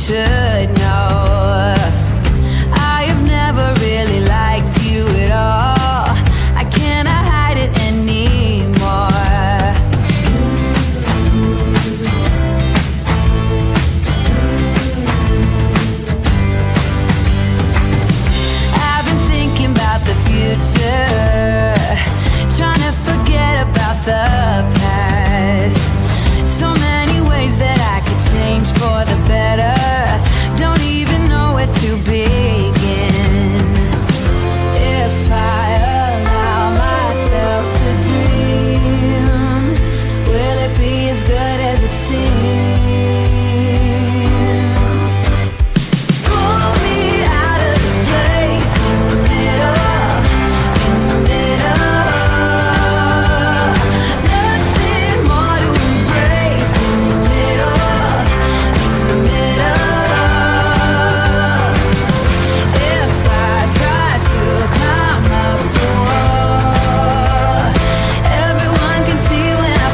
should know. I have never really liked you at all. I cannot hide it anymore. I've been thinking about the future, trying to forget about the past. So many ways that I could change for the better. Don't even know where to begin. If I allow myself to dream, will it be as good as it seems? Pull me out of this place in the middle, in the middle. Nothing more to embrace in the middle, in the middle. If I try to climb up the wall, everyone can see when I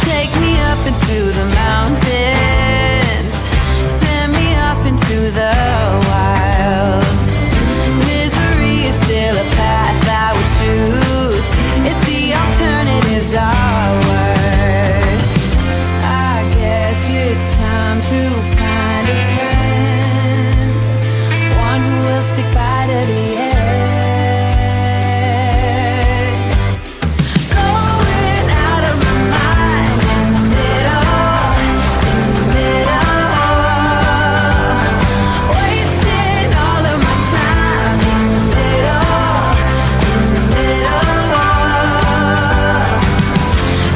Take me up into the mountains, send me off into the wild. Misery is still a path I would choose if the alternatives are worse. I guess it's time to find a friend, one who will stick by to the end. Going out of my mind in the middle, in the middle. Wasting all of my time in the middle, in the middle.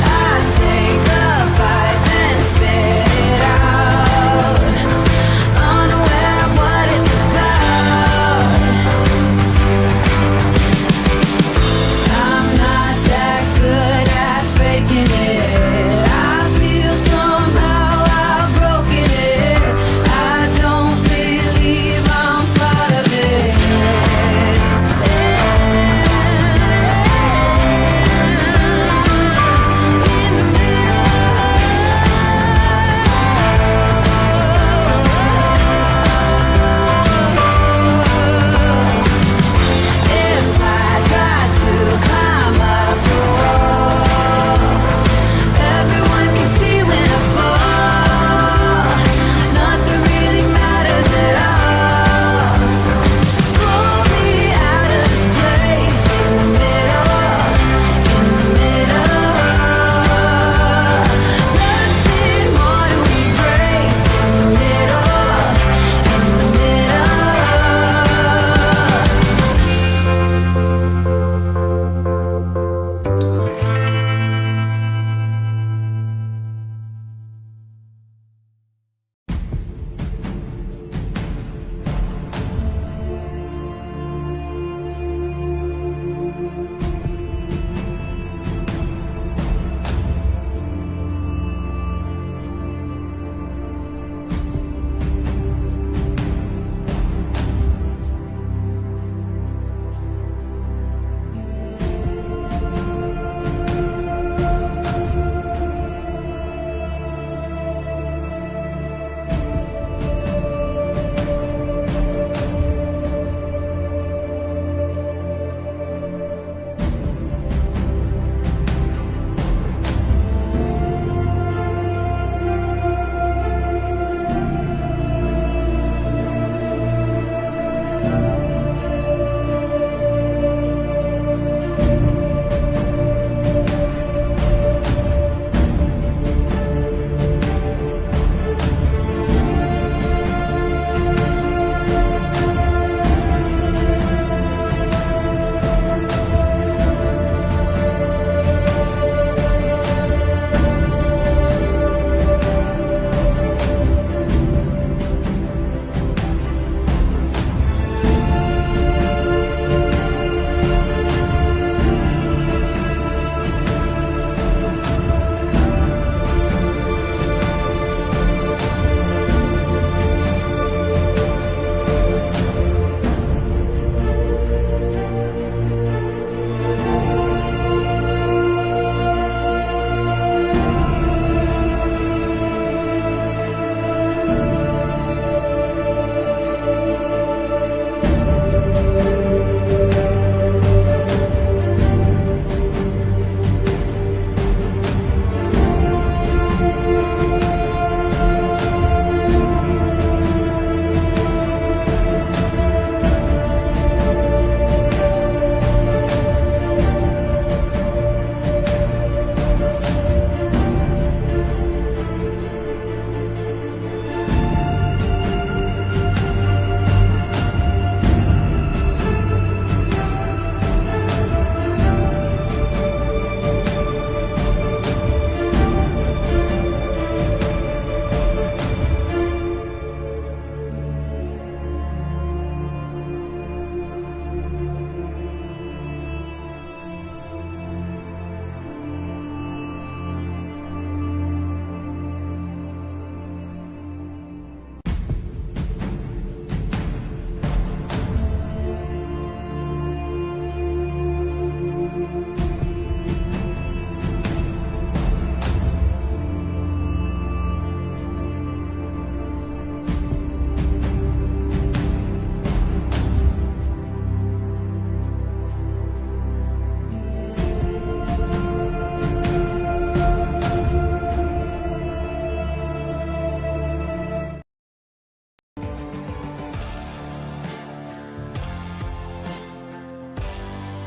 I take the fight and spit it out, unaware of what it's about.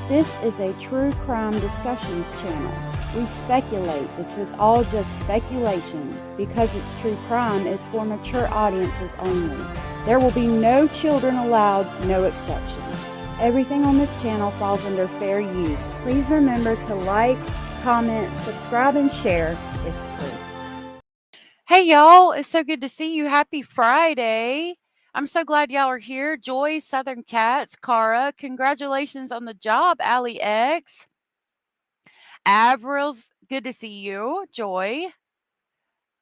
This is a true crime discussions channel. We speculate. This is all just speculation. Because it's true crime, it's for mature audiences only. There will be no children allowed, no exceptions. Everything on this channel falls under fair use. Please remember to like, comment, subscribe, and share. It's free. Hey, y'all. It's so good to see you. Happy Friday. I'm so glad y'all are here. Joy, Southern Cats, Cara. Congratulations on the job, Allie X. Avril's good to see you. Joy.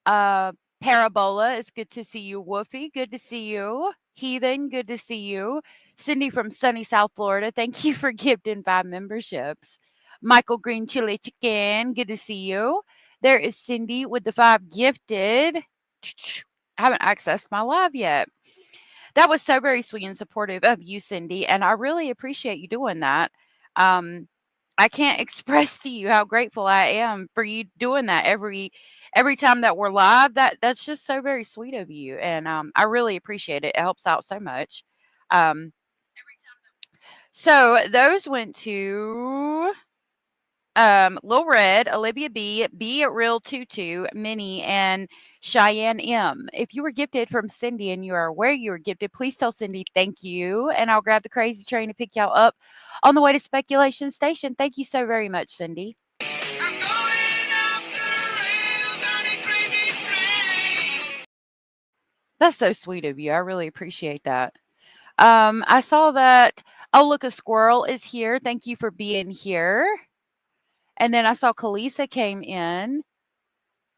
Uh, Parabola, it's good to see you. Woofy, good to see you. Heathen, good to see you. Cindy from sunny South Florida, thank you for gifting 5 memberships. Michael Green Chili Chicken, good to see you. There is Cindy with the 5 gifted. I haven't accessed my live yet. That was so very sweet and supportive of you, Cindy, and I really appreciate you doing that. I can't express to you how grateful I am for you doing that every time that we're live. That's just so very sweet of you, and I really appreciate it. It helps out so much. Um, so those went to Lil Red, Olivia B Real Tutu, Minnie, and Cheyenne M. If you were gifted from Cindy and you are aware you were gifted, please tell Cindy thank you, and I'll grab the crazy train to pick y'all up on the way to Speculation Station. Thank you so very much, Cindy. That's so sweet of you. I really appreciate that. I saw that. Oh, look, a squirrel is here. Thank you for being here. And then I saw Kalisa came in.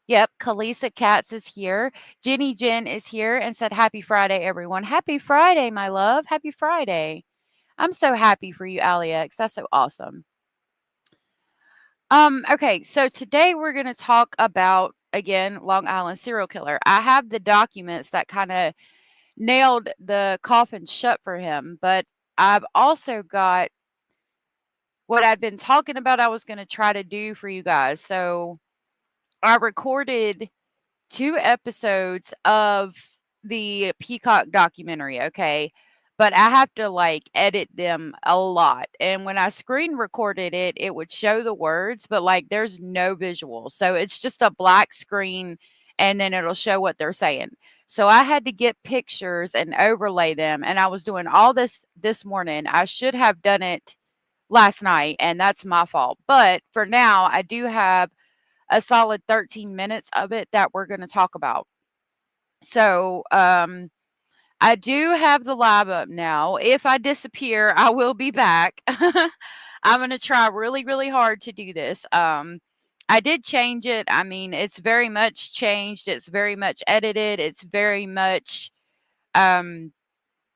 Yep, Kalisa Katz is here. Jenny Jen is here and said, Happy Friday, everyone. Happy Friday, my love. Happy Friday. I'm so happy for you, Alex. That's so awesome. Okay, so today we're gonna talk about again Long Island serial killer. I have the documents that kind of nailed the coffin shut for him, but I've also got what I'd been talking about I was gonna try to do for you guys. So I recorded 2 episodes of the Peacock documentary, okay? But I have to, like, edit them a lot, and when I screen recorded it, it would show the words, but, like, there's no visual, so it's just a black screen, and then it'll show what they're saying. So I had to get pictures and overlay them, and I was doing all this morning. I should have done it last night, and that's my fault, but for now, I do have a solid 13 minutes of it that we're gonna talk about. So, I do have the lab up now. If I disappear, I will be back. I'm gonna try really, really hard to do this. I did change it. I mean, it's very much changed. It's very much edited. It's very much, um,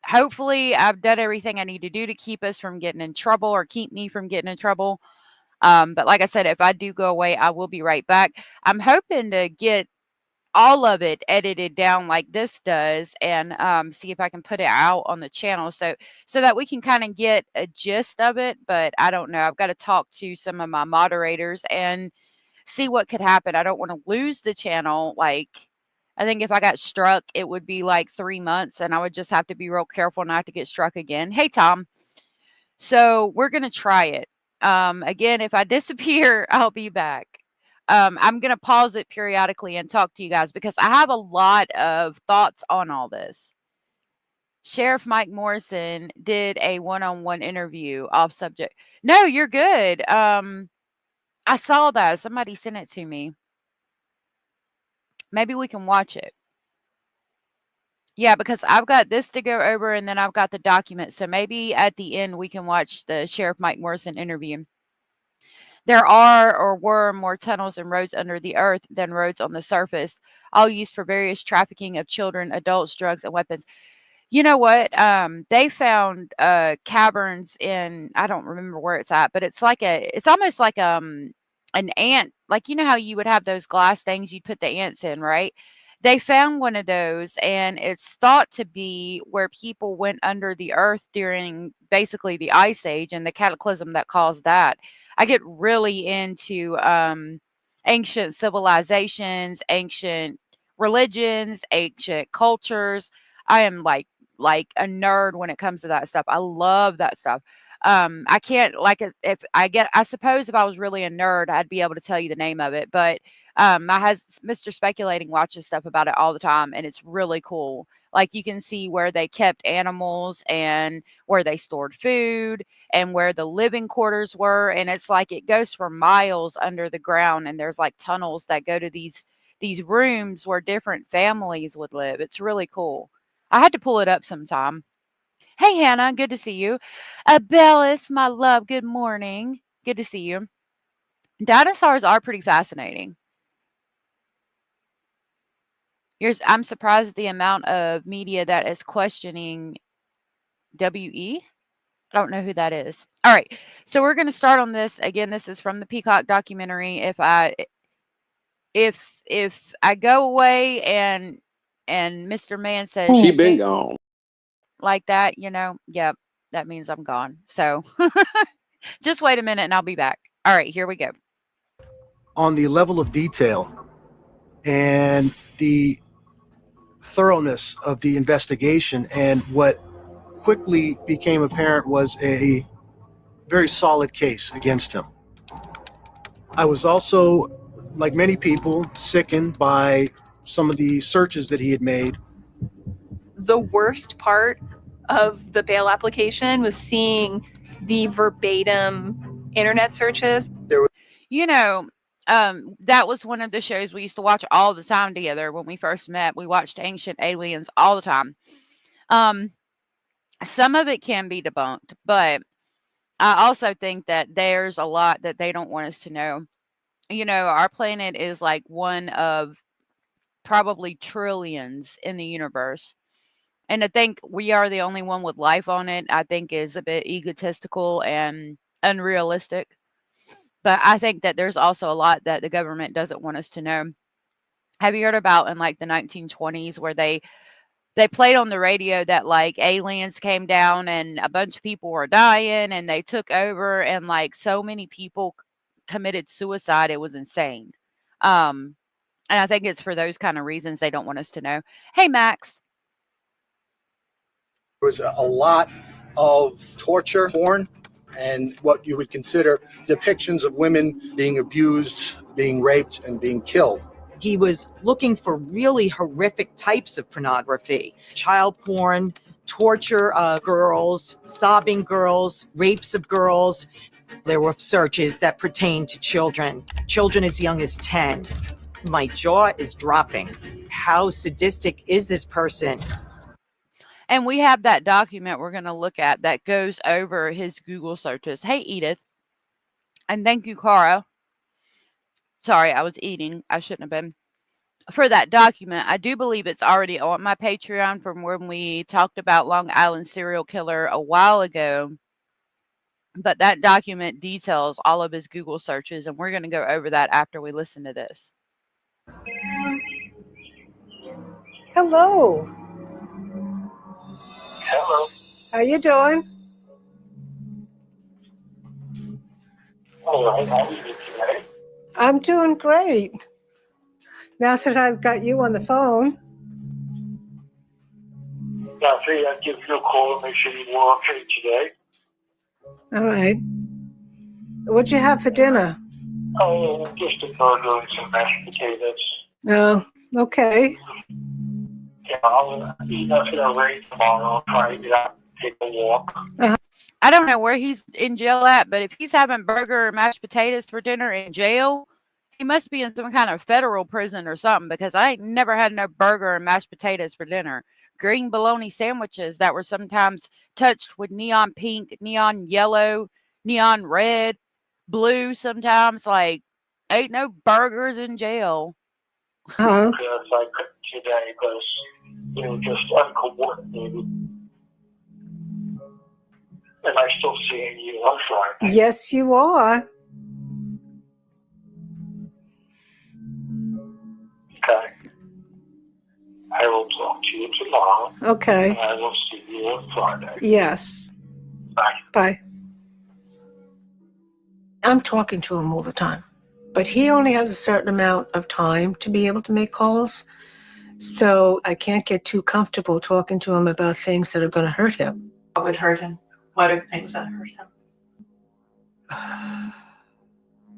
hopefully I've done everything I need to do to keep us from getting in trouble or keep me from getting in trouble. But like I said, if I do go away, I will be right back. I'm hoping to get all of it edited down like this does and see if I can put it out on the channel so that we can kind of get a gist of it. But I don't know. I've got to talk to some of my moderators and see what could happen. I don't want to lose the channel. Like, I think if I got struck, it would be like 3 months and I would just have to be real careful not to get struck again. Hey, Tom. So we're going to try it. Again, if I disappear, I'll be back. I'm going to pause it periodically and talk to you guys because I have a lot of thoughts on all this. Sheriff Mike Morrison did a one-on-one interview off subject. No, you're good. I saw that. Somebody sent it to me. Maybe we can watch it. Yeah, because I've got this to go over and then I've got the document. So maybe at the end we can watch the Sheriff Mike Morrison interview. There are or were more tunnels and roads under the earth than roads on the surface, all used for various trafficking of children, adults, drugs, and weapons. You know what? They found caverns in, I don't remember where it's at, but it's almost like an ant, like you know how you would have those glass things you'd put the ants in, right? They found one of those, and it's thought to be where people went under the earth during basically the ice age and the cataclysm that caused that. I get really into ancient civilizations, ancient religions, ancient cultures. I am like a nerd when it comes to that stuff. I love that stuff. I can't like I suppose if I was really a nerd, I'd be able to tell you the name of it. But my Mr. Speculating watches stuff about it all the time, and it's really cool. Like you can see where they kept animals and where they stored food and where the living quarters were, and it's like it goes for miles under the ground, and there's like tunnels that go to these rooms where different families would live. It's really cool. I had to pull it up sometime. Hey, Hannah, good to see you. Bellis, my love, good morning. Good to see you. Dinosaurs are pretty fascinating. I'm surprised at the amount of media that is questioning WE. I don't know who that is. All right, so we're going to start on this. Again, this is from the Peacock documentary. If I go away and Mr. Man says She been gone. like that, yep, that means I'm gone. So just wait a minute and I'll be back. All right, here we go. On the level of detail and the thoroughness of the investigation, and what quickly became apparent was a very solid case against him. I was also, like many people, sickened by some of the searches that he had made. The worst part of the bail application was seeing the verbatim internet searches. That was one of the shows we used to watch all the time together when we first met. We watched Ancient Aliens all the time. Some of it can be debunked, but I also think that there's a lot that they don't want us to know. Our planet is like one of probably trillions in the universe. And to think we are the only one with life on it, I think is a bit egotistical and unrealistic. But I think that there's also a lot that the government doesn't want us to know. Have you heard about in like the 1920s where they played on the radio that like aliens came down and a bunch of people were dying and they took over and like so many people committed suicide, it was insane. And I think it's for those kind of reasons they don't want us to know. Hey, Max. There was a lot of torture, porn, and what you would consider depictions of women being abused, being raped, and being killed. He was looking for really horrific types of pornography: child porn, torture of girls, sobbing girls, rapes of girls. There were searches that pertained to children as young as 10. My jaw is dropping. How sadistic is this person? And we have that document we're going to look at that goes over his Google searches. Hey, Edith. And thank you, Cara. Sorry, I was eating. I shouldn't have been. For that document, I do believe it's already on my Patreon from when we talked about Long Island serial killer a while ago. But that document details all of his Google searches, and we're going to go over that after we listen to this. Hello. Hello. How you doing? All right. How are you today? I'm doing great. Now that I've got you on the phone. Yeah, I figured I'd give you a call and make sure you were okay today. All right. What'd you have for dinner? Oh, just a burger and some mashed potatoes. Oh, okay. Yeah, I'll eat nothing already tomorrow. I'll try to get out and take a walk. I don't know where he's in jail at, but if he's having burger and mashed potatoes for dinner in jail, he must be in some kind of federal prison or something, because I ain't never had no burger and mashed potatoes for dinner. Green bologna sandwiches that were sometimes touched with neon pink, neon yellow, neon red, blue sometimes. Like, ain't no burgers in jail. Uh-huh. Because I couldn't today because they were just uncoordinated. Am I still seeing you on Friday? Yes, you are. Okay. I will talk to you tomorrow. Okay. And I will see you on Friday. Yes. Bye. Bye. I'm talking to him all the time, but he only has a certain amount of time to be able to make calls. So I can't get too comfortable talking to him about things that are going to hurt him. What would hurt him? What are things that hurt him?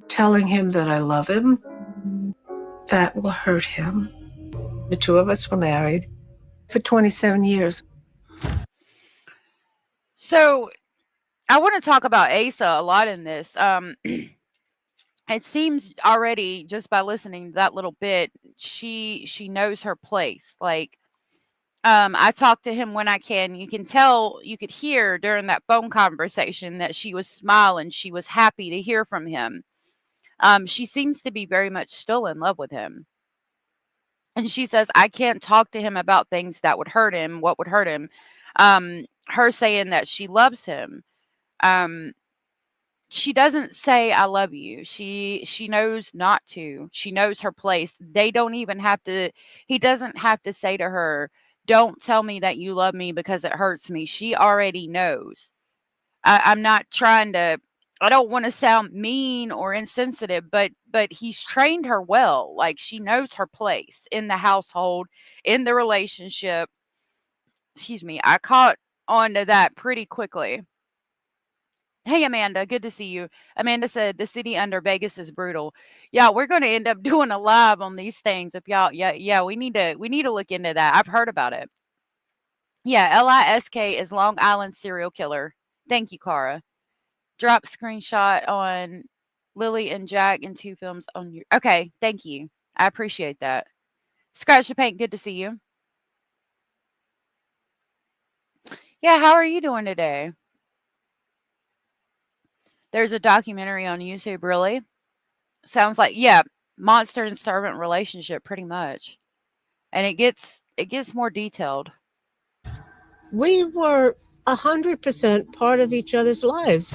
Telling him that I love him, that will hurt him. The two of us were married for 27 years. So I want to talk about Asa a lot in this. It seems already just by listening to that little bit, she knows her place. Like, I talk to him when I can. You can tell, you could hear during that phone conversation that she was smiling. She was happy to hear from him. She seems to be very much still in love with him. And she says, I can't talk to him about things that would hurt him. What would hurt him? Her saying that she loves him. She doesn't say I love you. She knows not to. She knows her place. They don't even have to, he doesn't have to say to her, don't tell me that you love me because it hurts me. She already knows. I'm not trying to, I don't want to sound mean or insensitive, but he's trained her well. Like, she knows her place in the household, in the relationship. Excuse me. I caught on to that pretty quickly. Hey, Amanda, good to see you. Amanda said the city under Vegas is brutal. Yeah, we're going to end up doing a live on these things. If y'all, yeah, we need to look into that. I've heard about it. Yeah, LISK is Long Island serial killer. Thank you, Cara. Drop screenshot on Lily and Jack in 2 films on your. Okay, thank you. I appreciate that. Scratch the Paint, good to see you. Yeah, how are you doing today? There's a documentary on YouTube, really? Sounds like, yeah, monster and servant relationship, pretty much. And it gets more detailed. We were 100% part of each other's lives.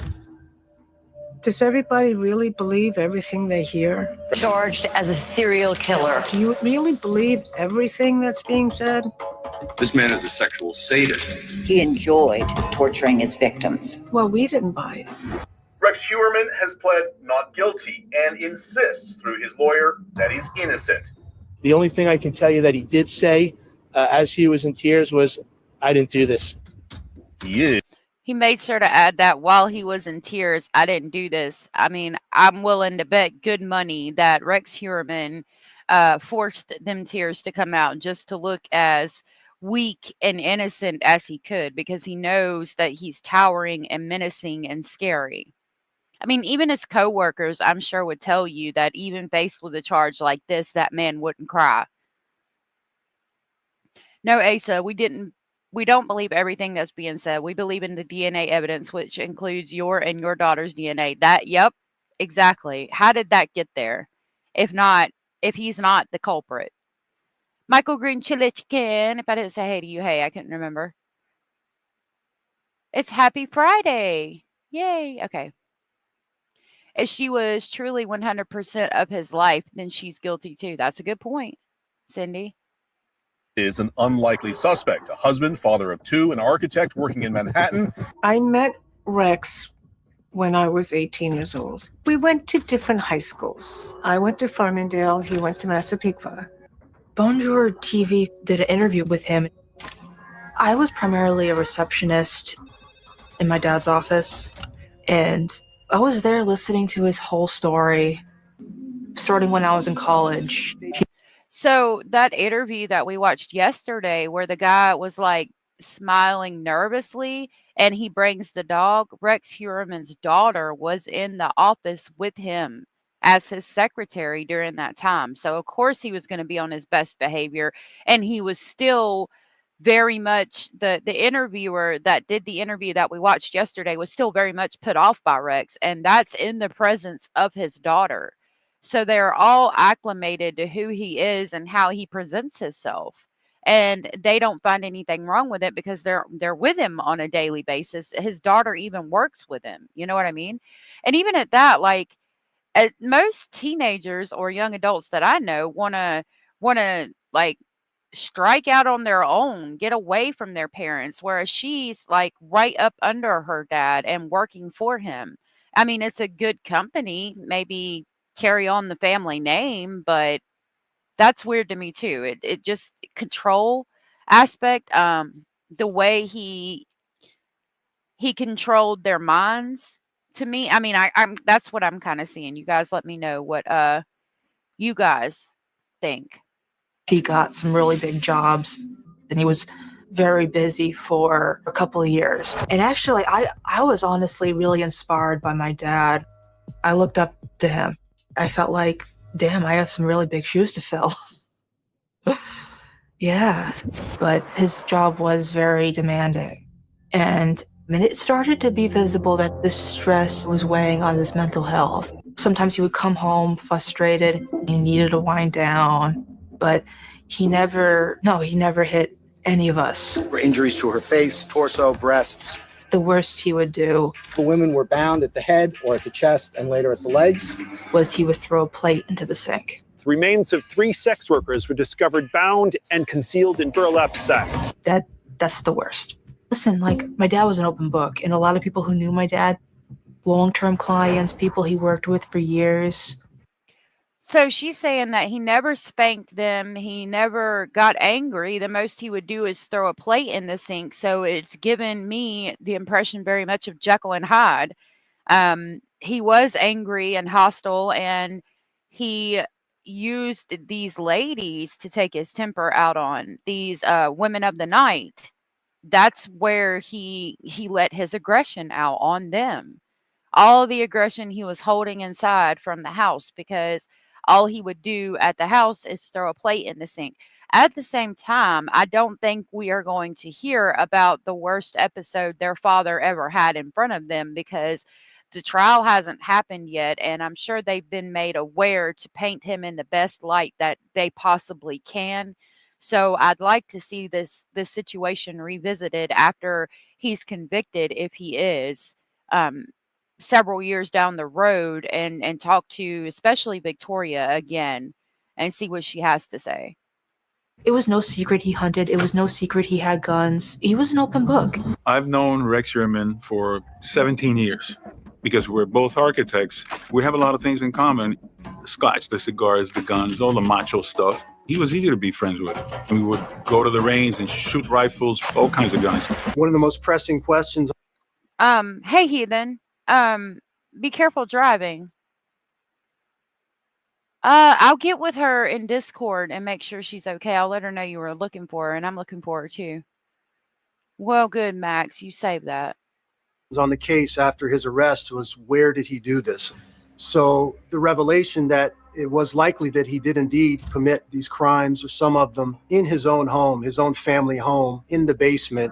Does everybody really believe everything they hear? Charged as a serial killer. Do you really believe everything that's being said? This man is a sexual sadist. He enjoyed torturing his victims. Well, we didn't buy it. Rex Heuermann has pled not guilty and insists through his lawyer that he's innocent. The only thing I can tell you that he did say as he was in tears was, I didn't do this. He made sure to add that while he was in tears, I didn't do this. I mean, I'm willing to bet good money that Rex Heuermann forced them tears to come out just to look as weak and innocent as he could, because he knows that he's towering and menacing and scary. I mean, even his coworkers, I'm sure, would tell you that even faced with a charge like this, that man wouldn't cry. No, Asa, we don't believe everything that's being said. We believe in the DNA evidence, which includes your and your daughter's DNA. Yep, exactly. How did that get there? If he's not the culprit. Michael Green Chili Chicken, if I didn't say hey to you, hey, I couldn't remember. It's Happy Friday. Yay. Okay. If she was truly 100% of his life, then she's guilty too. That's a good point, Cindy. Is an unlikely suspect, a husband, father of 2, an architect working in Manhattan. I met Rex when I was 18 years old. We went to different high schools. I went to Farmingdale. He went to Massapequa. Bonjour TV did an interview with him. I was primarily a receptionist in my dad's office, and I was there listening to his whole story, starting when I was in college. So that interview that we watched yesterday where the guy was like smiling nervously and he brings the dog, Rex Heuermann's daughter was in the office with him as his secretary during that time. So of course he was going to be on his best behavior, and he was still very much the interviewer that did the interview that we watched yesterday was still very much put off by Rex, and that's in the presence of his daughter. So they're all acclimated to who he is and how he presents himself. And they don't find anything wrong with it because they're with him on a daily basis. His daughter even works with him. You know what I mean? And even at that, like most teenagers or young adults that I know wanna like strike out on their own, get away from their parents, whereas she's like right up under her dad and working for him. I mean, it's a good company, maybe carry on the family name, but that's weird to me too. It just control aspect, the way he he controlled their minds. To me, I mean, I'm that's what I'm kind of seeing. You guys let me know what you guys think. He got some really big jobs and he was very busy for a couple of years. And actually, I was honestly really inspired by my dad. I looked up to him. I felt like, damn, I have some really big shoes to fill. Yeah, but his job was very demanding. And it started to be visible that the stress was weighing on his mental health. Sometimes he would come home frustrated and he needed to wind down, but he never hit any of us. Injuries to her face, torso, breasts. The worst he would do, The women were bound at the head or at the chest and later at the legs. was he would throw a plate into the sink. The remains of 3 sex workers were discovered bound and concealed in burlap sacks. That's the worst. Listen, like, my dad was an open book, and a lot of people who knew my dad, long-term clients, people he worked with for years. So she's saying that he never spanked them. He never got angry. The most he would do is throw a plate in the sink. So it's given me the impression very much of Jekyll and Hyde. He was angry and hostile, and he used these ladies to take his temper out on, these women of the night. That's where he let his aggression out on them. All the aggression he was holding inside from the house, because all he would do at the house is throw a plate in the sink. At the same time, I don't think we are going to hear about the worst episode their father ever had in front of them, because the trial hasn't happened yet, and I'm sure they've been made aware to paint him in the best light that they possibly can. So I'd like to see this situation revisited after he's convicted, if he is, several years down the road, and talk to especially Victoria again and see what she has to say. It was no secret he hunted. It was no secret he had guns. He was an open book. I've known Rex Sherman for 17 years because we're both architects. We have a lot of things in common. The scotch, the cigars, the guns, all the macho stuff. He was easy to be friends with. We would go to the range and shoot rifles, all kinds of guns. One of the most pressing questions. Hey, Heathen. Be careful driving. I'll get with her in Discord and make sure she's okay. I'll let her know you were looking for her, and I'm looking for her too. Well, good, Max. You saved that. On the case after his arrest was, where did he do this? So the revelation that it was likely that he did indeed commit these crimes, or some of them, in his own home, his own family home, in the basement.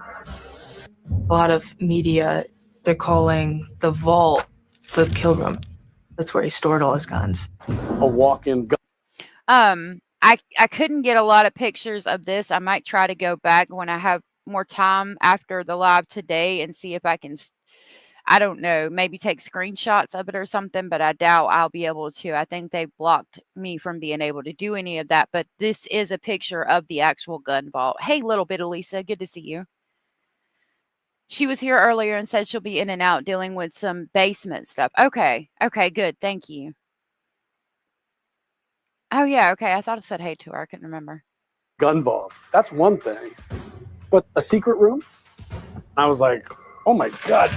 A lot of media, they're calling the vault the kill room. That's where he stored all his guns. A walk-in gun. I couldn't get a lot of pictures of this. I might try to go back when I have more time after the live today and see if I can, I don't know, maybe take screenshots of it or something, but I doubt I'll be able to. I think they blocked me from being able to do any of that, but this is a picture of the actual gun vault. Hey, little bit of Lisa, good to see you. She was here earlier and said she'll be in and out dealing with some basement stuff. Okay, good, thank you. Oh yeah, okay, I thought I said hey to her, I couldn't remember. Gun vault. That's one thing. But a secret room? I was like, oh my God.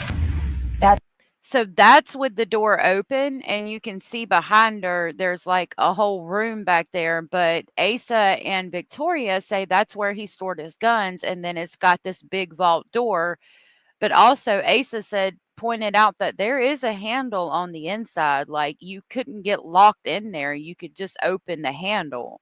So that's with the door open, and you can see behind her, there's like a whole room back there. But Asa and Victoria say that's where he stored his guns, and then it's got this big vault door. But also, Asa pointed out that there is a handle on the inside. Like, you couldn't get locked in there. You could just open the handle.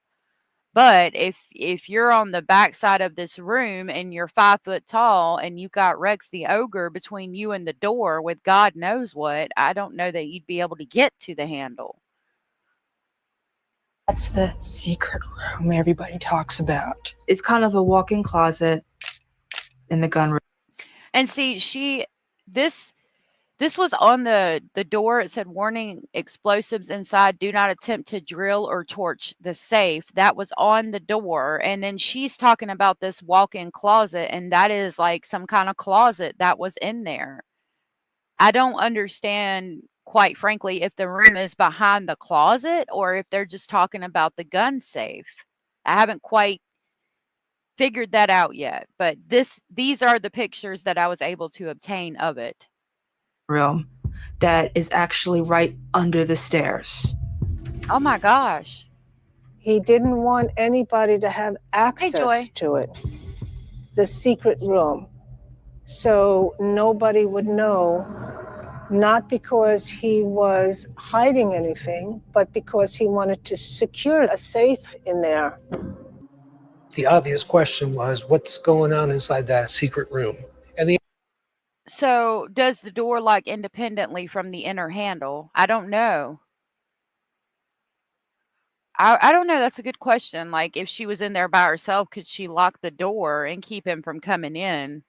But if you're on the backside of this room and you're 5 foot tall and you got Rex the Ogre between you and the door with God knows what, I don't know that you'd be able to get to the handle. That's the secret room everybody talks about. It's kind of a walk-in closet in the gun room. And see, this was on the door. It said, warning, explosives inside. Do not attempt to drill or torch the safe. That was on the door. And then she's talking about this walk-in closet, and that is like some kind of closet that was in there. I don't understand, quite frankly, if the room is behind the closet or if they're just talking about the gun safe. I haven't quite figured that out yet, but these are the pictures that I was able to obtain of it. Room that is actually right under the stairs. Oh my gosh. He didn't want anybody to have access to it, the secret room. So nobody would know, not because he was hiding anything, but because he wanted to secure a safe in there. The obvious question was, what's going on inside that secret room? And the So does the door lock independently from the inner handle? I don't know. I don't know. That's a good question. Like, if she was in there by herself, could she lock the door and keep him from coming in?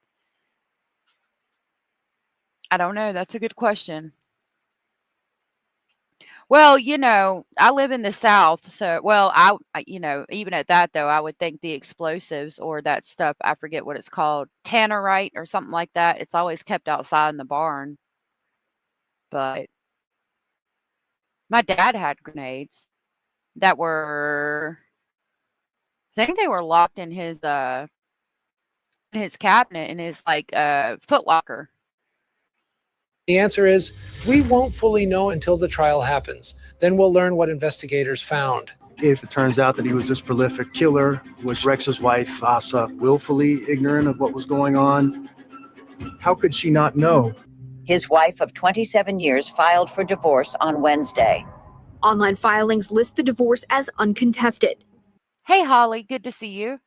I don't know. That's a good question. Well, I live in the South, so even at that though, I would think the explosives or that stuff, I forget what it's called, tannerite or something like that. It's always kept outside in the barn. But my dad had grenades that were, I think they were locked in his cabinet in his foot locker. The answer is, we won't fully know until the trial happens. Then we'll learn what investigators found. If it turns out that he was this prolific killer, was Rex's wife, Asa, willfully ignorant of what was going on? How could she not know? His wife of 27 years filed for divorce on Wednesday. Online filings list the divorce as uncontested. Hey, Holly, good to see you.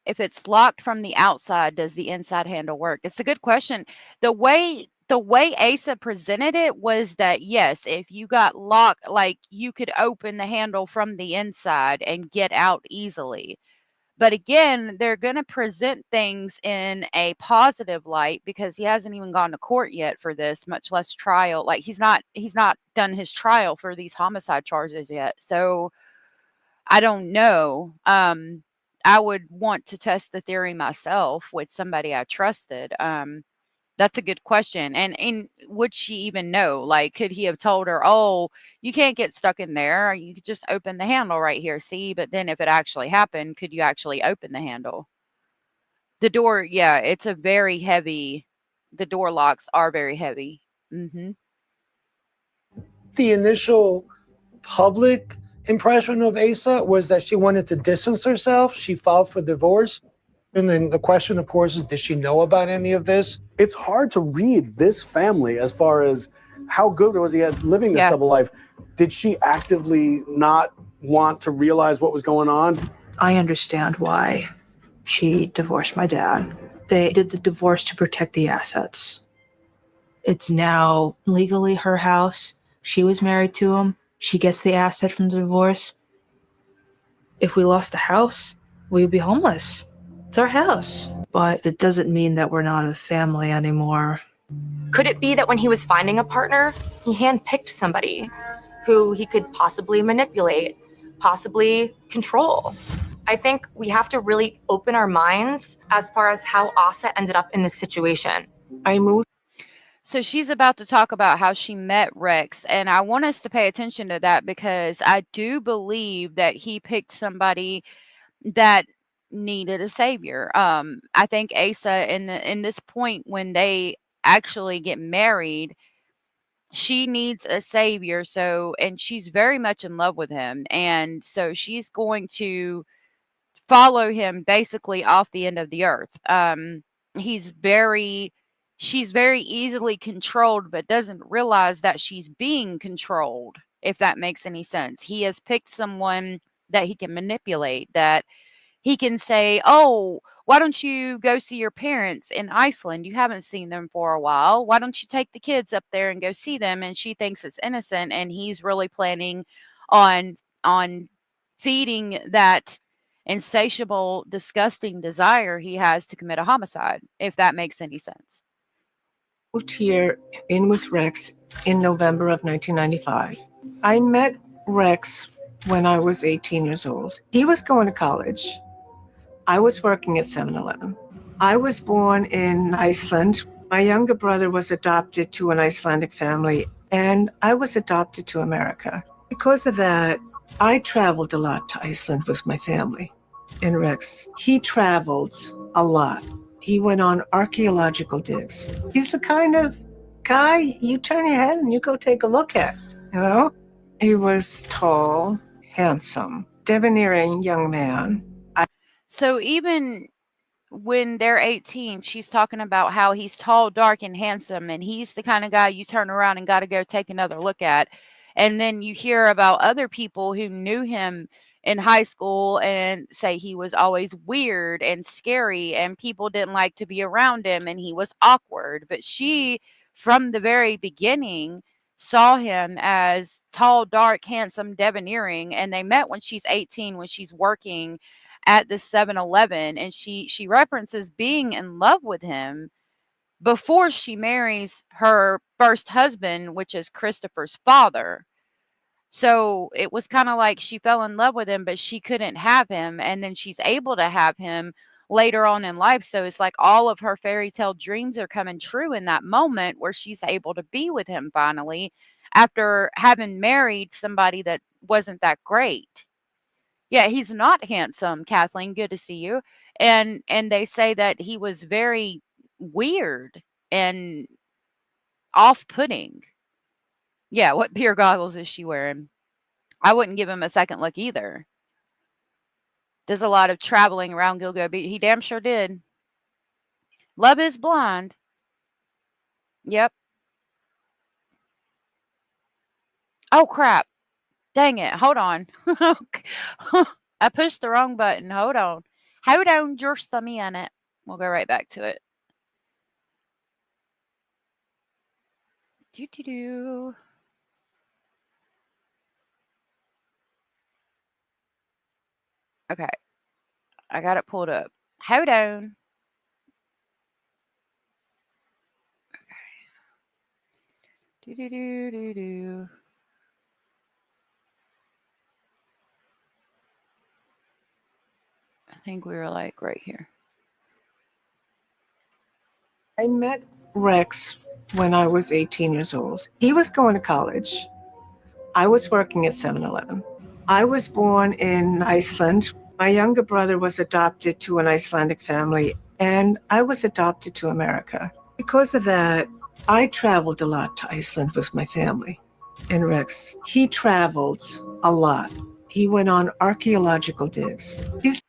If it's locked from the outside, does the inside handle work? It's a good question. The way Asa presented it was that, yes, if you got locked, you could open the handle from the inside and get out easily. But again, they're going to present things in a positive light because he hasn't even gone to court yet for this, much less trial. Like, he's not done his trial for these homicide charges yet. So I don't know. I would want to test the theory myself with somebody I trusted. That's a good question. And would she even know? Like, could he have told her, oh, you can't get stuck in there. You could just open the handle right here. See, but then if it actually happened, could you actually open the handle? The door, yeah, it's a very heavy, the door locks are very heavy. Mm-hmm. The initial public impression of Asa was that she wanted to distance herself. She filed for divorce. And then the question, of course, is, did she know about any of this? It's hard to read this family as far as how good was he at living this double life. Did she actively not want to realize what was going on? I understand why she divorced my dad. They did the divorce to protect the assets. It's now legally her house. She was married to him. She gets the asset from the divorce. If we lost the house, we would be homeless. It's our house. But it doesn't mean that we're not a family anymore. Could it be that when he was finding a partner, he handpicked somebody who he could possibly manipulate, possibly control? I think we have to really open our minds as far as how Asa ended up in this situation. So she's about to talk about how she met Rex, and I want us to pay attention to that because I do believe that he picked somebody that needed a savior. I think Asa in this point when they actually get married, she needs a savior. So, and she's very much in love with him, and so she's going to follow him basically off the end of the earth. She's very easily controlled, but doesn't realize that she's being controlled, if that makes any sense. He has picked someone that he can manipulate, that he can say, oh, why don't you go see your parents in Iceland? You haven't seen them for a while. Why don't you take the kids up there and go see them? And she thinks it's innocent, and he's really planning on feeding that insatiable, disgusting desire he has to commit a homicide, if that makes any sense. Moved here in with Rex in November of 1995. I met Rex when I was 18 years old. He was going to college. I was working at 7-Eleven. I was born in Iceland. My younger brother was adopted to an Icelandic family, and I was adopted to America. Because of that, I traveled a lot to Iceland with my family. And Rex, he traveled a lot. He went on archaeological digs. He's the kind of guy you turn your head and you go take a look at, you know? He was tall, handsome, debonair young man. So even when they're 18, she's talking about how he's tall, dark, and handsome, and he's the kind of guy you turn around and got to go take another look at. And then you hear about other people who knew him in high school and say he was always weird and scary, and people didn't like to be around him, and he was awkward. But she, from the very beginning, saw him as tall, dark, handsome, debonair, and they met when she's 18, when she's working at the 7-Eleven, and she references being in love with him before she marries her first husband, which is Christopher's father. So it was kind of like she fell in love with him, but she couldn't have him, and then she's able to have him later on in life. So it's like all of her fairy tale dreams are coming true in that moment where she's able to be with him finally after having married somebody that wasn't that great. Yeah, he's not handsome, Kathleen, good to see you. And they say that he was very weird and off-putting. Yeah, what beer goggles is she wearing? I wouldn't give him a second look either. Does a lot of traveling around Gilgo Beach. He damn sure did. Love is blind. Yep. Oh, crap. Dang it. Hold on. I pushed the wrong button. Hold on. Hold on just a minute. We'll go right back to it. Do. Okay. I got it pulled up. Hold on. Okay. Do. I think we were like right here. I met Rex when I was 18 years old. He was going to college. I was working at 7-Eleven. I was born in Iceland. My younger brother was adopted to an Icelandic family, and I was adopted to America. Because of that, I traveled a lot to Iceland with my family. And Rex, he traveled a lot. He went on archaeological digs. He's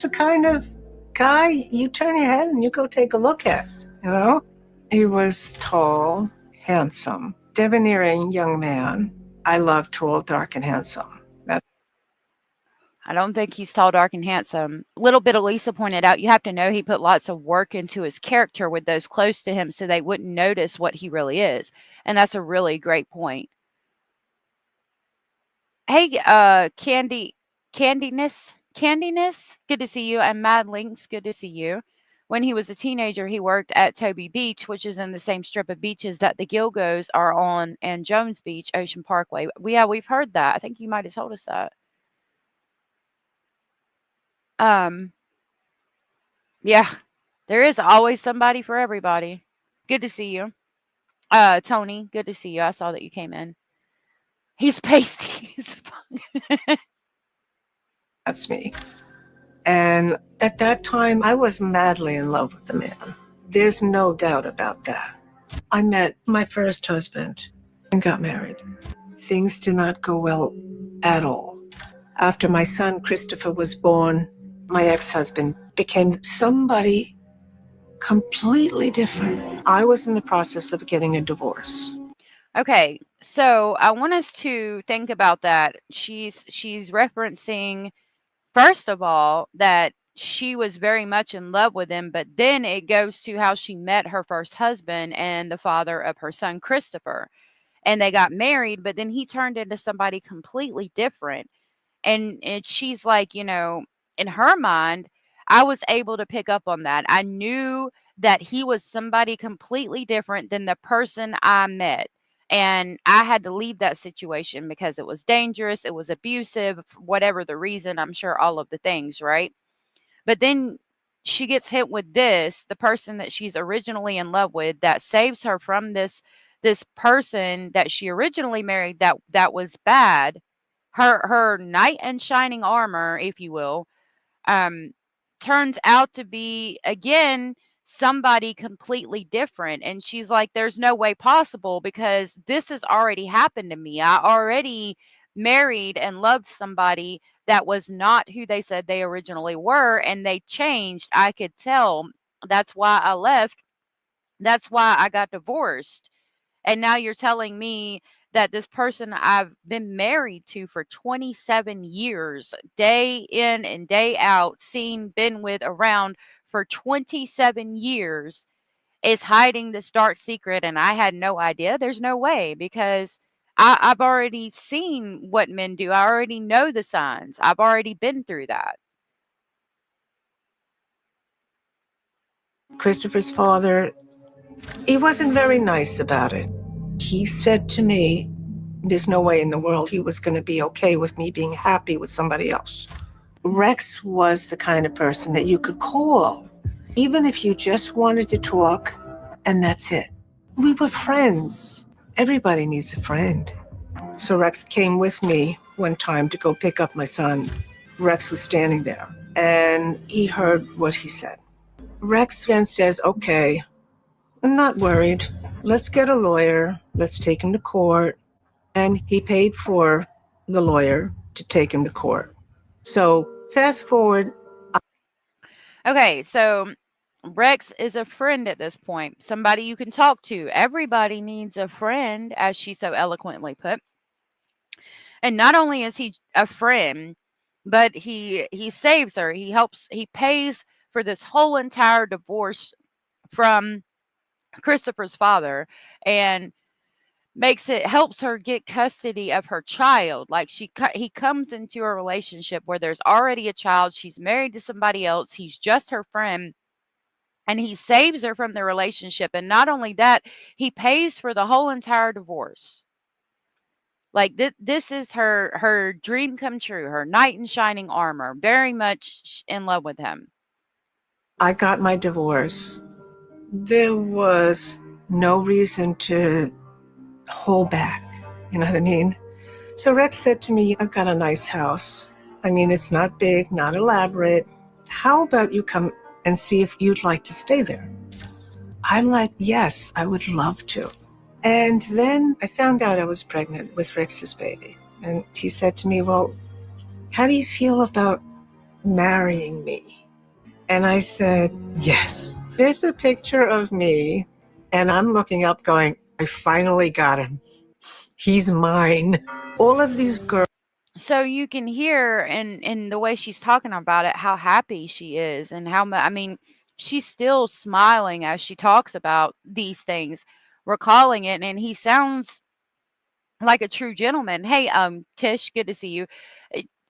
the kind of guy you turn your head and you go take a look at, you know? He was tall, handsome, debonair young man. I love tall, dark, and handsome. I don't think he's tall, dark, and handsome. A little bit of Lisa pointed out, you have to know he put lots of work into his character with those close to him so they wouldn't notice what he really is. And that's a really great point. Hey, Candiness, good to see you. And Mad Links, good to see you. When he was a teenager, he worked at Toby Beach, which is in the same strip of beaches that the Gilgos are on, and Jones Beach, Ocean Parkway. We've heard that. I think you might have told us that. Yeah, there is always somebody for everybody. Good to see you. Tony, good to see you. I saw that you came in. He's pasty as fuck. That's me. And at that time, I was madly in love with the man. There's no doubt about that. I met my first husband and got married. Things did not go well at all. After my son, Christopher, was born, my ex-husband became somebody completely different. I was in the process of getting a divorce. Okay, so I want us to think about that. She's referencing, first of all, that she was very much in love with him, but then it goes to how she met her first husband and the father of her son, Christopher. And they got married, but then he turned into somebody completely different. And she's like, in her mind, I was able to pick up on that. I knew that he was somebody completely different than the person I met. And I had to leave that situation because it was dangerous, it was abusive, whatever the reason, I'm sure all of the things, right? But then she gets hit with this, the person that she's originally in love with, that saves her from this person that she originally married that was bad. her knight in shining armor, if you will, turns out to be again somebody completely different. And she's like, there's no way possible because this has already happened to me. I already married and loved somebody that was not who they said they originally were, and they changed. I could tell. That's why I left. That's why I got divorced. And now you're telling me that this person I've been married to for 27 years, day in and day out, seen, been with, around for 27 years, is hiding this dark secret and I had no idea? There's no way, because I've already seen what men do. I already know the signs. I've already been through that. Christopher's father, he wasn't very nice about it. He said to me, there's no way in the world he was going to be okay with me being happy with somebody else. Rex was the kind of person that you could call, even if you just wanted to talk, and that's it. We were friends. Everybody needs a friend. So Rex came with me one time to go pick up my son. Rex was standing there, and he heard what he said. Rex then says, okay, I'm not worried. Let's get a lawyer. Let's take him to court. And he paid for the lawyer to take him to court. So fast forward. Okay, so Rex is a friend at this point, somebody you can talk to. Everybody needs a friend, as she so eloquently put. And not only is he a friend, but he saves her. He helps, he pays for this whole entire divorce from Christopher's father, and helps her get custody of her child. Like he comes into a relationship where there's already a child. She's married to somebody else. He's just her friend. And he saves her from the relationship. And not only that, he pays for the whole entire divorce. Like this is her dream come true, her knight in shining armor, very much in love with him. I got my divorce. There was no reason to hold back. You know what I mean? So Rex said to me, I've got a nice house. I mean, it's not big, not elaborate. How about you come and see if you'd like to stay there? I'm like, yes, I would love to. And then I found out I was pregnant with Rex's baby. And he said to me, well, how do you feel about marrying me? And I said, yes. There's a picture of me, and I'm looking up going, I finally got him. He's mine. All of these girls. So you can hear in the way she's talking about it how happy she is, and how much, I mean, she's still smiling as she talks about these things, recalling it, and he sounds like a true gentleman. Hey, Tish, good to see you.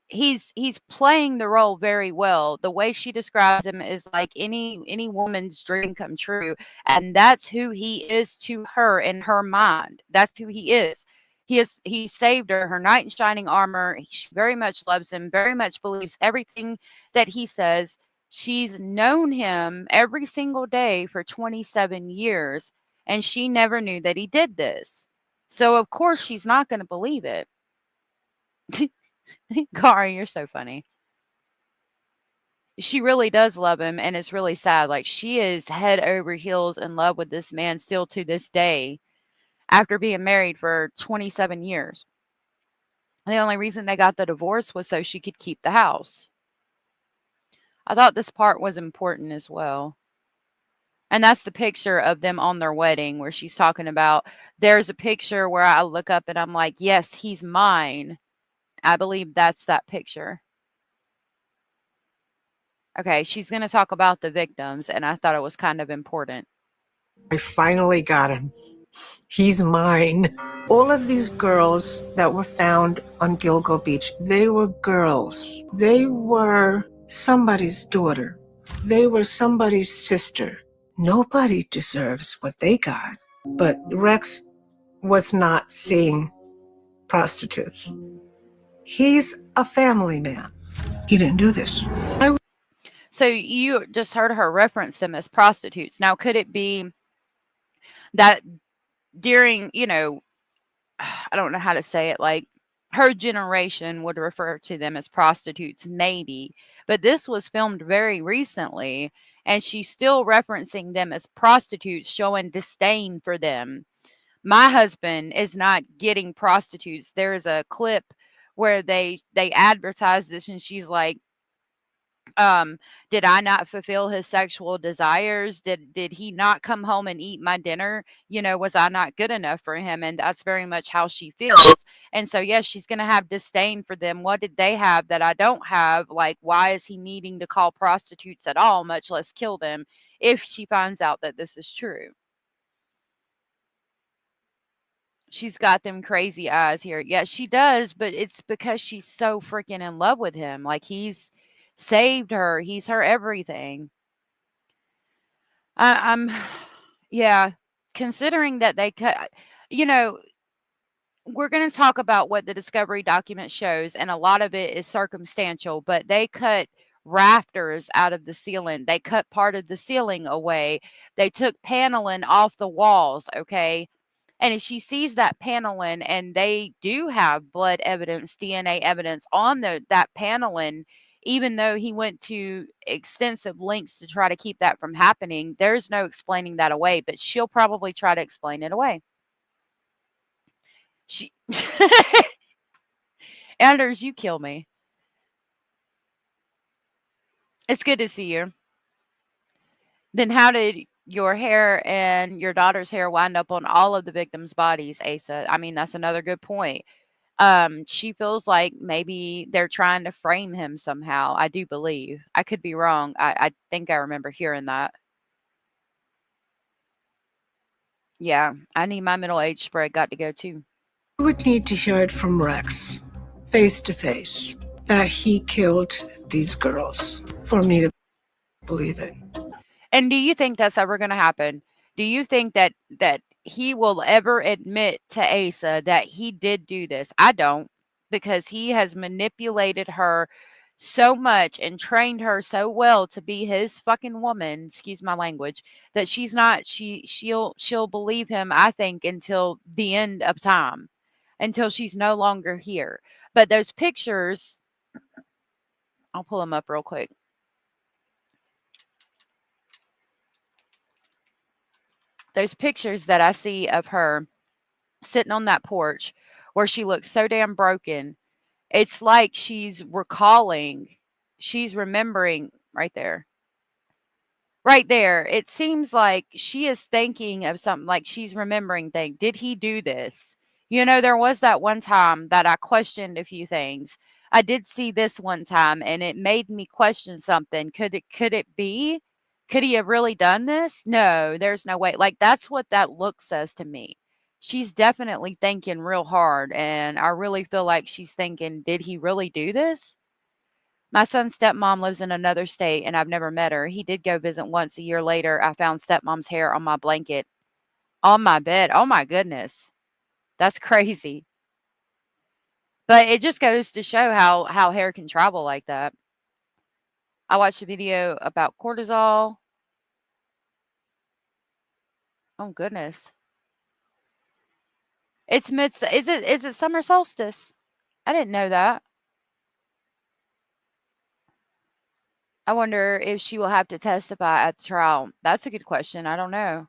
He's playing the role very well. The way she describes him is like any woman's dream come true, and that's who he is to her in her mind. That's who he is. He saved her knight in shining armor. She very much loves him, very much believes everything that he says. She's known him every single day for 27 years, and she never knew that he did this. So of course she's not going to believe it. Kari, you're so funny. She really does love him, and it's really sad. Like, she is head over heels in love with this man still to this day after being married for 27 years. The only reason they got the divorce was so she could keep the house. I thought this part was important as well. And that's the picture of them on their wedding where she's talking about, there's a picture where I look up and I'm like, yes, he's mine. I believe that's that picture. Okay, she's going to talk about the victims, and I thought it was kind of important. I finally got him. He's mine. All of these girls that were found on Gilgo Beach, they were girls. They were somebody's daughter. They were somebody's sister. Nobody deserves what they got. But Rex was not seeing prostitutes. He's a family man. He didn't do this. So you just heard her reference them as prostitutes. Now, could it be that during, I don't know how to say it, like her generation would refer to them as prostitutes, maybe. But this was filmed very recently, and she's still referencing them as prostitutes, showing disdain for them. My husband is not getting prostitutes. There is a clip where they advertise this, and she's like, did I not fulfill his sexual desires? Did he not come home and eat my dinner? Was I not good enough for him? And that's very much how she feels. And so yes, she's gonna have disdain for them. What did they have that I don't have? Like, why is he needing to call prostitutes at all, much less kill them, if she finds out that this is true? She's got them crazy eyes here. Yeah, she does, but it's because she's so freaking in love with him. Like, he's saved her. He's her everything. I'm yeah, considering that they cut, we're going to talk about what the discovery document shows, and a lot of it is circumstantial, but they cut rafters out of the ceiling. They cut part of the ceiling away. They took paneling off the walls, okay? And if she sees that paneling and they do have blood evidence, DNA evidence on that paneling, even though he went to extensive lengths to try to keep that from happening, there's no explaining that away, but she'll probably try to explain it away. Anders, you kill me. It's good to see you. Then how did your hair and your daughter's hair wind up on all of the victims' bodies, Asa? I mean, that's another good point. She feels like maybe they're trying to frame him somehow. I do believe. I could be wrong. I think I remember hearing that. Yeah, I need my middle-aged spread got to go too. You would need to hear it from Rex, face to face, that he killed these girls for me to believe it. And do you think that's ever going to happen? Do you think that he will ever admit to Asa that he did do this? I don't, because he has manipulated her so much and trained her so well to be his fucking woman, excuse my language, that she'll believe him, I think, until the end of time, until she's no longer here. But those pictures, I'll pull them up real quick. Those pictures that I see of her sitting on that porch where she looks so damn broken, it's like she's recalling, she's remembering right there. Right there. It seems like she is thinking of something, like she's remembering things. Did he do this? There was that one time that I questioned a few things. I did see this one time and it made me question something. Could it be? Could he have really done this? No, there's no way. Like, that's what that look says to me. She's definitely thinking real hard, and I really feel like she's thinking, did he really do this? My son's stepmom lives in another state, and I've never met her. He did go visit once. A year later, I found stepmom's hair on my blanket, on my bed. Oh, my goodness. That's crazy. But it just goes to show how hair can travel like that. I watched a video about cortisol. Oh, goodness. Is it summer solstice? I didn't know that. I wonder if she will have to testify at the trial. That's a good question. I don't know.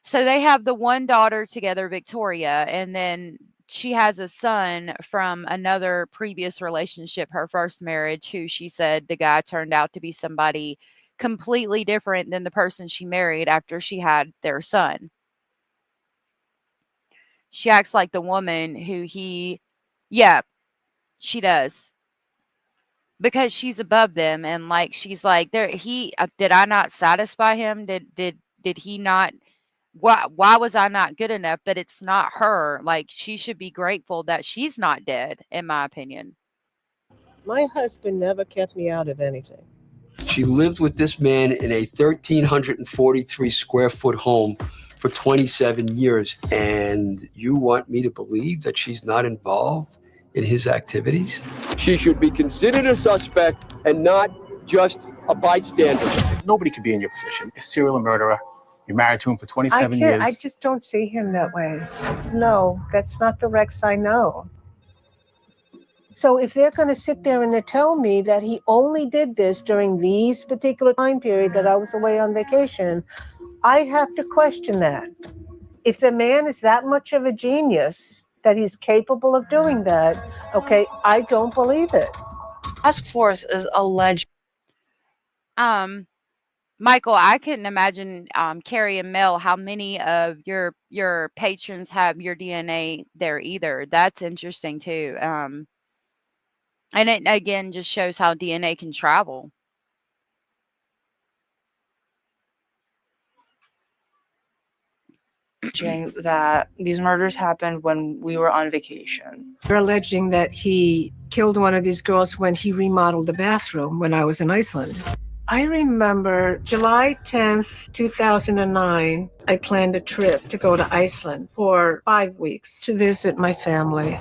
So they have the one daughter together, Victoria, and then she has a son from another previous relationship, her first marriage, who she said the guy turned out to be somebody completely different than the person she married after she had their son. She acts like the woman who yeah, she does. Because she's above them, and like she's like, did I not satisfy him? Did he not? Why was I not good enough? But it's not her. Like, she should be grateful that she's not dead, in my opinion. My husband never kept me out of anything. She lived with this man in a 1,343 square foot home for 27 years. And you want me to believe that she's not involved in his activities? She should be considered a suspect and not just a bystander. Nobody could be in your position. A serial murderer. You're married to him for 27 years. I just don't see him that way. No, that's not the Rex I know. So if they're going to sit there and they tell me that he only did this during these particular time period that I was away on vacation, I have to question that. If the man is that much of a genius that he's capable of doing that, okay, I don't believe it. Task force is alleged. Michael, I couldn't imagine Carrie and Mel how many of your patrons have your DNA there either. That's interesting too. And it again just shows how DNA can travel. That these murders happened when we were on vacation. They're alleging that he killed one of these girls when he remodeled the bathroom when I was in Iceland. I remember July 10th, 2009, I planned a trip to go to Iceland for 5 weeks to visit my family.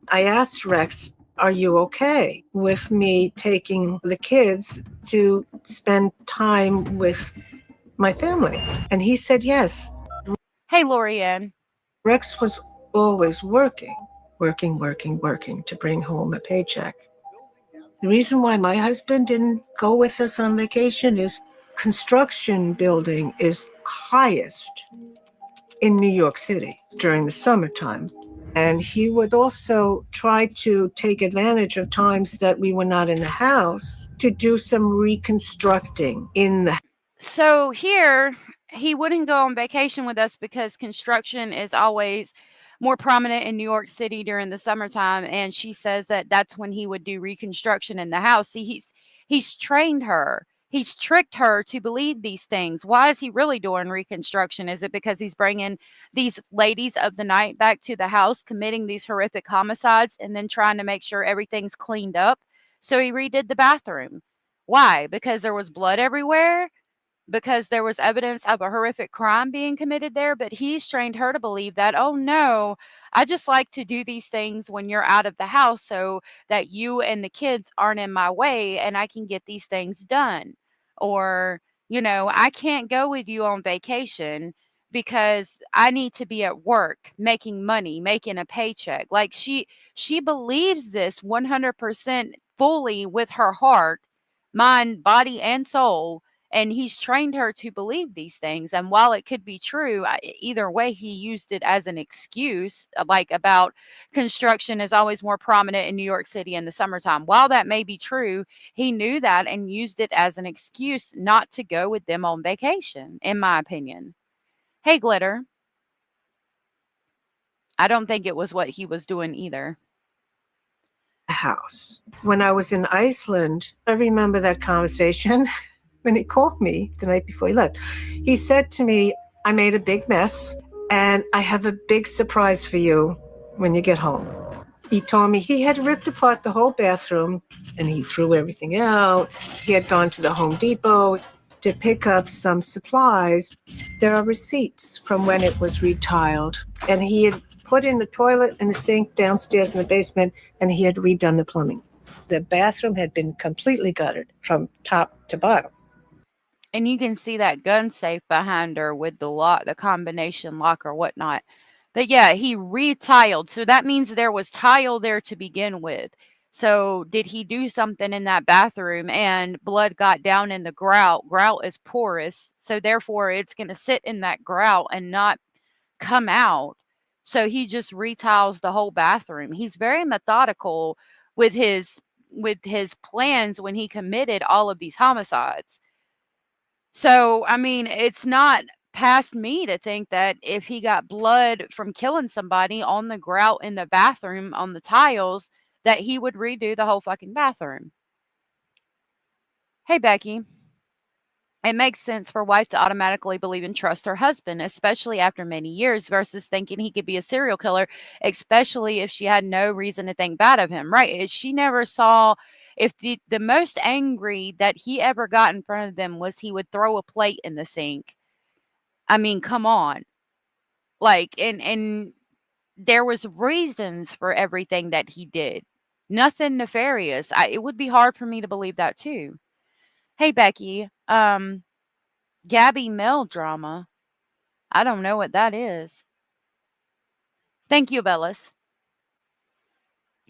I asked Rex, are you okay with me taking the kids to spend time with my family? And he said yes. Hey, Lorianne. Rex was always working to bring home a paycheck. The reason why my husband didn't go with us on vacation is construction building is highest in New York City during the summertime. And he would also try to take advantage of times that we were not in the house to do some reconstructing in the. So here, he wouldn't go on vacation with us because construction is always more prominent in New York City during the summertime, and she says that that's when he would do reconstruction in the house. See, he's trained her. He's tricked her to believe these things. Why is he really doing reconstruction? Is it because he's bringing these ladies of the night back to the house, committing these horrific homicides, and then trying to make sure everything's cleaned up? So he redid the bathroom. Why? Because there was blood everywhere? Because there was evidence of a horrific crime being committed there, but he's trained her to believe that, oh no, I just like to do these things when you're out of the house so that you and the kids aren't in my way and I can get these things done. Or, I can't go with you on vacation because I need to be at work making money, making a paycheck. Like she believes this 100% fully with her heart, mind, body, and soul, and he's trained her to believe these things. And while it could be true, either way, he used it as an excuse, like about construction is always more prominent in New York City in the summertime. While that may be true, he knew that and used it as an excuse not to go with them on vacation, in my opinion. Hey, Glitter. I don't think it was what he was doing either. House. When I was in Iceland, I remember that conversation. When he called me the night before he left, he said to me, I made a big mess and I have a big surprise for you when you get home. He told me he had ripped apart the whole bathroom and he threw everything out. He had gone to the Home Depot to pick up some supplies. There are receipts from when it was retiled, and he had put in the toilet and the sink downstairs in the basement, and he had redone the plumbing. The bathroom had been completely gutted from top to bottom. And you can see that gun safe behind her with the lock, the combination lock or whatnot. But yeah, he retiled. So that means there was tile there to begin with. So did he do something in that bathroom and blood got down in the grout? Grout is porous. So therefore it's going to sit in that grout and not come out. So he just retiles the whole bathroom. He's very methodical with his plans when he committed all of these homicides. So, I mean, it's not past me to think that if he got blood from killing somebody on the grout in the bathroom on the tiles, that he would redo the whole fucking bathroom. Hey, Becky. It makes sense for a wife to automatically believe and trust her husband, especially after many years, versus thinking he could be a serial killer, especially if she had no reason to think bad of him, right? She never saw if the most angry that he ever got in front of them was he would throw a plate in the sink. I mean, come on. Like, and there was reasons for everything that he did. Nothing nefarious. It would be hard for me to believe that too. Hey, Becky. Gabby Mel drama. I don't know what that is. Thank you, Bellis.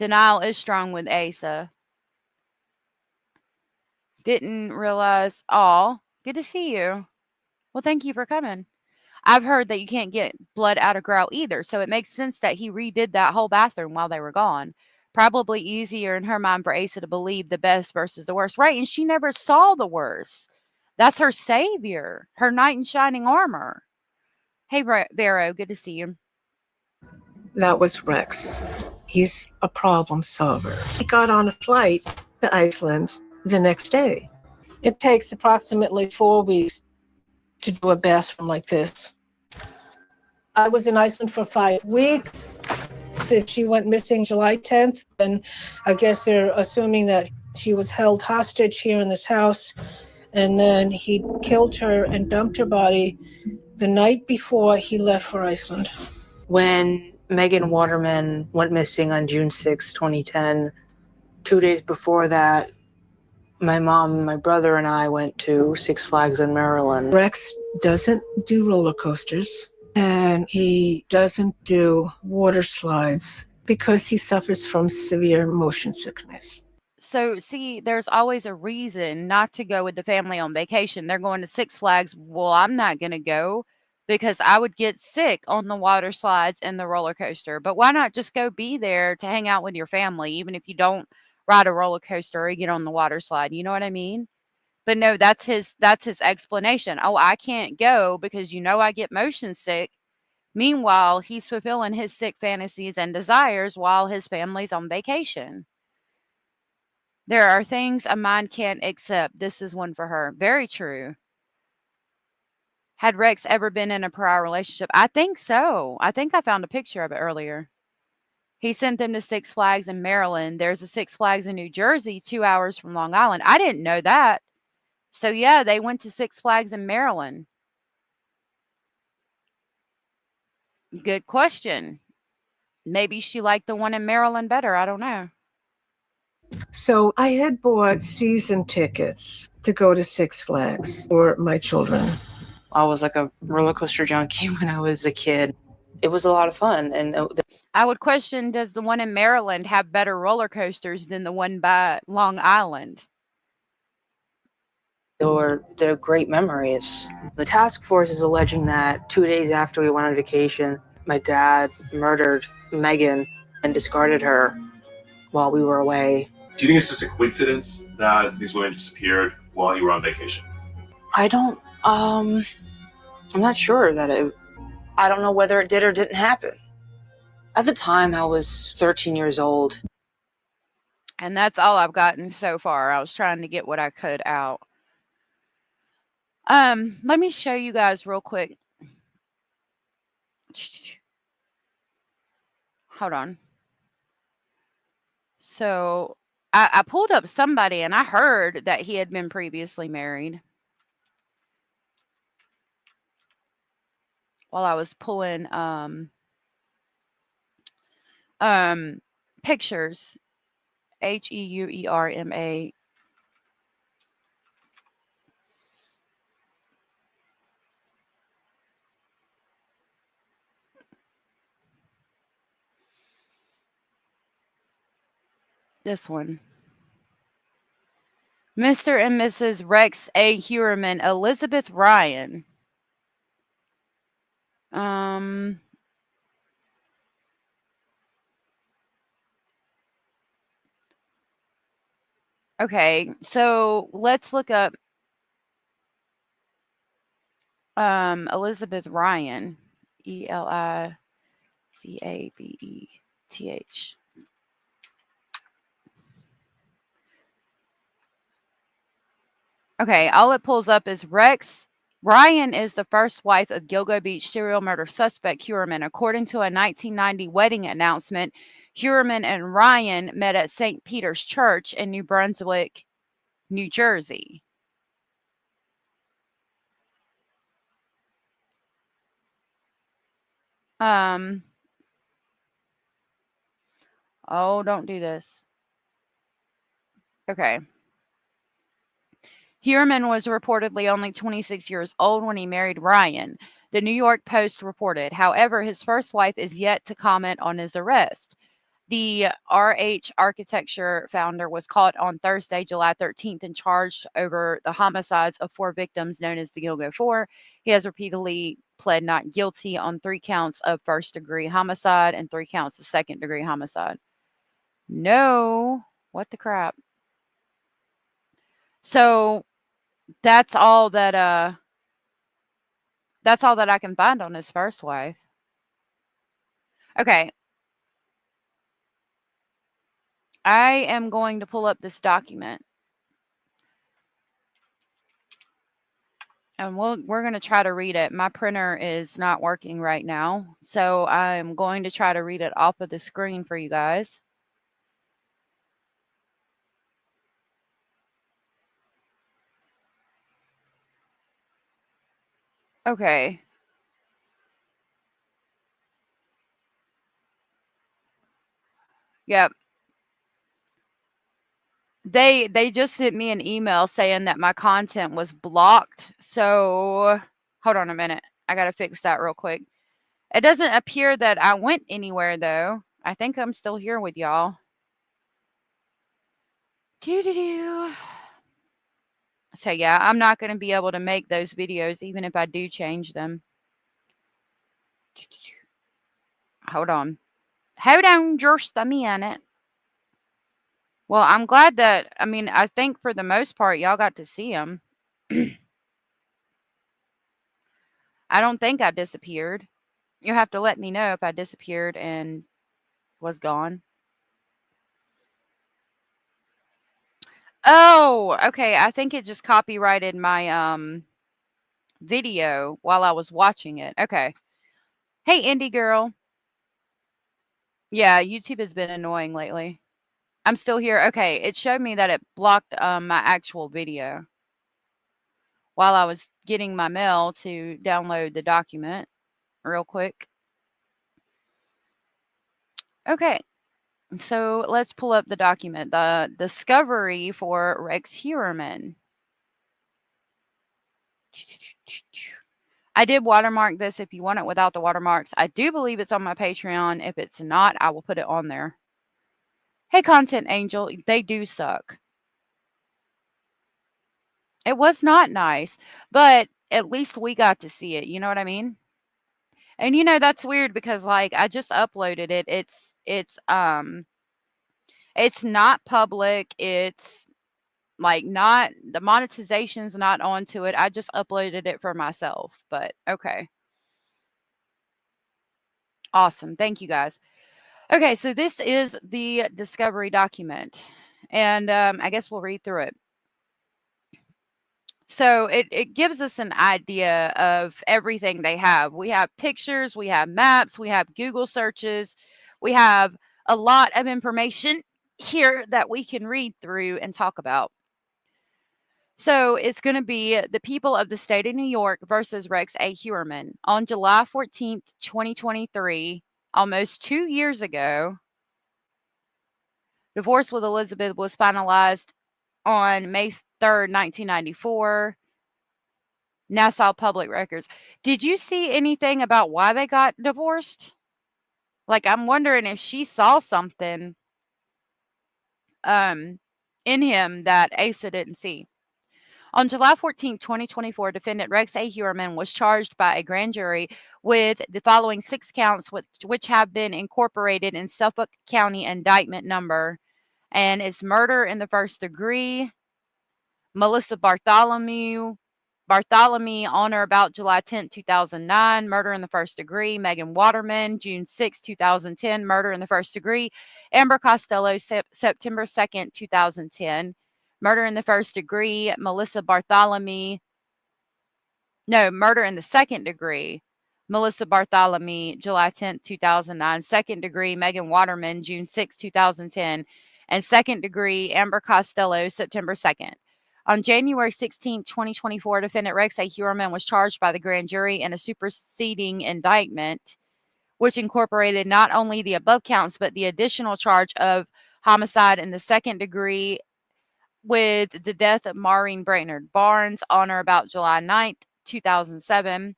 Denial is strong with Asa. Didn't realize. Oh, good to see you. Well, thank you for coming. I've heard that you can't get blood out of grout either, so it makes sense that he redid that whole bathroom while they were gone. Probably easier in her mind for Asa to believe the best versus the worst. Right, and she never saw the worst. That's her savior, her knight in shining armor. Hey, Vero, good to see you. That was Rex. He's a problem solver. He got on a flight to Iceland the next day. It takes approximately 4 weeks to do a bathroom like this. I was in Iceland for 5 weeks. If she went missing July 10th, then I guess they're assuming that she was held hostage here in this house, and then he killed her and dumped her body the night before he left for Iceland. When Megan Waterman went missing on June 6, 2010, 2 days before that, my mom, my brother, and I went to Six Flags in Maryland. Rex doesn't do roller coasters, and he doesn't do water slides because he suffers from severe motion sickness. So, see, there's always a reason not to go with the family on vacation. They're going to Six Flags. Well, I'm not going to go because I would get sick on the water slides and the roller coaster. But why not just go be there to hang out with your family, even if you don't ride a roller coaster or get on the water slide? You know what I mean? But no, that's his explanation. Oh, I can't go because I get motion sick. Meanwhile, he's fulfilling his sick fantasies and desires while his family's on vacation. There are things a mind can't accept. This is one for her. Very true. Had Rex ever been in a prior relationship? I think so. I think I found a picture of it earlier. He sent them to Six Flags in Maryland. There's a Six Flags in New Jersey, 2 hours from Long Island. I didn't know that. So, yeah, they went to Six Flags in Maryland. Good question. Maybe she liked the one in Maryland better. I don't know. So I had bought season tickets to go to Six Flags for my children. I was like a roller coaster junkie when I was a kid. It was a lot of fun. And I would question, does the one in Maryland have better roller coasters than the one by Long Island? they're great memories. The task force is alleging that 2 days after we went on vacation, my dad murdered Megan and discarded her while we were away. Do you think it's just a coincidence that these women disappeared while you were on vacation? I'm not sure I don't know whether it did or didn't happen. At the time, I was 13 years old. And that's all I've gotten so far. I was trying to get what I could out. Let me show you guys real quick. Hold on. So I pulled up somebody and I heard that he had been previously married. While I was pulling pictures. Heurma. This one. Mr. and Mrs. Rex A. Heuerman, Elizabeth Ryan. Okay, so let's look up Elizabeth Ryan. Elicabeth. Okay, all it pulls up is Rex. Ryan is the first wife of Gilgo Beach serial murder suspect Heuerman. According to a 1990 wedding announcement, Heuerman and Ryan met at St. Peter's Church in New Brunswick, New Jersey. Oh, don't do this. Okay. Heuerman was reportedly only 26 years old when he married Ryan, the New York Post reported. However, his first wife is yet to comment on his arrest. The RH Architecture founder was caught on Thursday, July 13th, and charged over the homicides of 4 victims known as the Gilgo Four. He has repeatedly pled not guilty on 3 counts of first-degree homicide and 3 counts of second-degree homicide. No, what the crap? So that's all that I can find on his first wife. Okay. I am going to pull up this document. And we're going to try to read it. My printer is not working right now, so I'm going to try to read it off of the screen for you guys. Okay. Yep. They just sent me an email saying that my content was blocked. So hold on a minute. I got to fix that real quick. It doesn't appear that I went anywhere though. I think I'm still here with y'all. So yeah, I'm not going to be able to make those videos even if I do change them. Hold on. Hold on just a minute. Well, I'm glad that, I think for the most part, y'all got to see him. I don't think I disappeared. You'll have to let me know if I disappeared and was gone. Oh, okay. I think it just copyrighted my video while I was watching it. Okay. Hey, indie girl. Yeah, YouTube has been annoying lately. I'm still here. Okay, it showed me that it blocked my actual video while I was getting my mail to download the document real quick. Okay, so let's pull up the document. The discovery for Rex Heuermann. I did watermark this if you want it without the watermarks. I do believe it's on my Patreon. If it's not, I will put it on there. Hey, Content Angel, they do suck. It was not nice, but at least we got to see it. You know what I mean? And that's weird because like I just uploaded it. It's not public. It's like not the monetization's not onto it. I just uploaded it for myself, but okay. Awesome. Thank you guys. Okay, so this is the discovery document, and I guess we'll read through it. So it gives us an idea of everything they have. We have pictures, we have maps, we have Google searches, we have a lot of information here that we can read through and talk about. So it's going to be the people of the state of New York versus Rex A. Heuermann. On July 14th, 2023, almost 2 years ago, divorce with Elizabeth was finalized on May 3rd, 1994. Nassau Public Records. Did you see anything about why they got divorced? Like, I'm wondering if she saw something in him that Asa didn't see. On July 14, 2024, defendant Rex A. Heuermann was charged by a grand jury with the following 6 counts, which have been incorporated in Suffolk County indictment number, and it's murder in the first degree, Melissa Bartholomew on or about July 10, 2009, murder in the first degree. Megan Waterman, June 6, 2010, murder in the first degree. Amber Costello, September 2nd, 2010, murder in the first degree. Melissa Bartholomew, murder in the second degree. Melissa Bartholomew, July 10, 2009, second degree. Megan Waterman, June 6, 2010, and second degree. Amber Costello, September 2nd. On January 16, 2024, defendant Rex A. Heuermann was charged by the grand jury in a superseding indictment, which incorporated not only the above counts, but the additional charge of homicide in the second degree with the death of Maureen Brainerd Barnes on or about July 9th, 2007.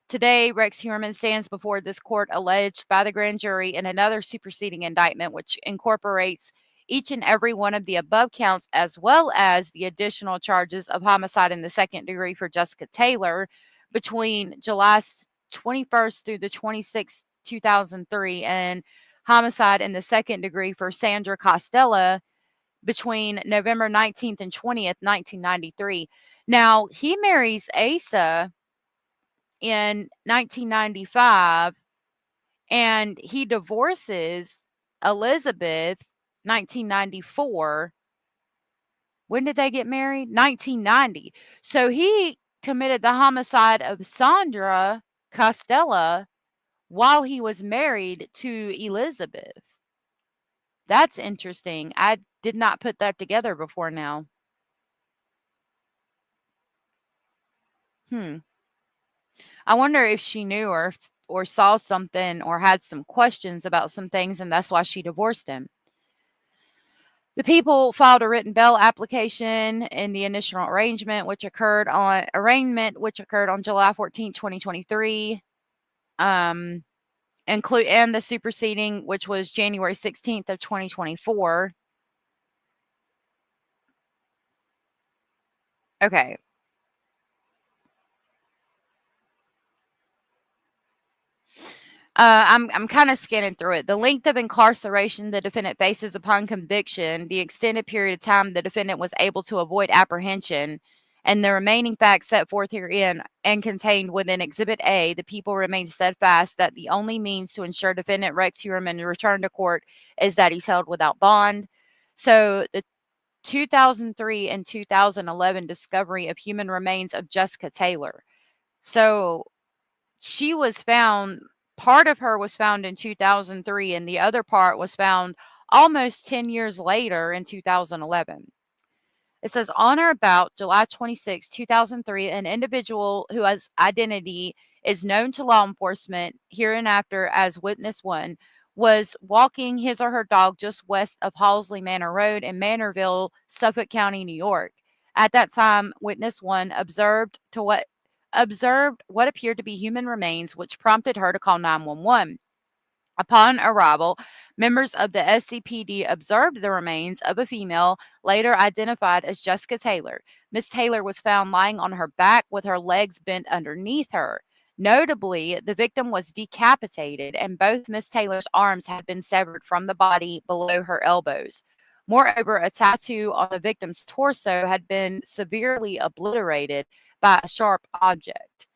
Today, Rex Heuermann stands before this court alleged by the grand jury in another superseding indictment, which incorporates each and every one of the above counts, as well as the additional charges of homicide in the second degree for Jessica Taylor between July 21st through the 26th, 2003, and homicide in the second degree for Sandra Costella between November 19th and 20th, 1993. Now, he marries Asa in 1995, and he divorces Elizabeth 1994. When did they get married? 1990. So he committed the homicide of Sandra Costella while he was married to Elizabeth. That's interesting. I did not put that together before now. I wonder if she knew or saw something or had some questions about some things, and that's why she divorced him. The people filed a written bail application in the initial arraignment, which occurred on July 14, 2023. And the superseding, which was January 16th of 2024. Okay. I'm kind of scanning through it. The length of incarceration the defendant faces upon conviction, the extended period of time the defendant was able to avoid apprehension, and the remaining facts set forth herein and contained within Exhibit A, the people remain steadfast that the only means to ensure defendant Rex Heuermann return to court is that he's held without bond. So the 2003 and 2011 discovery of human remains of Jessica Taylor. So she was found, part of her was found in 2003, and the other part was found almost 10 years later in 2011. It says, on or about July 26, 2003, an individual whose identity is known to law enforcement hereinafter as Witness 1 was walking his or her dog just west of Halsley Manor Road in Manorville, Suffolk County, New York. At that time, Witness 1 observed what appeared to be human remains, which prompted her to call 911. Upon arrival, members of the SCPD observed the remains of a female, later identified as Jessica Taylor. Miss Taylor was found lying on her back with her legs bent underneath her. Notably, the victim was decapitated, and both Miss Taylor's arms had been severed from the body below her elbows. Moreover, a tattoo on the victim's torso had been severely obliterated by a sharp object.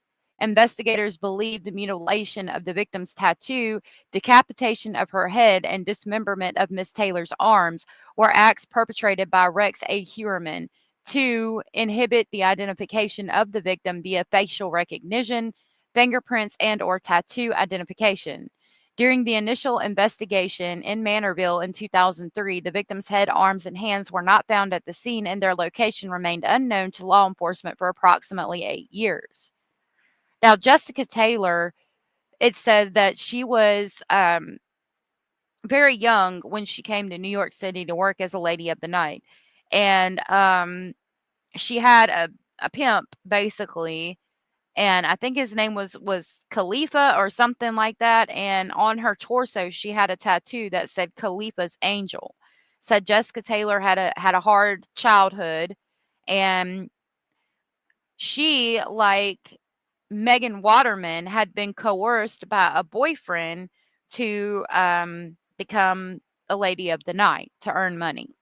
Investigators believe the mutilation of the victim's tattoo, decapitation of her head, and dismemberment of Miss Taylor's arms were acts perpetrated by Rex A. Heuermann to inhibit the identification of the victim via facial recognition, fingerprints, and/or tattoo identification. During the initial investigation in Manorville in 2003, the victim's head, arms, and hands were not found at the scene, and their location remained unknown to law enforcement for approximately 8 years. Now, Jessica Taylor, it said that she was very young when she came to New York City to work as a lady of the night. And she had a pimp, basically, and I think his name was Khalifa or something like that. And on her torso, she had a tattoo that said Khalifa's Angel. Said Jessica Taylor had a hard childhood, and she, like Megan Waterman, had been coerced by a boyfriend to become a lady of the night to earn money.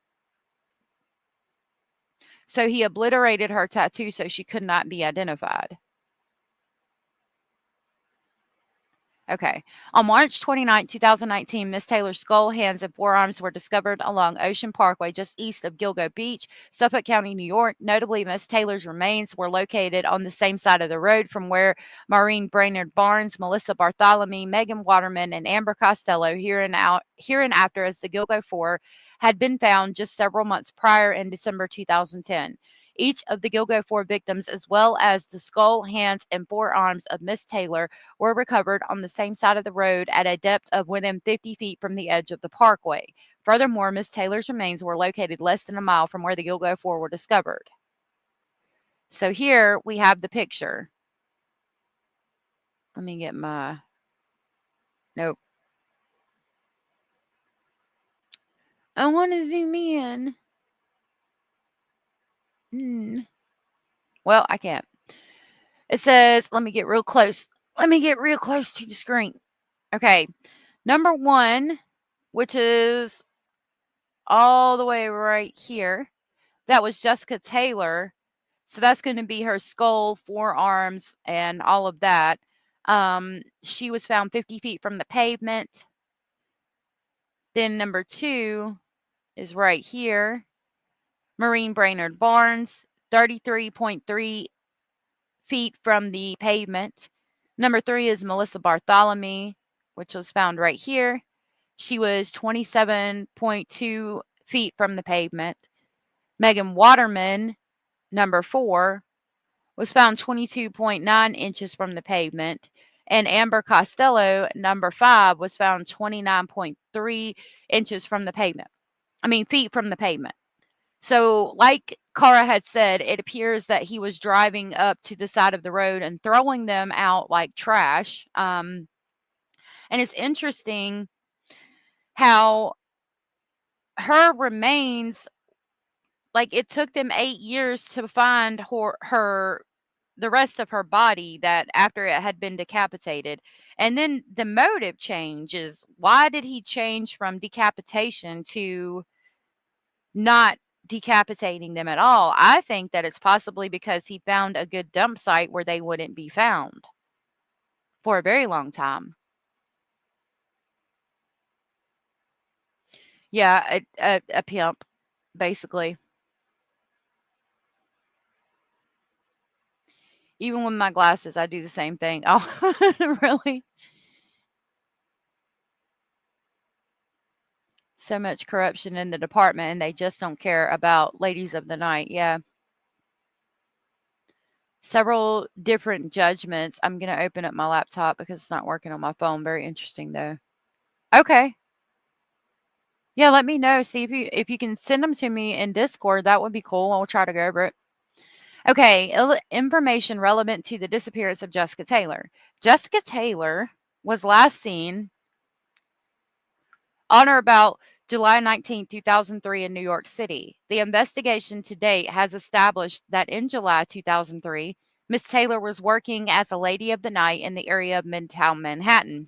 So he obliterated her tattoo so she could not be identified. Okay. On March 29, 2019, Miss Taylor's skull, hands, and forearms were discovered along Ocean Parkway just east of Gilgo Beach, Suffolk County, New York. Notably, Miss Taylor's remains were located on the same side of the road from where Maureen Brainerd Barnes, Melissa Bartholomew, Megan Waterman, and Amber Costello, hereinafter as the Gilgo Four, had been found just several months prior in December 2010. Each of the Gilgo Four victims, as well as the skull, hands, and forearms of Miss Taylor, were recovered on the same side of the road at a depth of within 50 feet from the edge of the parkway. Furthermore, Miss Taylor's remains were located less than a mile from where the Gilgo Four were discovered. So here we have the picture. Let me get my. Nope. I want to zoom in. Well, I can't. It says, let me get real close. Let me get real close to the screen. Okay. Number 1, which is all the way right here, that was Jessica Taylor. So that's going to be her skull, forearms, and all of that. She was found 50 feet from the pavement. Then number 2 is right here. Maureen Brainerd Barnes, 33.3 feet from the pavement. Number 3 is Melissa Bartholomew, which was found right here. She was 27.2 feet from the pavement. Megan Waterman, number 4, was found 22.9 inches from the pavement. And Amber Costello, number 5, was found 29.3 inches from the pavement. Feet from the pavement. So, like Cara had said, it appears that he was driving up to the side of the road and throwing them out like trash. And it's interesting how her remains, like, it took them 8 years to find the rest of her body, that after it had been decapitated. And then the motive changes. Why did he change from decapitation to not decapitating them at all? I think that it's possibly because he found a good dump site where they wouldn't be found for a very long time. Yeah, a pimp, basically. Even with my glasses, I do the same thing. Oh, really? So much corruption in the department, and they just don't care about ladies of the night. Yeah. Several different judgments. I'm going to open up my laptop because it's not working on my phone. Very interesting, though. Okay. Yeah, let me know. See if you can send them to me in Discord. That would be cool. I'll try to go over it. Okay, information relevant to the disappearance of Jessica Taylor. Jessica Taylor was last seen on or about July 19, 2003 in New York City. The investigation to date has established that in July 2003, Miss Taylor was working as a lady of the night in the area of Midtown Manhattan.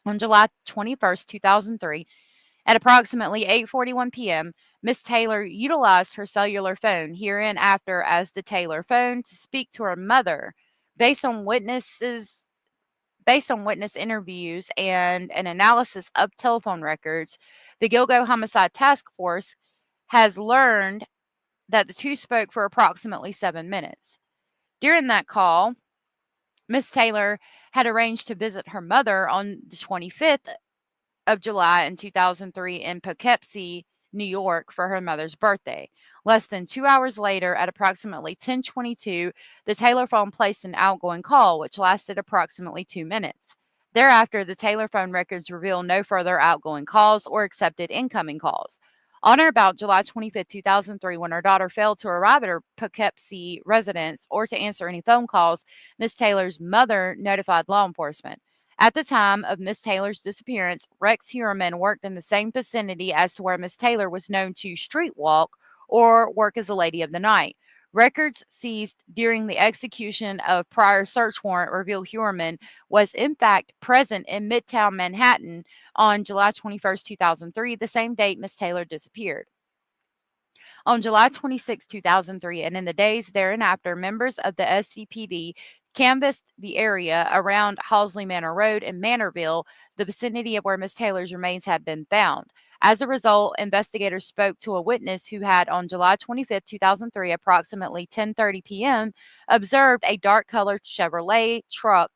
On July 21st, 2003, at approximately 8:41 p.m., Miss Taylor utilized her cellular phone, hereinafter as the Taylor phone, to speak to her mother. Based on witness interviews and an analysis of telephone records, the Gilgo Homicide Task Force has learned that the two spoke for approximately 7 minutes. During that call, Miss Taylor had arranged to visit her mother on the 25th of July in 2003 in Poughkeepsie, New York, for her mother's birthday. Less than 2 hours later, at approximately 10:22, the Taylor phone placed an outgoing call, which lasted approximately 2 minutes. Thereafter, the Taylor phone records reveal no further outgoing calls or accepted incoming calls. On or about July 25, 2003, when her daughter failed to arrive at her Poughkeepsie residence or to answer any phone calls, Miss Taylor's mother notified law enforcement. At the time of Miss Taylor's disappearance, Rex Heuermann worked in the same vicinity as to where Miss Taylor was known to street walk or work as a lady of the night. Records seized during the execution of prior search warrant reveal Heuermann was in fact present in Midtown Manhattan on July 21st, 2003, the same date Miss Taylor disappeared. On July 26, 2003, and in the days thereafter, members of the SCPD canvassed the area around Halsey Manor Road in Manorville, the vicinity of where Miss Taylor's remains had been found. As a result, investigators spoke to a witness who had, on July 25, 2003, approximately 10:30 p.m., observed a dark-colored Chevrolet truck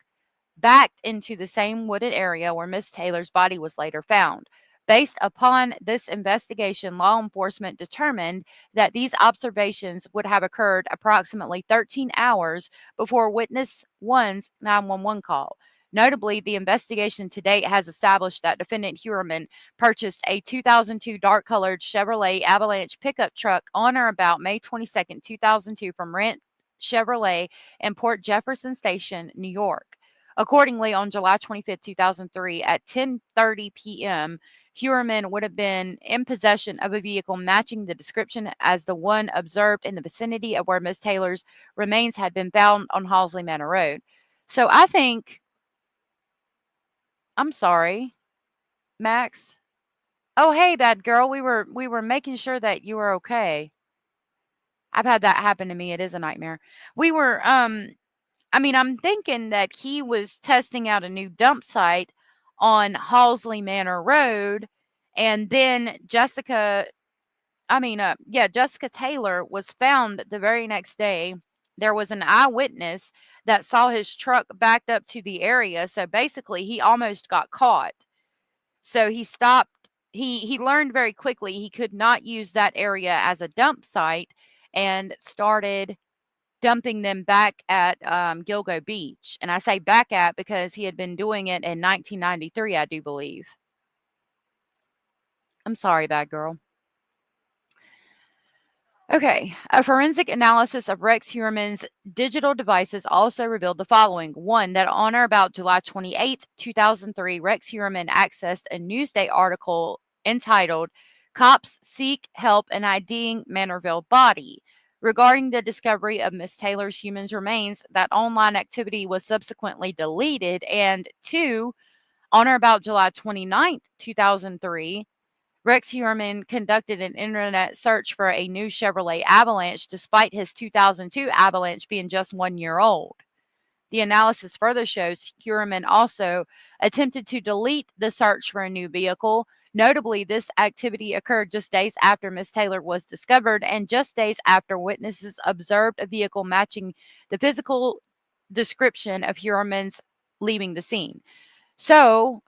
backed into the same wooded area where Miss Taylor's body was later found. Based upon this investigation, law enforcement determined that these observations would have occurred approximately 13 hours before witness one's 911 call. Notably, the investigation to date has established that defendant Heuermann purchased a 2002 dark-colored Chevrolet Avalanche pickup truck on or about May 22, 2002 from Rent Chevrolet in Port Jefferson Station, New York. Accordingly, on July 25th, 2003, at 10:30 p.m., Heuermann would have been in possession of a vehicle matching the description as the one observed in the vicinity of where Miss Taylor's remains had been found on Halsey Manor Road. So I think, I'm sorry, Max. Oh, hey, bad girl. We were making sure that you were okay. I've had that happen to me. It is a nightmare. We were I'm thinking that he was testing out a new dump site on Halsey Manor Road, and then Jessica Taylor was found the very next day. There was an eyewitness that saw his truck backed up to the area, so basically he almost got caught. So he stopped. He learned very quickly he could not use that area as a dump site and started dumping them back at Gilgo Beach. And I say back at because he had been doing it in 1993, I do believe. I'm sorry, bad girl. Okay, a forensic analysis of Rex Heuermann's digital devices also revealed the following. One, that on or about July 28, 2003, Rex Heuermann accessed a Newsday article entitled Cops Seek Help in IDing Manorville Body. Regarding the discovery of Miss Taylor's human remains, that online activity was subsequently deleted. And two, on or about July 29th, 2003, Rex Heuermann conducted an internet search for a new Chevrolet Avalanche despite his 2002 Avalanche being just 1 year old. The analysis further shows Heuermann also attempted to delete the search for a new vehicle. Notably, this activity occurred just days after Miss Taylor was discovered and just days after witnesses observed a vehicle matching the physical description of Heuermann's leaving the scene. So,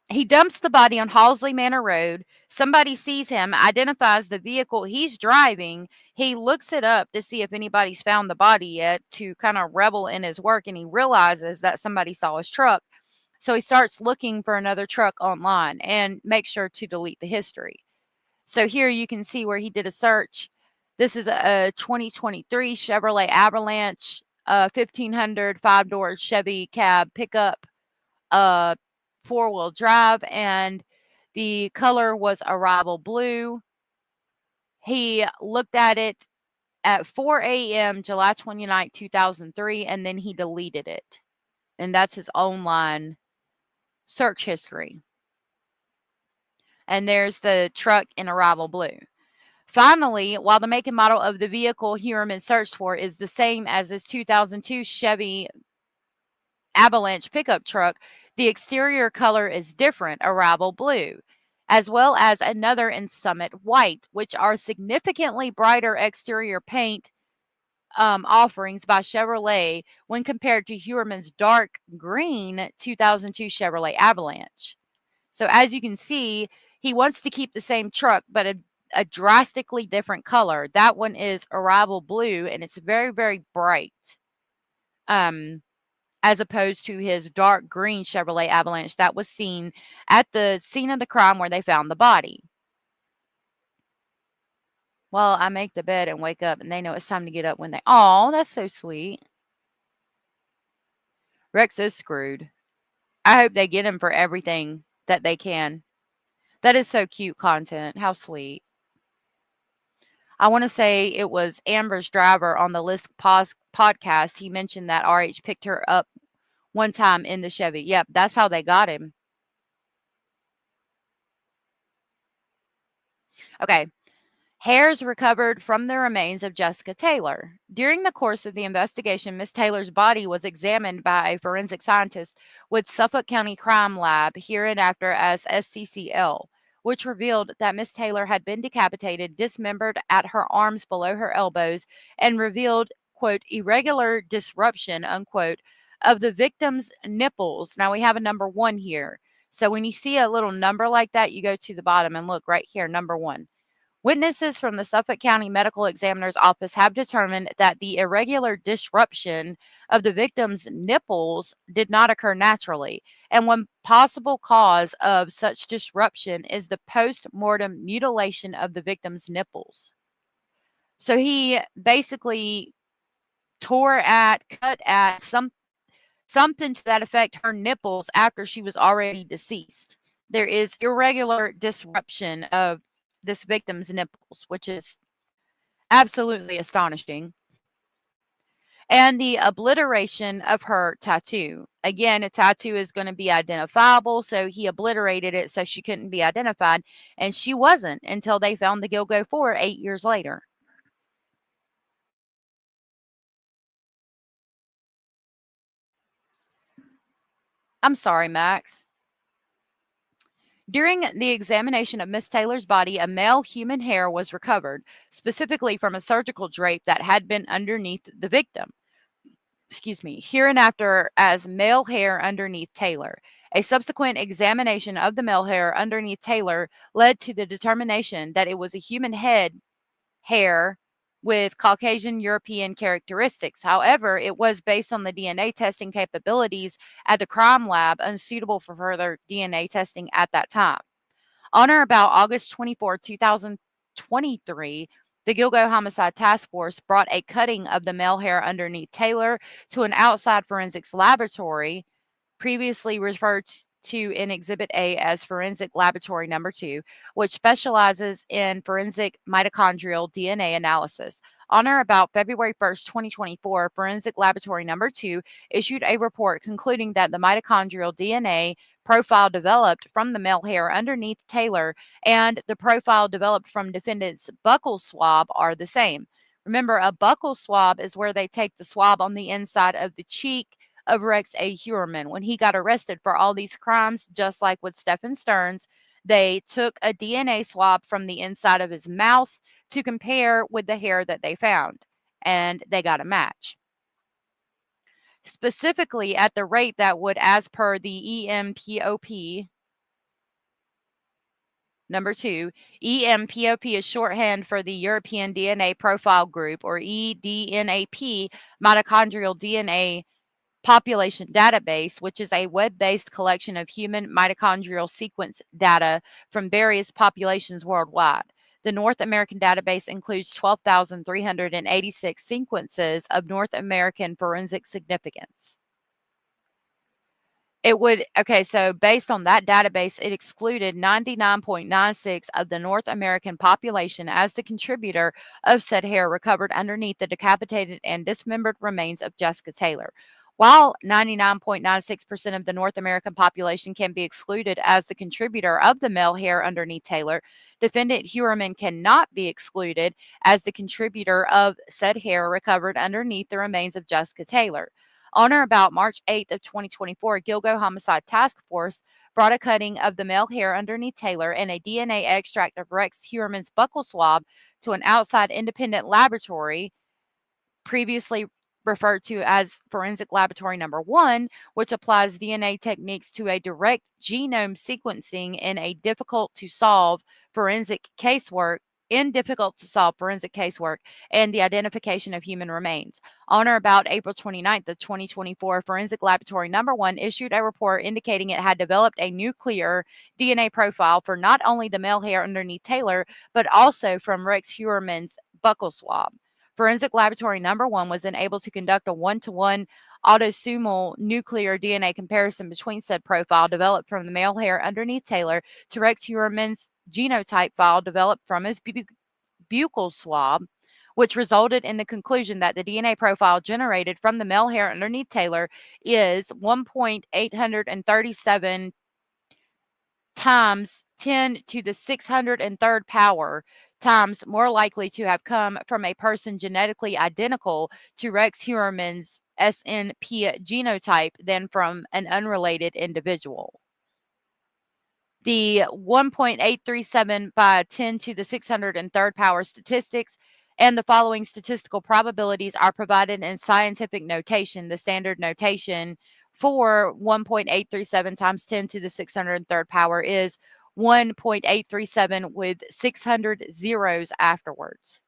he dumps the body on Halsey Manor Road. Somebody sees him, identifies the vehicle he's driving. He looks it up to see if anybody's found the body yet to kind of revel in his work, and he realizes that somebody saw his truck. So he starts looking for another truck online and makes sure to delete the history. So here you can see where he did a search. This is a 2023 Chevrolet Avalanche, 1500 5-door Chevy cab pickup, 4-wheel drive, and the color was arrival blue. He looked at it at 4 a.m. July 29, 2003, and then he deleted it. And that's his online search history. And there's the truck in arrival blue. Finally, while the make and model of the vehicle Heuermann searched for is the same as his 2002 Chevy Avalanche pickup truck, the exterior color is different, arrival blue, as well as another in Summit white, which are significantly brighter exterior paint offerings by Chevrolet when compared to Heuermann's dark green 2002 Chevrolet Avalanche. So as you can see, he wants to keep the same truck, but a drastically different color. That one is arrival blue, and it's very, very bright. As opposed to his dark green Chevrolet Avalanche that was seen at the scene of the crime where they found the body. Well, I make the bed and wake up, and they know it's time to get up when they... Oh, that's so sweet. Rex is screwed. I hope they get him for everything that they can. That is so cute content. How sweet. I want to say it was Amber's driver on the LISK podcast. He mentioned that RH picked her up one time in the Chevy. Yep, that's how they got him. Okay. Hairs recovered from the remains of Jessica Taylor. During the course of the investigation, Miss Taylor's body was examined by a forensic scientist with Suffolk County Crime Lab, hereinafter as SCCL, which revealed that Miss Taylor had been decapitated, dismembered at her arms below her elbows, and revealed, quote, irregular disruption, unquote, of the victim's nipples. Now we have a number 1 here. So when you see a little number like that, you go to the bottom and look right here, number 1. Witnesses from the Suffolk County Medical Examiner's Office have determined that the irregular disruption of the victim's nipples did not occur naturally, and one possible cause of such disruption is the post-mortem mutilation of the victim's nipples. So he basically cut at something to that effect, her nipples after she was already deceased. There is irregular disruption of this victim's nipples, which is absolutely astonishing. And the obliteration of her tattoo. Again, a tattoo is going to be identifiable, so he obliterated it so she couldn't be identified, and she wasn't until they found the Gilgo 4 8 years later. I'm sorry, Max. During the examination of Miss Taylor's body, a male human hair was recovered, specifically from a surgical drape that had been underneath the victim. Excuse me, hereinafter as male hair underneath Taylor. A subsequent examination of the male hair underneath Taylor led to the determination that it was a human head hair with Caucasian European characteristics. However, it was based on the DNA testing capabilities at the crime lab, unsuitable for further DNA testing at that time. On or about August 24, 2023, the Gilgo Homicide Task Force brought a cutting of the male hair underneath Taylor to an outside forensics laboratory, previously referred to in Exhibit A as Forensic Laboratory Number 2, which specializes in forensic mitochondrial DNA analysis. On or about February 1st, 2024, Forensic Laboratory Number 2 issued a report concluding that the mitochondrial DNA profile developed from the male hair underneath Taylor and the profile developed from defendant's buccal swab are the same. Remember, a buccal swab is where they take the swab on the inside of the cheek of Rex A. Heuermann. When he got arrested for all these crimes, just like with Stephen Stearns, they took a DNA swab from the inside of his mouth to compare with the hair that they found, and they got a match. Specifically at the rate that would, as per the EMPOP, Number 2, EMPOP is shorthand for the European DNA Profile Group, or EDNAP, mitochondrial DNA population database, which is a web-based collection of human mitochondrial sequence data from various populations worldwide. The North American database includes 12,386 sequences of North American forensic significance. So based on that database, it excluded 99.96 of the North American population as the contributor of said hair recovered underneath the decapitated and dismembered remains of Jessica Taylor. While 99.96% of the North American population can be excluded as the contributor of the male hair underneath Taylor, defendant Heuermann cannot be excluded as the contributor of said hair recovered underneath the remains of Jessica Taylor. On or about March 8th of 2024, Gilgo Homicide Task Force brought a cutting of the male hair underneath Taylor and a DNA extract of Rex Heuermann's buccal swab to an outside independent laboratory, previously referred to as Forensic Laboratory Number 1, which applies DNA techniques to a direct genome sequencing in difficult to solve forensic casework and the identification of human remains. On or about April 29th of 2024, Forensic Laboratory Number 1 issued a report indicating it had developed a nuclear DNA profile for not only the male hair underneath Taylor, but also from Rex Heuermann's buccal swab. Forensic Laboratory Number 1 was then able to conduct a one-to-one autosomal nuclear DNA comparison between said profile developed from the male hair underneath Taylor to Rex Heuermann's genotype file developed from his buccal swab, which resulted in the conclusion that the DNA profile generated from the male hair underneath Taylor is 1.837 times 10 to the 603rd power times more likely to have come from a person genetically identical to Rex Heuermann's SNP genotype than from an unrelated individual. The 1.837 by 10 to the 603rd power statistics and the following statistical probabilities are provided in scientific notation. The standard notation for 1.837 times 10 to the 603rd power is 1.837 with 600 zeros afterwards.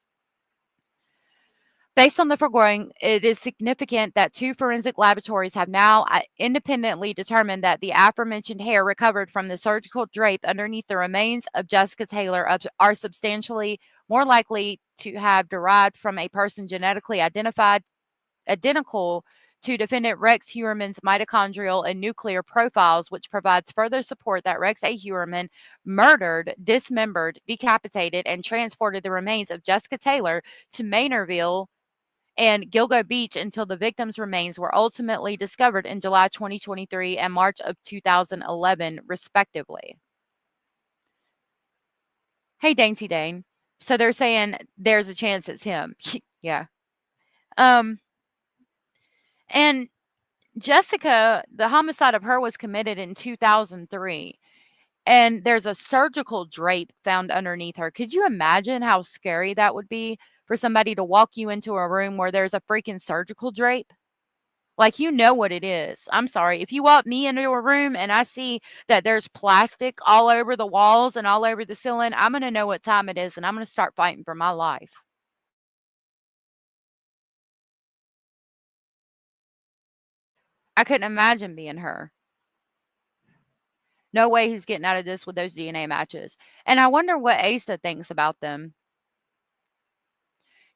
Based on the foregoing, it is significant that two forensic laboratories have now independently determined that the aforementioned hair recovered from the surgical drape underneath the remains of Jessica Taylor are substantially more likely to have derived from a person genetically identical to defendant Rex Heuermann's mitochondrial and nuclear profiles, which provides further support that Rex A. Heuermann murdered, dismembered, decapitated, and transported the remains of Jessica Taylor to Maynardville and Gilgo Beach until the victims' remains were ultimately discovered in July 2023 and March of 2011, respectively. Hey, Dainty Dane. So they're saying there's a chance it's him. Yeah. And Jessica, the homicide of her was committed in 2003. And there's a surgical drape found underneath her. Could you imagine how scary that would be for somebody to walk you into a room where there's a freaking surgical drape? Like, you know what it is. I'm sorry. If you walk me into a room and I see that there's plastic all over the walls and all over the ceiling, I'm going to know what time it is and I'm going to start fighting for my life. I couldn't imagine being her. No way he's getting out of this with those DNA matches. And I wonder what Asa thinks about them.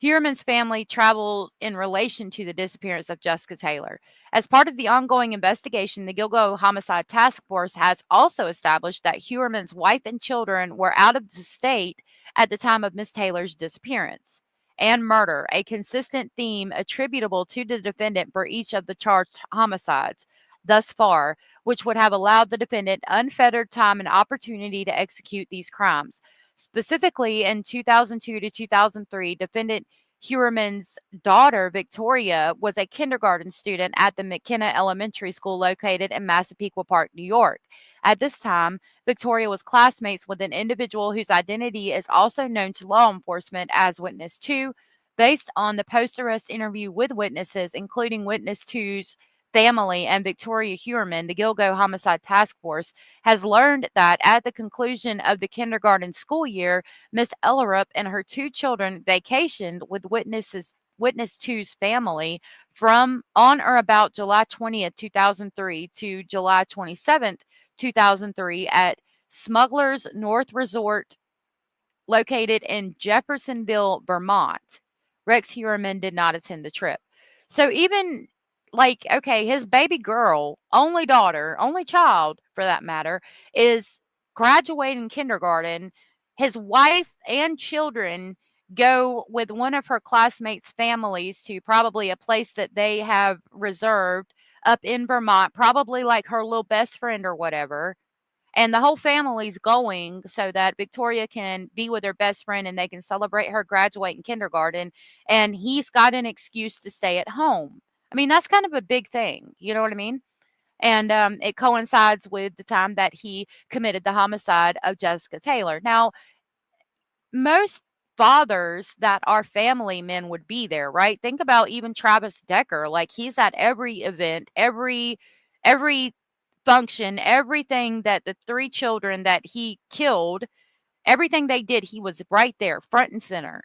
Heuermann's family traveled in relation to the disappearance of Jessica Taylor. As part of the ongoing investigation, the Gilgo Homicide Task Force has also established that Heuermann's wife and children were out of the state at the time of Miss Taylor's disappearance and murder, a consistent theme attributable to the defendant for each of the charged homicides thus far, which would have allowed the defendant unfettered time and opportunity to execute these crimes. Specifically, in 2002 to 2003, defendant Heuermann's daughter, Victoria, was a kindergarten student at the McKenna Elementary School located in Massapequa Park, New York. At this time, Victoria was classmates with an individual whose identity is also known to law enforcement as Witness 2, based on the post-arrest interview with witnesses, including Witness 2's family and Victoria Heuermann. The Gilgo Homicide Task Force has learned that at the conclusion of the kindergarten school year, Miss Ellerup and her two children vacationed with Witness 2's family from on or about July 20th, 2003 to July 27th, 2003 at Smuggler's North Resort located in Jeffersonville, Vermont. Rex Heuermann did not attend the trip. So even like, okay, his baby girl, only daughter, only child for that matter, is graduating kindergarten. His wife and children go with one of her classmates' families to probably a place that they have reserved up in Vermont, probably like her little best friend or whatever. And the whole family's going so that Victoria can be with her best friend and they can celebrate her graduating kindergarten. And he's got an excuse to stay at home. I mean, that's kind of a big thing. You know what I mean? And it coincides with the time that he committed the homicide of Jessica Taylor. Now, most fathers that are family men would be there, right? Think about even Travis Decker. Like, he's at every event, every function, everything that the three children that he killed, everything they did, he was right there, front and center.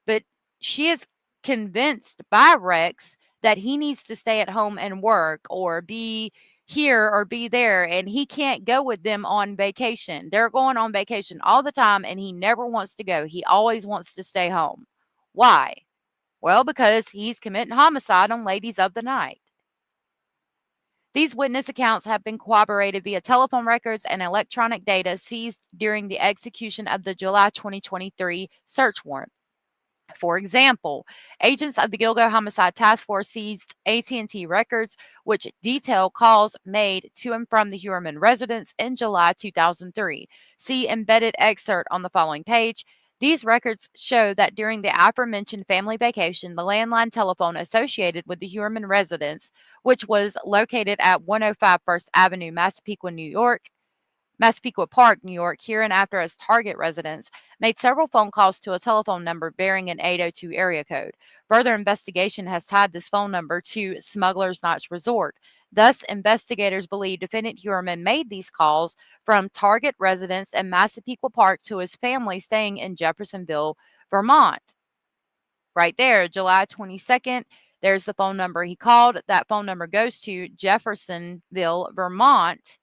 But she is convinced by Rex that he needs to stay at home and work or be here or be there, and he can't go with them on vacation. They're going on vacation all the time, and he never wants to go. He always wants to stay home. Why? Well, because he's committing homicide on ladies of the night. These witness accounts have been corroborated via telephone records and electronic data seized during the execution of the July 2023 search warrant. For example, agents of the Gilgo Homicide Task Force seized AT&T records which detail calls made to and from the Heuermann residence in July 2003. See embedded excerpt on the following page. These records show that during the aforementioned family vacation, the landline telephone associated with the Heuermann residence, which was located at 105 First Avenue, Massapequa Park, New York, hereinafter as target residence, made several phone calls to a telephone number bearing an 802 area code. Further investigation has tied this phone number to Smuggler's Notch Resort. Thus, investigators believe defendant Heuermann made these calls from target residence in Massapequa Park to his family staying in Jeffersonville, Vermont. Right there, July 22nd, there's the phone number he called. That phone number goes to Jeffersonville, Vermont.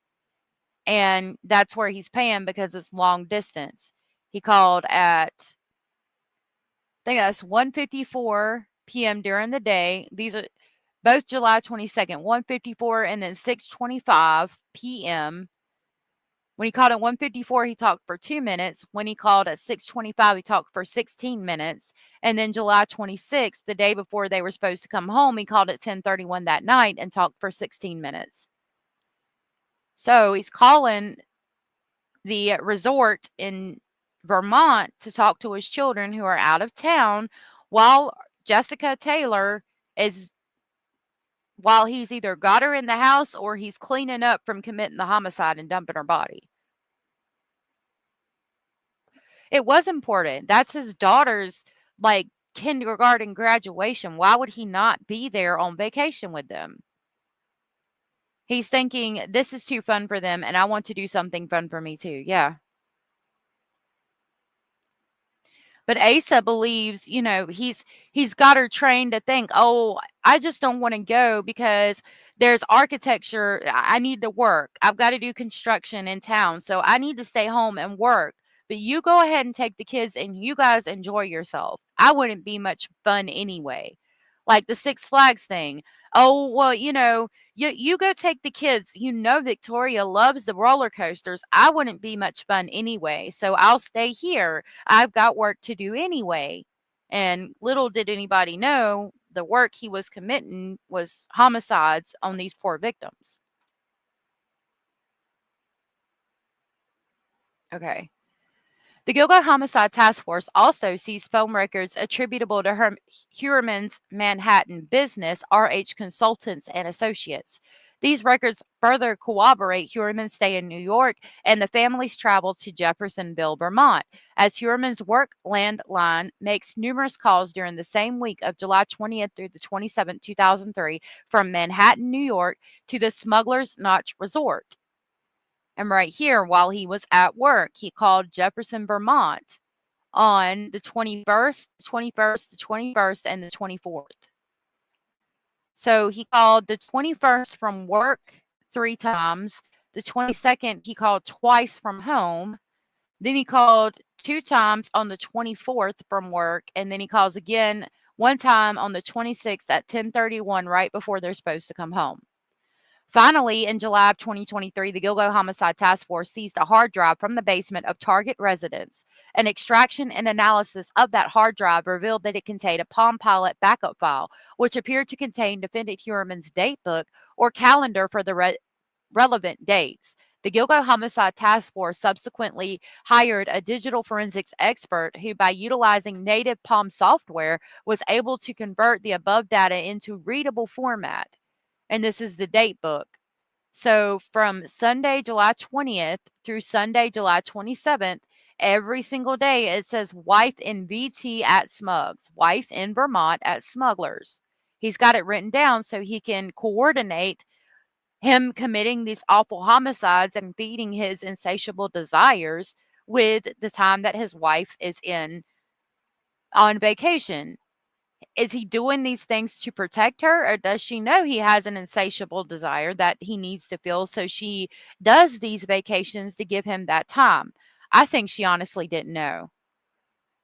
And that's where he's paying because it's long distance. He called at, I think that's 1:54 p.m. during the day. both July 22nd, 1:54 and then 6:25 p.m. When he called at 1:54, he talked for 2 minutes. When he called at 6:25, he talked for 16 minutes. And then July 26th, the day before they were supposed to come home, he called at 10:31 that night and talked for 16 minutes. So he's calling the resort in Vermont to talk to his children who are out of town while Jessica Taylor is while he's either got her in the house or he's cleaning up from committing the homicide and dumping her body. It was important. That's his daughter's like kindergarten graduation. Why would he not be there on vacation with them? He's thinking this is too fun for them and I want to do something fun for me too. Yeah. But Asa believes, he's got her trained to think, oh, I just don't want to go because there's architecture. I need to work. I've got to do construction in town. So I need to stay home and work. But you go ahead and take the kids and you guys enjoy yourself. I wouldn't be much fun anyway. Like the Six Flags thing. Oh, well, you go take the kids. Victoria loves the roller coasters. I wouldn't be much fun anyway. So I'll stay here. I've got work to do anyway. And little did anybody know the work he was committing was homicides on these poor victims. Okay. The Gilgo Homicide Task Force also seized phone records attributable to Heuermann's Manhattan business, RH Consultants and Associates. These records further corroborate Heuermann's stay in New York and the family's travel to Jeffersonville, Vermont, as Heuermann's work landline makes numerous calls during the same week of July 20th through the 27th, 2003, from Manhattan, New York, to the Smuggler's Notch Resort. And right here, while he was at work, he called Jefferson, Vermont on the 21st, the 21st, the 21st, and the 24th. So he called the 21st from work 3 times. The 22nd, he called twice from home. Then he called 2 times on the 24th from work. And then he calls again 1 time on the 26th at 10:31, right before they're supposed to come home. Finally, in July of 2023, the Gilgo Homicide Task Force seized a hard drive from the basement of Target residence. An extraction and analysis of that hard drive revealed that it contained a Palm Pilot backup file, which appeared to contain defendant Heuermann's date book or calendar for the relevant dates. The Gilgo Homicide Task Force subsequently hired a digital forensics expert who, by utilizing native Palm software, was able to convert the above data into readable format. And this is the date book. So from Sunday, July 20th through Sunday, July 27th, every single day it says wife in VT at Smugs, wife in Vermont at Smugglers. He's got it written down so he can coordinate him committing these awful homicides and feeding his insatiable desires with the time that his wife is on vacation. Is he doing these things to protect her, or does she know he has an insatiable desire that he needs to feel, so she does these vacations to give him that time? I think she honestly didn't know.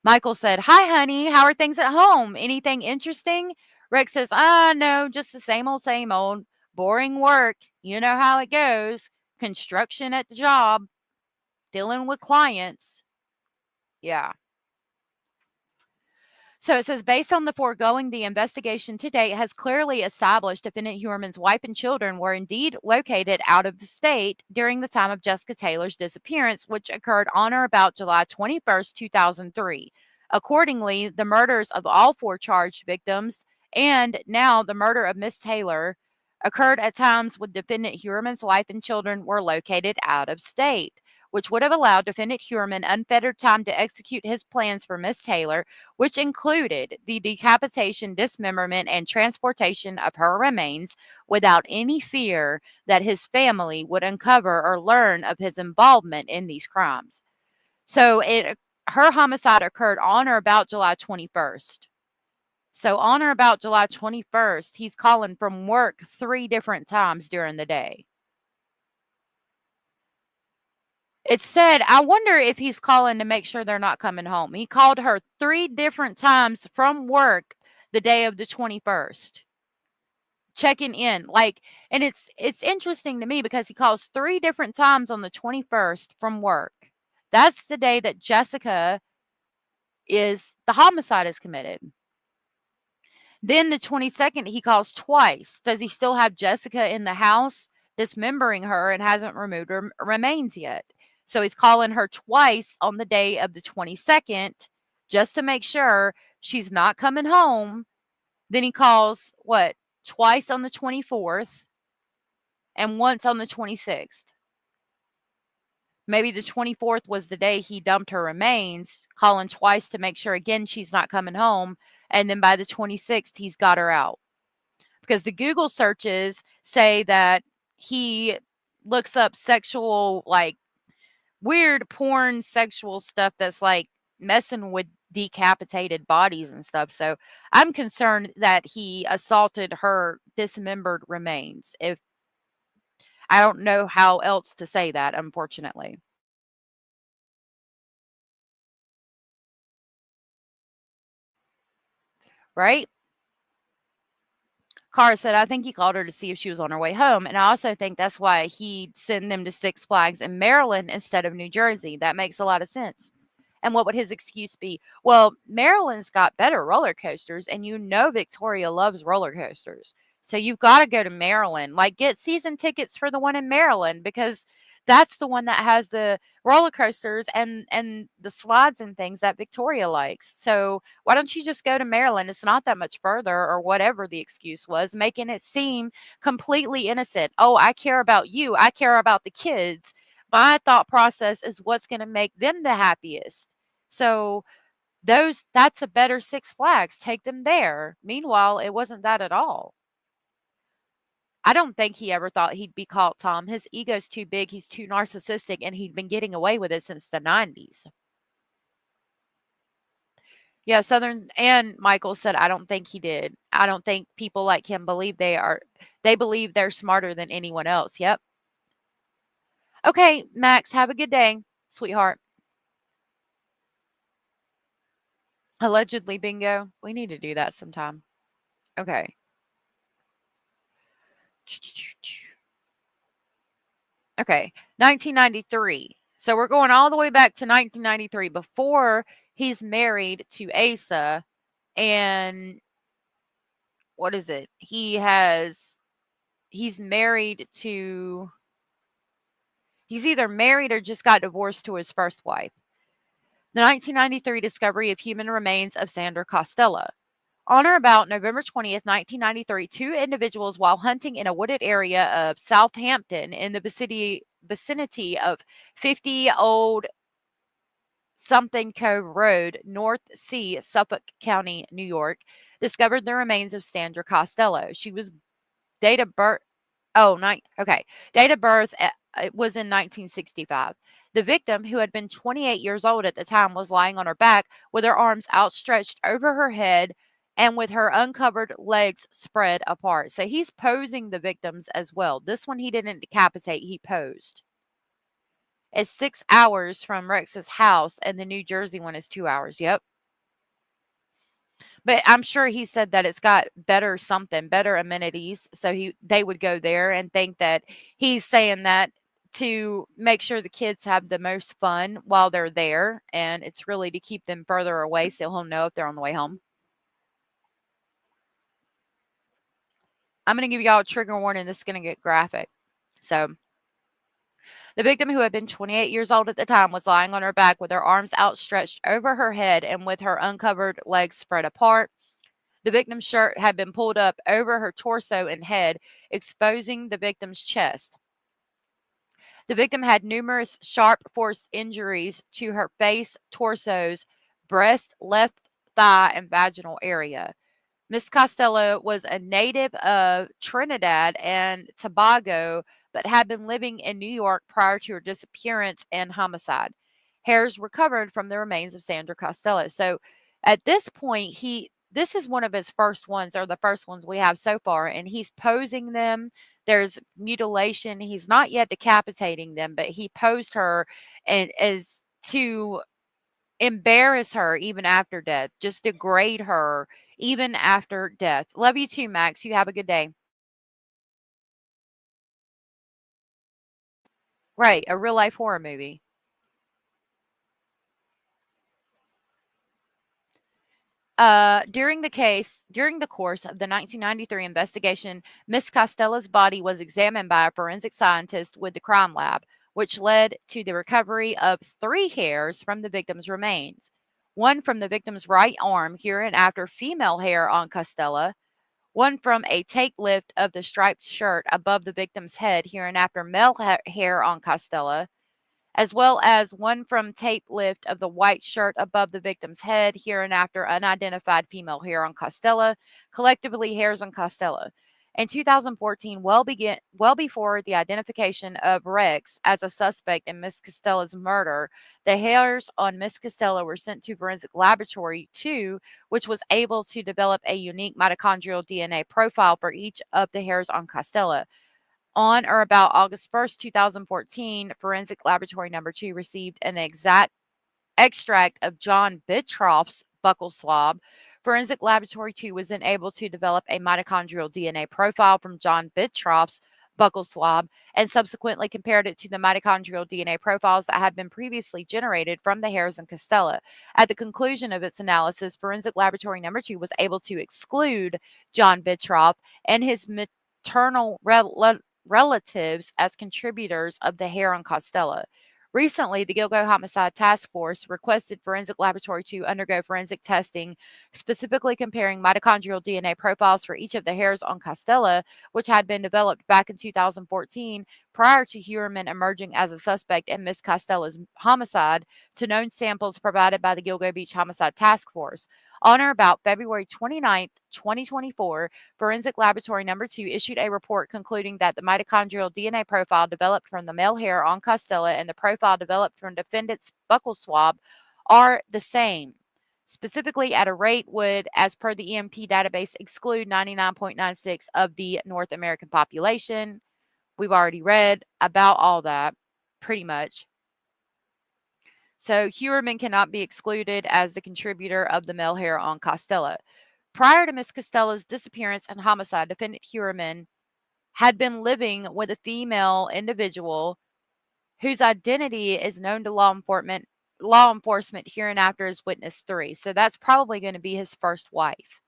Michael said, "Hi, honey. How are things at home? Anything interesting?" Rex says, no, just the same old. Boring work. You know how it goes. Construction at the job. Dealing with clients. Yeah. So it says, based on the foregoing, the investigation to date has clearly established defendant Heuermann's wife and children were indeed located out of the state during the time of Jessica Taylor's disappearance, which occurred on or about July 21st, 2003. Accordingly, the murders of all 4 charged victims and now the murder of Miss Taylor occurred at times when defendant Heuermann's wife and children were located out of state, which would have allowed defendant Heuermann unfettered time to execute his plans for Miss Taylor, which included the decapitation, dismemberment, and transportation of her remains without any fear that his family would uncover or learn of his involvement in these crimes. So her homicide occurred on or about July 21st. So on or about July 21st, he's calling from work 3 different times during the day. It said, I wonder if he's calling to make sure they're not coming home. He called her 3 different times from work the day of the 21st. checking in. Like, and it's interesting to me because he calls 3 different times on the 21st from work. That's the day that the homicide is committed. Then the 22nd, he calls twice. Does he still have Jessica in the house, dismembering her, and hasn't removed her remains yet? So he's calling her twice on the day of the 22nd just to make sure she's not coming home. Then he calls, what, twice on the 24th and once on the 26th. Maybe the 24th was the day he dumped her remains, calling twice to make sure again she's not coming home. And then by the 26th, he's got her out. Because the Google searches say that he looks up sexual, like weird porn sexual stuff that's like messing with decapitated bodies and stuff. So I'm concerned that he assaulted her dismembered remains. If I don't know how else to say that, unfortunately. Right? Cara said, I think he called her to see if she was on her way home. And I also think that's why he'd send them to Six Flags in Maryland instead of New Jersey. That makes a lot of sense. And what would his excuse be? Well, Maryland's got better roller coasters, and you know Victoria loves roller coasters. So you've got to go to Maryland. Like, get season tickets for the one in Maryland because that's the one that has the roller coasters and the slides and things that Victoria likes. So why don't you just go to Maryland? It's not that much further, or whatever the excuse was, making it seem completely innocent. Oh, I care about you. I care about the kids. My thought process is what's going to make them the happiest. So that's a better Six Flags. Take them there. Meanwhile, it wasn't that at all. I don't think he ever thought he'd be caught, Tom. His ego's too big. He's too narcissistic, and he'd been getting away with it since the 90s. Yeah, Southern and Michael said, I don't think he did. I don't think people like him believe they believe they're smarter than anyone else. Yep. Okay, Max, have a good day, sweetheart. Allegedly bingo. We need to do that sometime. Okay. Okay, 1993. So we're going all the way back to 1993 before he's married to Asa. And what is it? He's either married or just got divorced to his first wife. The 1993 discovery of human remains of Sandra Costello. On or about November 20th, 1993, 2 individuals, while hunting in a wooded area of Southampton in the vicinity of 50 Old Something Cove Road, North Sea, Suffolk County, New York, discovered the remains of Sandra Costello. She was date of birth. Date of birth it was in 1965. The victim, who had been 28 years old at the time, was lying on her back with her arms outstretched over her head and with her uncovered legs spread apart. So he's posing the victims as well. This one he didn't decapitate, he posed. It's 6 hours from Rex's house, and the New Jersey one is 2 hours. Yep. But I'm sure he said that it's got better amenities. So they would go there and think that he's saying that to make sure the kids have the most fun while they're there. And it's really to keep them further away so he'll know if they're on the way home. I'm going to give y'all a trigger warning. This is going to get graphic. So the victim, who had been 28 years old at the time, was lying on her back with her arms outstretched over her head and with her uncovered legs spread apart. The victim's shirt had been pulled up over her torso and head, exposing the victim's chest. The victim had numerous sharp force injuries to her face, torsos, breast, left thigh, and vaginal area. Miss Costello was a native of Trinidad and Tobago, but had been living in New York prior to her disappearance and homicide. Hairs recovered from the remains of Sandra Costello. So at this point, this is one of his first ones, or the first ones we have so far, and he's posing them. There's mutilation. He's not yet decapitating them, but he posed her and as to embarrass her even after death, just degrade her even after death. Love you too, Max. You have a good day. Right, a real life horror movie. During the course of the 1993 investigation, Miss Costella's body was examined by a forensic scientist with the crime lab, which led to the recovery of 3 hairs from the victim's remains. One from the victim's right arm, hereinafter female hair on Costella, one from a take lift of the striped shirt above the victim's head, hereinafter male hair on Costella, as well as one from tape lift of the white shirt above the victim's head, hereinafter unidentified female hair on Costella, collectively hairs on Costella. In 2014, well before the identification of Rex as a suspect in Miss Costella's murder, the hairs on Miss Costella were sent to Forensic Laboratory 2, which was able to develop a unique mitochondrial DNA profile for each of the hairs on Costella. On or about August 1st, 2014, Forensic Laboratory Number 2 received an exact extract of John Bitroff's buccal swab. Forensic Laboratory 2 was then able to develop a mitochondrial DNA profile from John Bitroff's buccal swab and subsequently compared it to the mitochondrial DNA profiles that had been previously generated from the hairs in Costella. At the conclusion of its analysis, Forensic Laboratory Number 2 was able to exclude John Bitroff and his maternal relatives as contributors of the hair on Costella. Recently, the Gilgo Homicide Task Force requested Forensic Laboratory to undergo forensic testing, specifically comparing mitochondrial DNA profiles for each of the hairs on Costella, which had been developed back in 2014 prior to Heuermann emerging as a suspect in Miss Costella's homicide, to known samples provided by the Gilgo Beach Homicide Task Force. On or about February 29th, 2024, Forensic Laboratory Number 2 issued a report concluding that the mitochondrial DNA profile developed from the male hair on Costella and the profile developed from defendant's buccal swab are the same. Specifically, at a rate would, as per the EMT database, exclude 99.96 of the North American population. We've already read about all that, pretty much. So Heuermann cannot be excluded as the contributor of the male hair on Costella. Prior to Miss Costella's disappearance and homicide, defendant Heuermann had been living with a female individual whose identity is known to law enforcement hereinafter as witness 3. So that's probably going to be his first wife.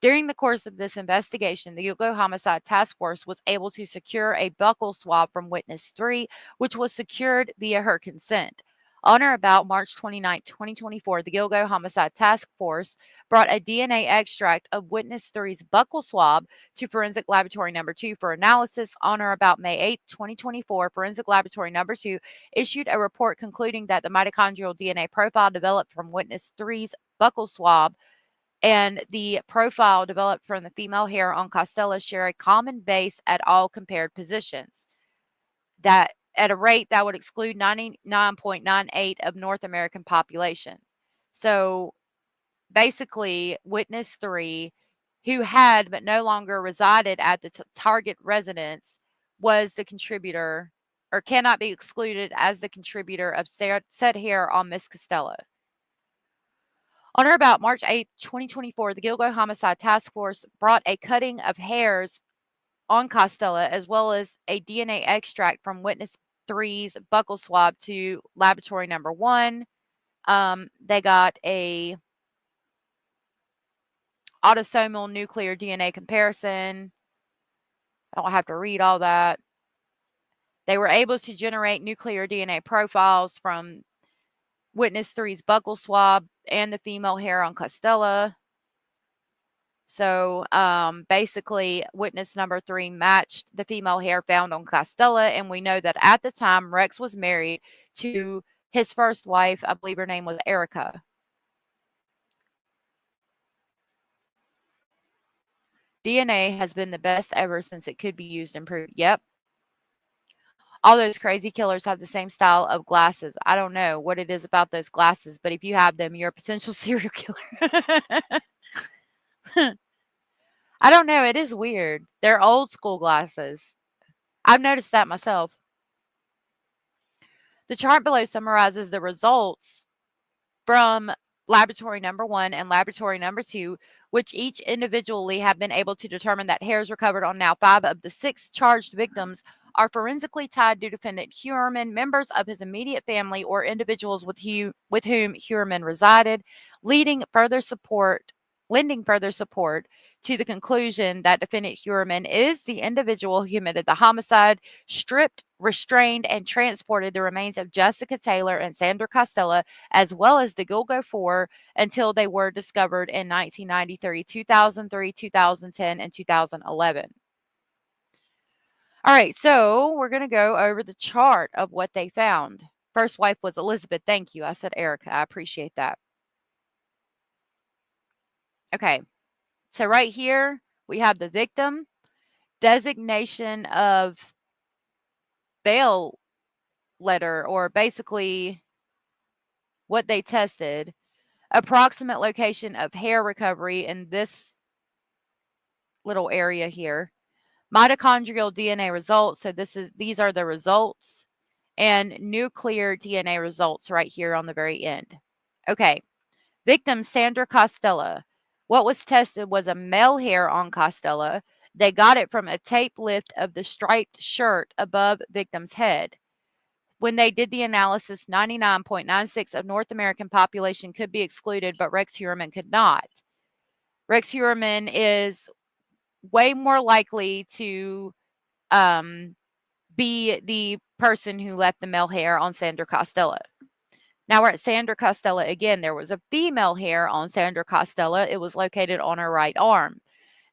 During the course of this investigation, the Gilgo Homicide Task Force was able to secure a buccal swab from witness 3, which was secured via her consent. On or about March 29, 2024, the Gilgo Homicide Task Force brought a DNA extract of witness 3's buccal swab to Forensic Laboratory Number 2 for analysis. On or about May 8, 2024, Forensic Laboratory Number 2 issued a report concluding that the mitochondrial DNA profile developed from witness 3's buccal swab and the profile developed from the female hair on Costella share a common base at all compared positions. That at a rate that would exclude 99.98 of North American population. So basically, witness 3, who had but no longer resided at the target residence, was the contributor or cannot be excluded as the contributor of said hair on Miss Costella. On or about March 8, 2024, the Gilgo Homicide Task Force brought a cutting of hairs on Costella as well as a DNA extract from witness 3's buccal swab to laboratory number 1. They got a autosomal nuclear DNA comparison. I don't have to read all that. They were able to generate nuclear DNA profiles from witness 3's buccal swab and the female hair on Costella. So basically, witness number 3 matched the female hair found on Costella, and we know that at the time, Rex was married to his first wife. I believe her name was Erica. DNA has been the best ever since it could be used and proved. Yep. All those crazy killers have the same style of glasses. I don't know what it is about those glasses, but if you have them, you're a potential serial killer. I don't know. It is weird. They're old school glasses. I've noticed that myself. The chart below summarizes the results from laboratory number 1 and laboratory number 2, which each individually have been able to determine that hairs recovered on now 5 of the 6 charged victims are forensically tied to defendant Huerman, members of his immediate family, or individuals with whom Huerman resided, lending further support to the conclusion that defendant Huerman is the individual who committed the homicide, stripped, restrained, and transported the remains of Jessica Taylor and Sandra Costello, as well as the Gilgo Four, until they were discovered in 1993, 2003, 2010, and 2011. All right, so we're going to go over the chart of what they found. First wife was Elizabeth. Thank you. I said Erica. I appreciate that. Okay, so right here we have the victim, designation of bail letter, or basically what they tested, approximate location of hair recovery in this little area here, mitochondrial DNA results. So these are the results, and nuclear DNA results right here on the very end. Okay, victim Sandra Costello. What was tested was a male hair on Costello. They got it from a tape lift of the striped shirt above victim's head. When they did the analysis, 99.96% of North American population could be excluded, but Rex Huerman could not. Rex Huerman is way more likely to be the person who left the male hair on Sandra Costello. Now we're at Sandra Costello again. There was a female hair on Sandra Costello. It was located on her right arm.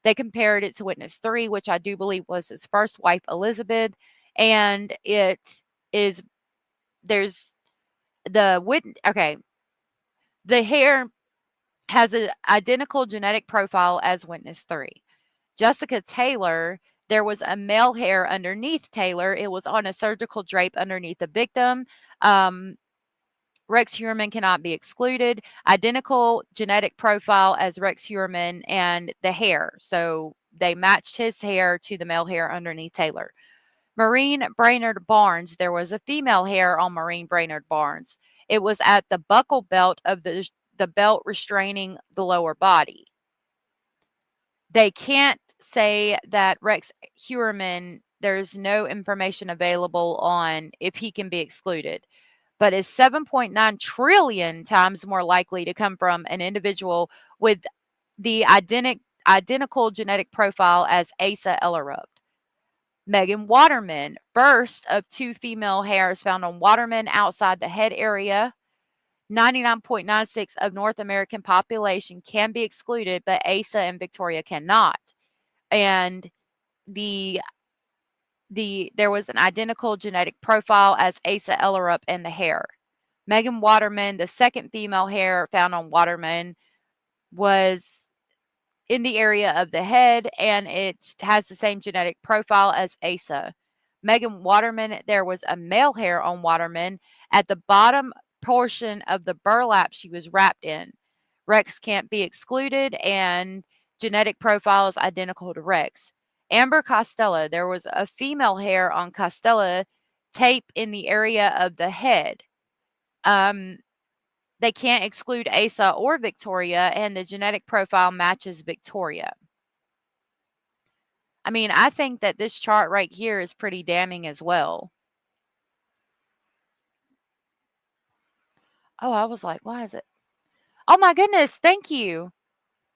They compared it to witness 3, which I do believe was his first wife, Elizabeth, and it is, there's the the hair has an identical genetic profile as witness 3. Jessica Taylor, there was a male hair underneath Taylor. It was on a surgical drape underneath the victim. Rex Huerman cannot be excluded. Identical genetic profile as Rex Huerman and the hair. So they matched his hair to the male hair underneath Taylor. Maureen Brainerd Barnes, there was a female hair on Maureen Brainerd Barnes. It was at the buckle belt of the belt restraining the lower body. They can't say that Rex Huerman, there's no information available on if he can be excluded, but is 7.9 trillion times more likely to come from an individual with the identical genetic profile as Asa Ellerup. Megan Waterman, first of 2 female hairs found on Waterman outside the head area. 99.96% of North American population can be excluded, but Asa and Victoria cannot. And there was an identical genetic profile as Asa Ellerup and the hair. Megan Waterman, the second female hair found on Waterman, was in the area of the head, and it has the same genetic profile as Asa. Megan Waterman, there was a male hair on Waterman at the bottom portion of the burlap she was wrapped in. Rex can't be excluded, and genetic profile is identical to Rex. Amber Costello, there was a female hair on Costello, tape in the area of the head. They can't exclude Asa or Victoria, and the genetic profile matches Victoria. I mean, I think that this chart right here is pretty damning as well. Oh, I was like, why is it? Oh my goodness, thank you.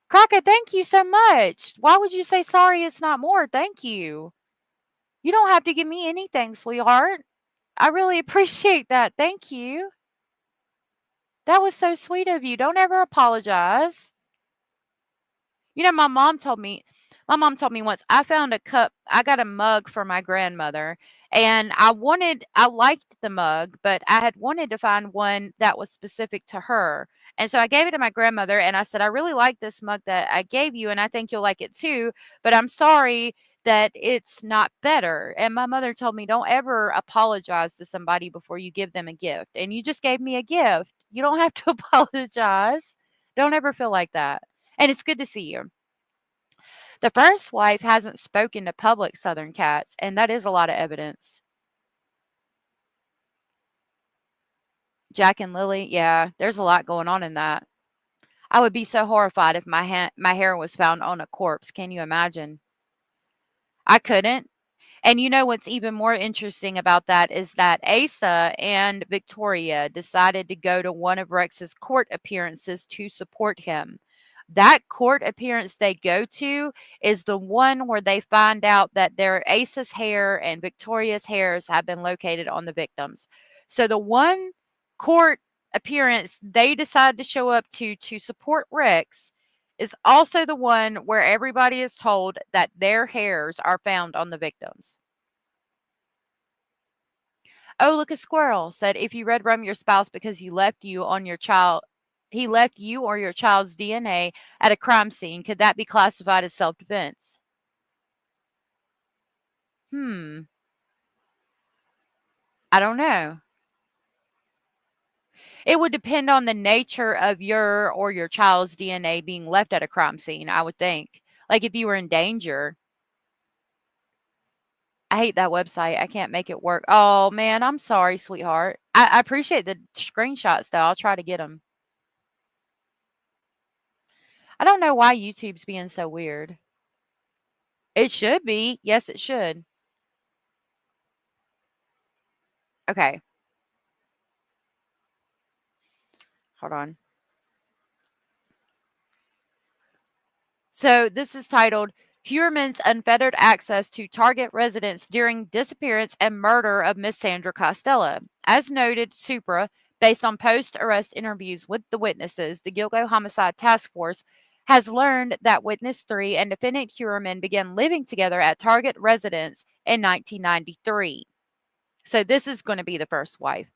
Crockett, thank you so much. Why would you say sorry it's not more? Thank you. You don't have to give me anything, sweetheart. I really appreciate that. Thank you. That was so sweet of you. Don't ever apologize. You know, my mom told me once, I found a cup, I got a mug for my grandmother, and I liked the mug, but I had wanted to find one that was specific to her. And so I gave it to my grandmother, and I said, I really like this mug that I gave you, and I think you'll like it too, but I'm sorry that it's not better. And my mother told me, don't ever apologize to somebody before you give them a gift. And you just gave me a gift. You don't have to apologize. Don't ever feel like that. And it's good to see you. The first wife hasn't spoken to public Southern cats, and that is a lot of evidence. Jack and Lily, yeah, there's a lot going on in that. I would be so horrified if my hair was found on a corpse. Can you imagine? I couldn't. And you know what's even more interesting about that is that Asa and Victoria decided to go to one of Rex's court appearances to support him. That court appearance they go to is the one where they find out that their Asa's hair and Victoria's hairs have been located on the victims. So the one court appearance they decide to show up to support Rex is also the one where everybody is told that their hairs are found on the victims. Oh, look, a squirrel said if you red rum your spouse because he left you or your child's DNA at a crime scene, could that be classified as self-defense? I don't know. It would depend on the nature of your or your child's DNA being left at a crime scene, I would think. Like if you were in danger. I hate that website. I can't make it work. Oh, man, I'm sorry, sweetheart. I appreciate the screenshots, though. I'll try to get them. I don't know why YouTube's being so weird. It should be. Yes, it should. Okay. Hold on. So this is titled Huerman's Unfettered Access to Target Residence During Disappearance and Murder of Miss Sandra Costello. As noted, Supra, based on post-arrest interviews with the witnesses, the Gilgo Homicide Task Force has learned that Witness 3 and Defendant Huerman began living together at Target Residence in 1993. So this is going to be the first wife.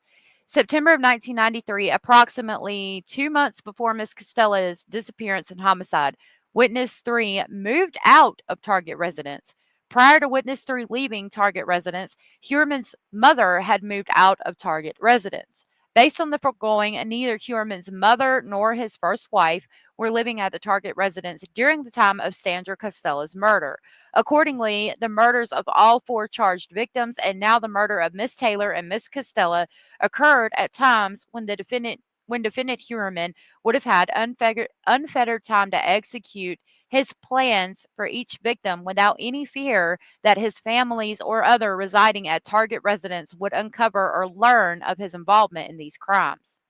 September of 1993, approximately 2 months before Miss Costello's disappearance and homicide, Witness 3 moved out of Target Residence. Prior to Witness 3 leaving Target Residence, Huerman's mother had moved out of Target Residence. Based on the foregoing, neither Huerman's mother nor his first wife were living at the Target Residence during the time of Sandra Costello's murder. Accordingly, the murders of all 4 charged victims and now the murder of Miss Taylor and Miss Costello occurred at times when defendant Huerman would have had unfettered time to execute his plans for each victim without any fear that his families or other residing at Target Residence would uncover or learn of his involvement in these crimes.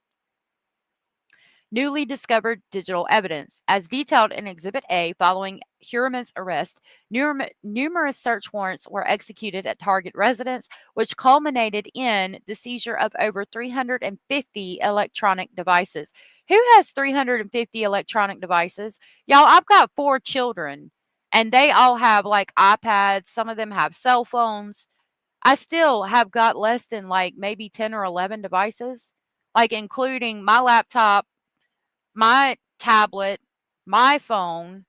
Newly discovered digital evidence. As detailed in Exhibit A following Huerman's arrest, numerous search warrants were executed at Target Residence, which culminated in the seizure of over 350 electronic devices. Who has 350 electronic devices? Y'all, I've got 4 children, and they all have like iPads. Some of them have cell phones. I still have got less than like maybe 10 or 11 devices, like including my laptop, my tablet, my phone.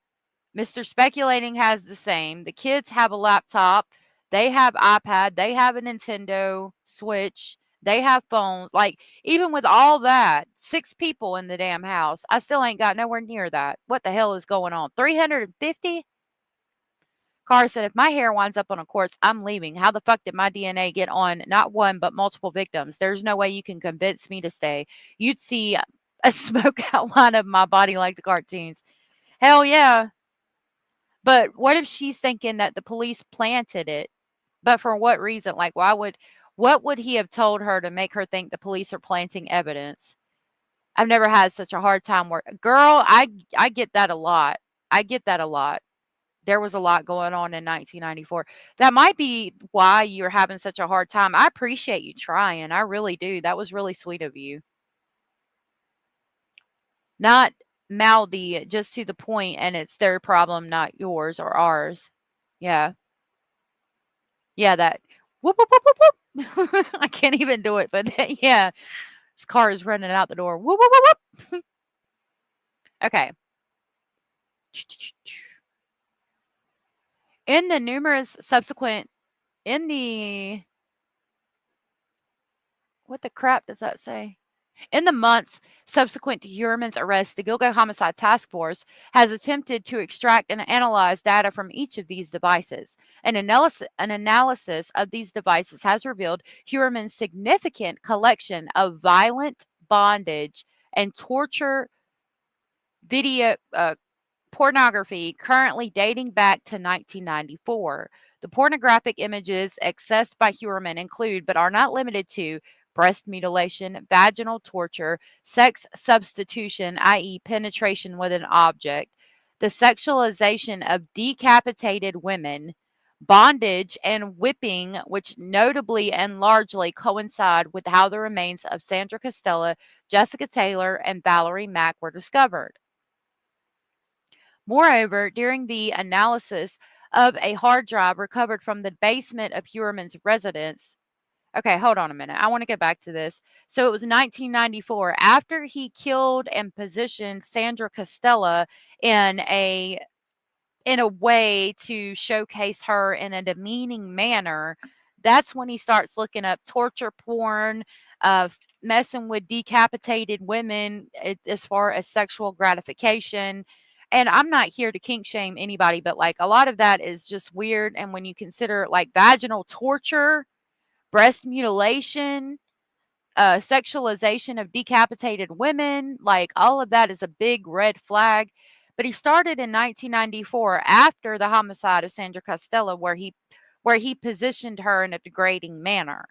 Mr. Speculating has the same. The kids have a laptop. They have iPad. They have a Nintendo Switch. They have phones. Like, even with all that, 6 people in the damn house, I still ain't got nowhere near that. What the hell is going on? 350? Carr said, if my hair winds up on a corpse, I'm leaving. How the fuck did my DNA get on not one, but multiple victims? There's no way you can convince me to stay. You'd see a smoke outline of my body like the cartoons. Hell yeah. But what if she's thinking that the police planted it? But for what reason? Like, what would he have told her to make her think the police are planting evidence? I've never had such a hard time girl, I get that a lot. I get that a lot. There was a lot going on in 1994. That might be why you're having such a hard time. I appreciate you trying. I really do. That was really sweet of you. Not mouthy, just to the point, and it's their problem, not yours or ours. Yeah. Yeah, that whoop, whoop, whoop, whoop, whoop. I can't even do it, but yeah. This car is running out the door. Whoop, whoop, whoop, whoop. Okay. In the numerous subsequent, what the crap does that say? In the months subsequent to Huerman's arrest, the Gilgo Homicide Task Force has attempted to extract and analyze data from each of these devices. An analysis of these devices has revealed Huerman's significant collection of violent bondage and torture video pornography currently dating back to 1994. The pornographic images accessed by Huerman include, but are not limited to, breast mutilation, vaginal torture, sex substitution, i.e., penetration with an object, the sexualization of decapitated women, bondage, and whipping, which notably and largely coincide with how the remains of Sandra Costello, Jessica Taylor, and Valerie Mack were discovered. Moreover, during the analysis of a hard drive recovered from the basement of Huerman's residence, okay, hold on a minute. I want to get back to this. So it was 1994, after he killed and positioned Sandra Costello in a way to showcase her in a demeaning manner. That's when he starts looking up torture porn, messing with decapitated women as far as sexual gratification. And I'm not here to kink shame anybody, but like a lot of that is just weird. And when you consider like vaginal torture, breast mutilation, sexualization of decapitated women, like all of that is a big red flag. But he started in 1994 after the homicide of Sandra Costello, where he positioned her in a degrading manner.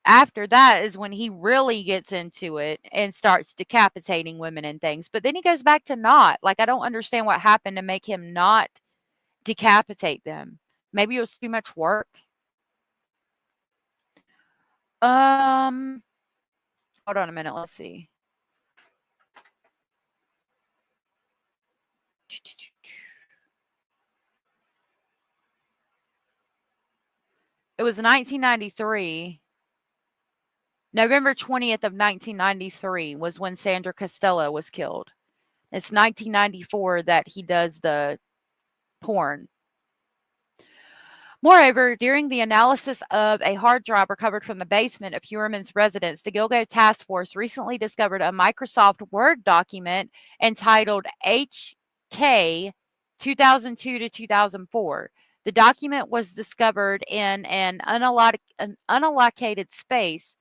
After that is when he really gets into it and starts decapitating women and things. But then he goes back to not. Like, I don't understand what happened to make him not decapitate them. Maybe it was too much work. Hold on a minute. Let's see. It was 1993. November 20th of 1993 was when Sandra Costello was killed. It's 1994 that he does the porn. Moreover, during the analysis of a hard drive recovered from the basement of Huerman's residence, the Gilgo Task Force recently discovered a Microsoft Word document entitled HK 2002 to 2004. The document was discovered in an unallocated space.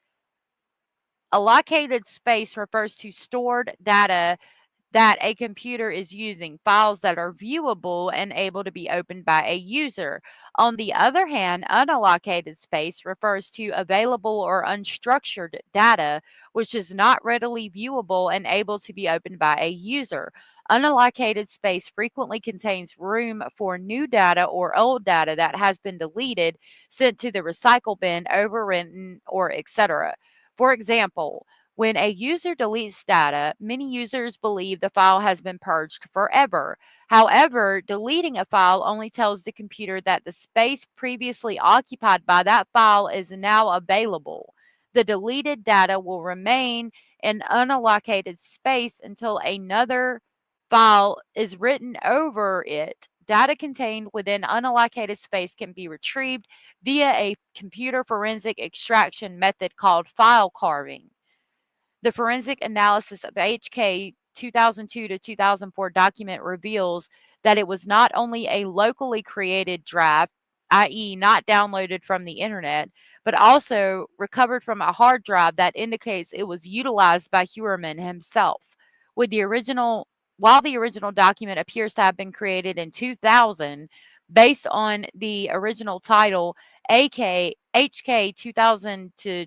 Allocated space refers to stored data that a computer is using, files that are viewable and able to be opened by a user. On the other hand, unallocated space refers to available or unstructured data, which is not readily viewable and able to be opened by a user. Unallocated space frequently contains room for new data or old data that has been deleted, sent to the recycle bin, overwritten, or etc. For example, when a user deletes data, many users believe the file has been purged forever. However, deleting a file only tells the computer that the space previously occupied by that file is now available. The deleted data will remain in unallocated space until another file is written over it. Data contained within unallocated space can be retrieved via a computer forensic extraction method called file carving. The forensic analysis of HK 2002 to 2004 document reveals that it was not only a locally created drive, i.e., not downloaded from the internet, but also recovered from a hard drive that indicates it was utilized by Huerman himself. While the original document appears to have been created in 2000, based on the original title HK 2000 to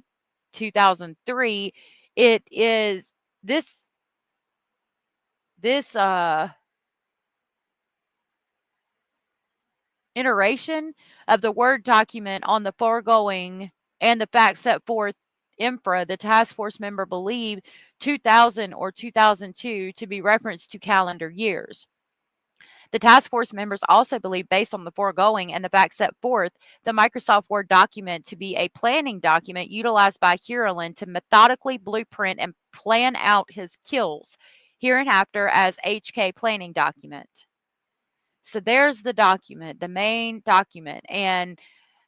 2003, it is this iteration of the Word document on the foregoing and the facts set forth infra, the task force member believed 2000 or 2002 to be referenced to calendar years. The task force members also believe, based on the foregoing and the facts set forth, the Microsoft Word document to be a planning document utilized by Huerman to methodically blueprint and plan out his kills, hereinafter as HK planning document. So there's the document, the main document. And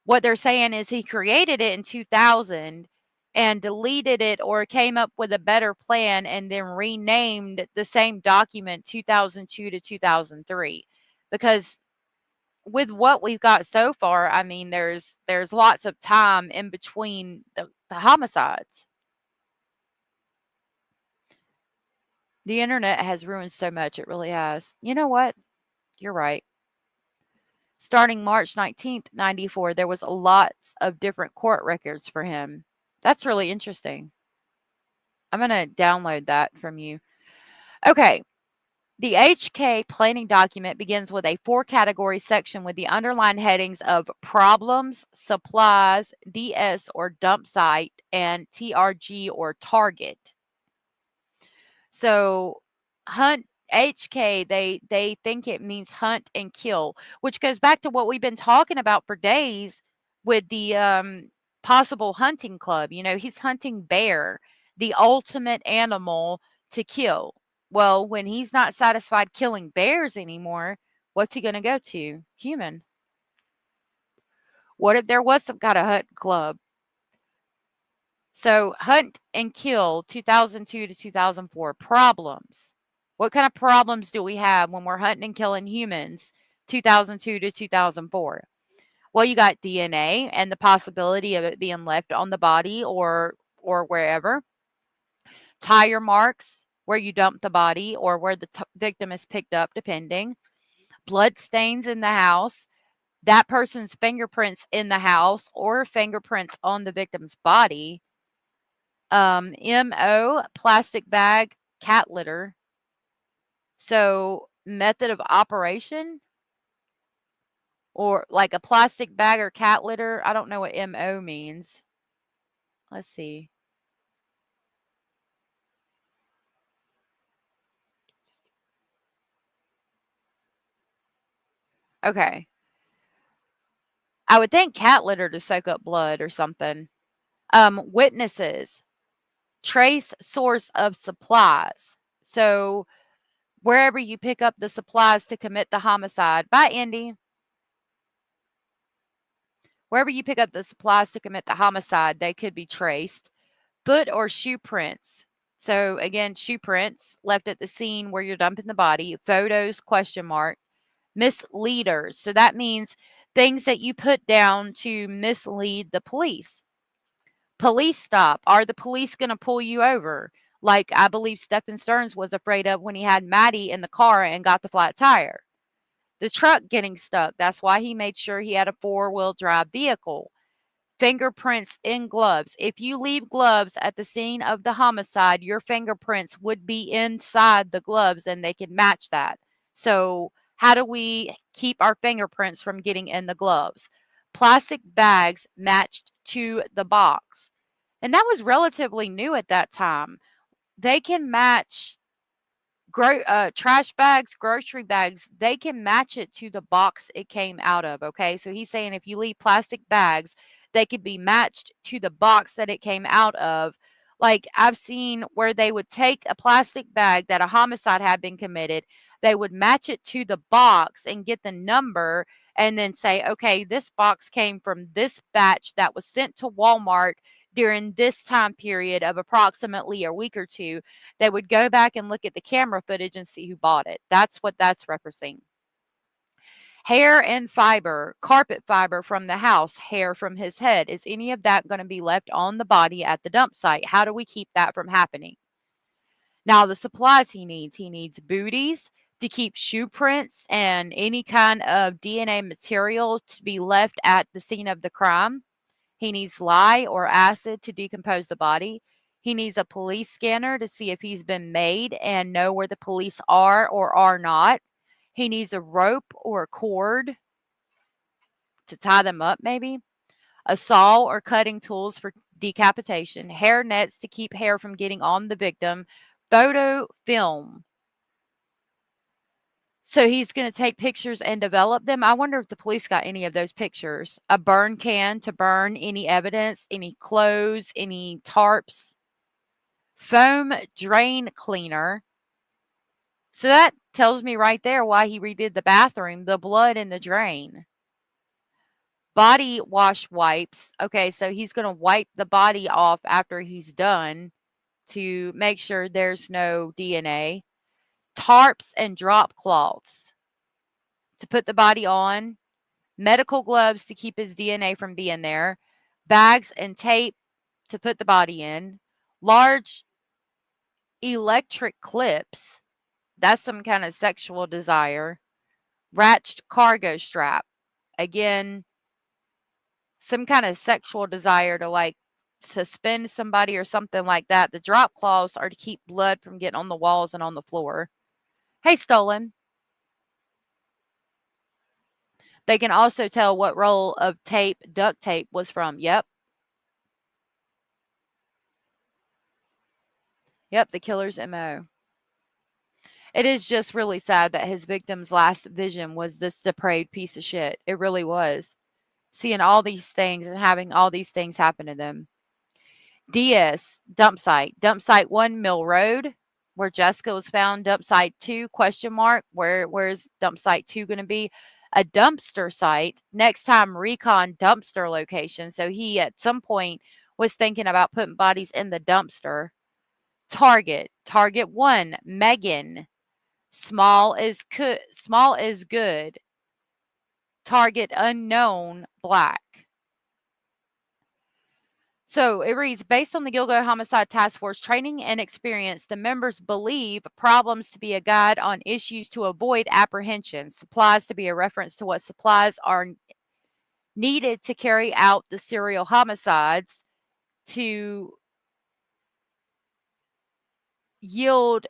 what they're saying is he created it in 2000 and deleted it or came up with a better plan and then renamed the same document 2002 to 2003. Because with what we've got so far, I mean, there's lots of time in between the homicides. The internet has ruined so much. It really has. You know what? You're right. Starting March 19th, 94, there was lots of different court records for him. That's really interesting. I'm going to download that from you. Okay. The HK planning document begins with a 4-category section with the underlined headings of problems, supplies, DS or dump site, and TRG or target. So hunt HK, they think it means hunt and kill, which goes back to what we've been talking about for days with the possible hunting club. You know, he's hunting bear, the ultimate animal to kill. Well, when he's not satisfied killing bears anymore, what's he going to go to? Human. What if there was some kind of hunt club? So, hunt and kill 2002 to 2004 problems. What kind of problems do we have when we're hunting and killing humans 2002 to 2004? Well, you got DNA and the possibility of it being left on the body or wherever. Tire marks where you dump the body or where the victim is picked up, depending. Blood stains in the house. That person's fingerprints in the house or fingerprints on the victim's body. MO, plastic bag, cat litter. So, method of operation or like a plastic bag or cat litter. I don't know what MO means. Let's see. Okay. I would think cat litter to soak up blood or something. Witnesses. Trace source of supplies. So, wherever you pick up the supplies to commit the homicide. Bye, Indy. Wherever you pick up the supplies to commit the homicide, they could be traced. Foot or shoe prints. So again, shoe prints left at the scene where you're dumping the body. Photos, question mark. Misleaders. So that means things that you put down to mislead the police. Police stop. Are the police going to pull you over? Like I believe Stephen Stearns was afraid of when he had Maddie in the car and got the flat tire. The truck getting stuck. That's why he made sure he had a 4-wheel drive vehicle. Fingerprints in gloves. If you leave gloves at the scene of the homicide, your fingerprints would be inside the gloves and they could match that. So, how do we keep our fingerprints from getting in the gloves? Plastic bags matched to the box. And that was relatively new at that time. They can match trash bags, grocery bags, they can match it to the box it came out of. Okay. So he's saying if you leave plastic bags, they could be matched to the box that it came out of. Like I've seen where they would take a plastic bag that a homicide had been committed, they would match it to the box and get the number and then say, okay, this box came from this batch that was sent to Walmart during this time period of approximately a week or two. They would go back and look at the camera footage and see who bought it. That's what that's referencing. Hair and fiber, carpet fiber from the house, hair from his head. Is any of that going to be left on the body at the dump site? How do we keep that from happening? Now, the supplies he needs booties to keep shoe prints and any kind of DNA material to be left at the scene of the crime. He needs lye or acid to decompose the body. He needs a police scanner to see if he's been made and know where the police are or are not. He needs a rope or a cord to tie them up, maybe. A saw or cutting tools for decapitation. Hair nets to keep hair from getting on the victim. Photo film. So he's going to take pictures and develop them. I wonder if the police got any of those pictures. A burn can to burn any evidence, any clothes, any tarps. Foam drain cleaner. So that tells me right there why he redid the bathroom, the blood in the drain. Body wash wipes. Okay, so he's going to wipe the body off after he's done to make sure there's no DNA. Tarps and drop cloths to put the body on, medical gloves to keep his DNA from being there, bags and tape to put the body in, large electric clips. That's some kind of sexual desire. Ratched cargo strap. Again, some kind of sexual desire to like suspend somebody or something like that. The drop claws are to keep blood from getting on the walls and on the floor. Hey, stolen. They can also tell what roll of tape duct tape was from. Yep. Yep, the killer's MO. It is just really sad that his victim's last vision was this depraved piece of shit. It really was. Seeing all these things and having all these things happen to them. DS, dump site. Dump site 1, Mill Road, where Jessica was found. Dump site 2, question mark. Where's dump site 2 going to be? A dumpster site. Next time, recon dumpster location. So he, at some point, was thinking about putting bodies in the dumpster. Target. Target 1, Megan. Small is good. Target unknown, black. So it reads, based on the Gilgo Homicide Task Force training and experience, the members believe problems to be a guide on issues to avoid apprehension, supplies to be a reference to what supplies are needed to carry out the serial homicides, to yield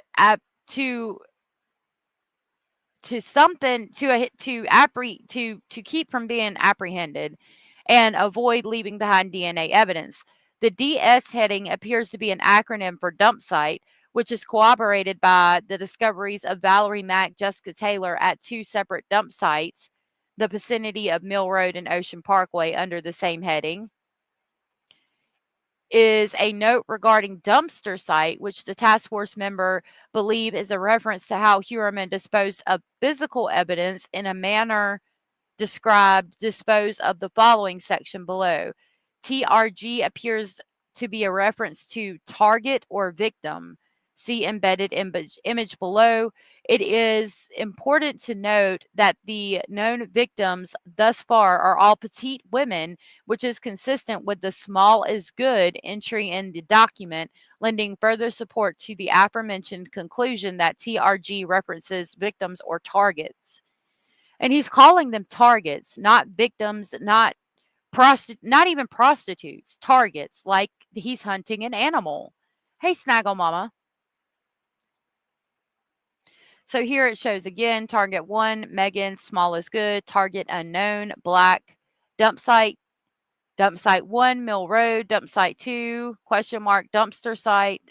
to something to keep from being apprehended and avoid leaving behind DNA evidence. The DS heading appears to be an acronym for dump site, which is corroborated by the discoveries of Valerie Mack, Jessica Taylor at 2 separate dump sites, the vicinity of Mill Road and Ocean Parkway, under the same heading. Is a note regarding dumpster site, which the task force member believe is a reference to how Heuermann disposed of physical evidence in a manner dispose of the following section below. TRG appears to be a reference to target or victim. See embedded image below. It is important to note that the known victims thus far are all petite women, which is consistent with the small is good entry in the document, lending further support to the aforementioned conclusion that TRG references victims or targets. And he's calling them targets, not victims, not even prostitutes, targets, like he's hunting an animal. Hey, Snaggle Mama. So here it shows again, target 1, Megan, small is good, target unknown, black, dump site 1, Mill Road, dump site 2, question mark, dumpster site,